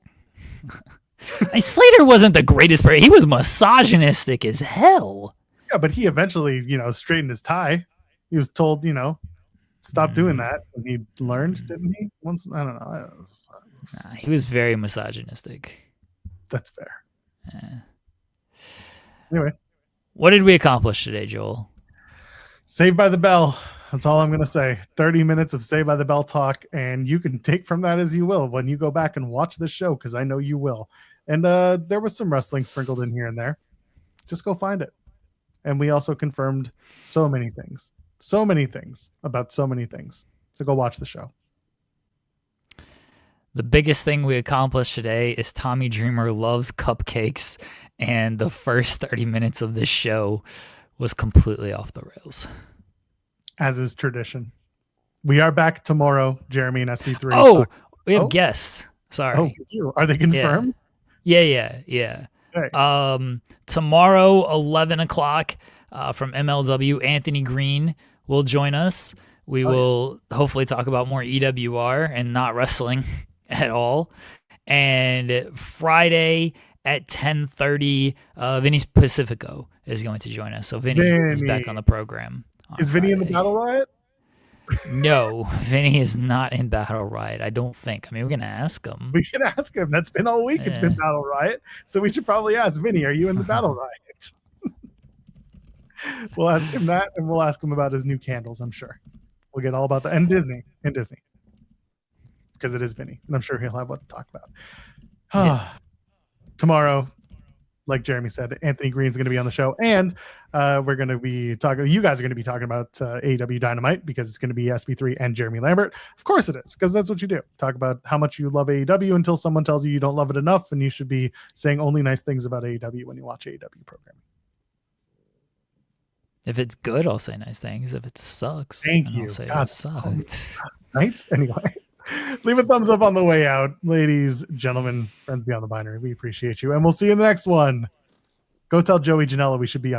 Slater wasn't the greatest player. He was misogynistic as hell. Yeah, but he eventually, straightened his tie. He was told, stop doing that. And he learned, didn't he? Once, I don't know. He was very misogynistic. That's fair. Yeah. Anyway. What did we accomplish today, Joel? Saved by the Bell. That's all I'm going to say. 30 minutes of Saved by the Bell talk, and you can take from that as you will when you go back and watch this show, because I know you will. And there was some wrestling sprinkled in here and there. Just go find it. And we also confirmed so many things about so many things. So go watch the show. The biggest thing we accomplished today is Tommy Dreamer loves cupcakes, and the first 30 minutes of this show was completely off the rails. As is tradition. We are back tomorrow, Jeremy and SP3. Oh, we have guests. Sorry. Oh, are they confirmed? Yeah. Okay. Tomorrow, 11 o'clock from MLW, Anthony Green will join us. We will hopefully talk about more EWR and not wrestling at all. And Friday at 10:30, Vinny Pacifico is going to join us. So Vinny is back on the program. Is Vinny in the Battle Riot? No, Vinny is not in Battle Riot. I don't think. I mean, we're going to ask him. We can ask him. That's been all week. It's been Battle Riot. So we should probably ask Vinny, are you in the Battle Riot? We'll ask him that, and we'll ask him about his new candles, I'm sure. We'll get all about that. And Disney. Because it is Vinny. And I'm sure he'll have what to talk about. Tomorrow, like Jeremy said, Anthony Green's going to be on the show. And we're going to be talking, you guys are going to be talking about AEW Dynamite, because it's going to be SP3 and Jeremy Lambert. Of course it is, because that's what you do. Talk about how much you love AEW until someone tells you don't love it enough, and you should be saying only nice things about AEW when you watch AEW programming. If it's good, I'll say nice things. If it sucks, I'll say God, it sucked. Right? Anyway, leave a thumbs up on the way out. Ladies, gentlemen, friends beyond the binary, we appreciate you. And we'll see you in the next one. Go tell Joey Janela we should be on his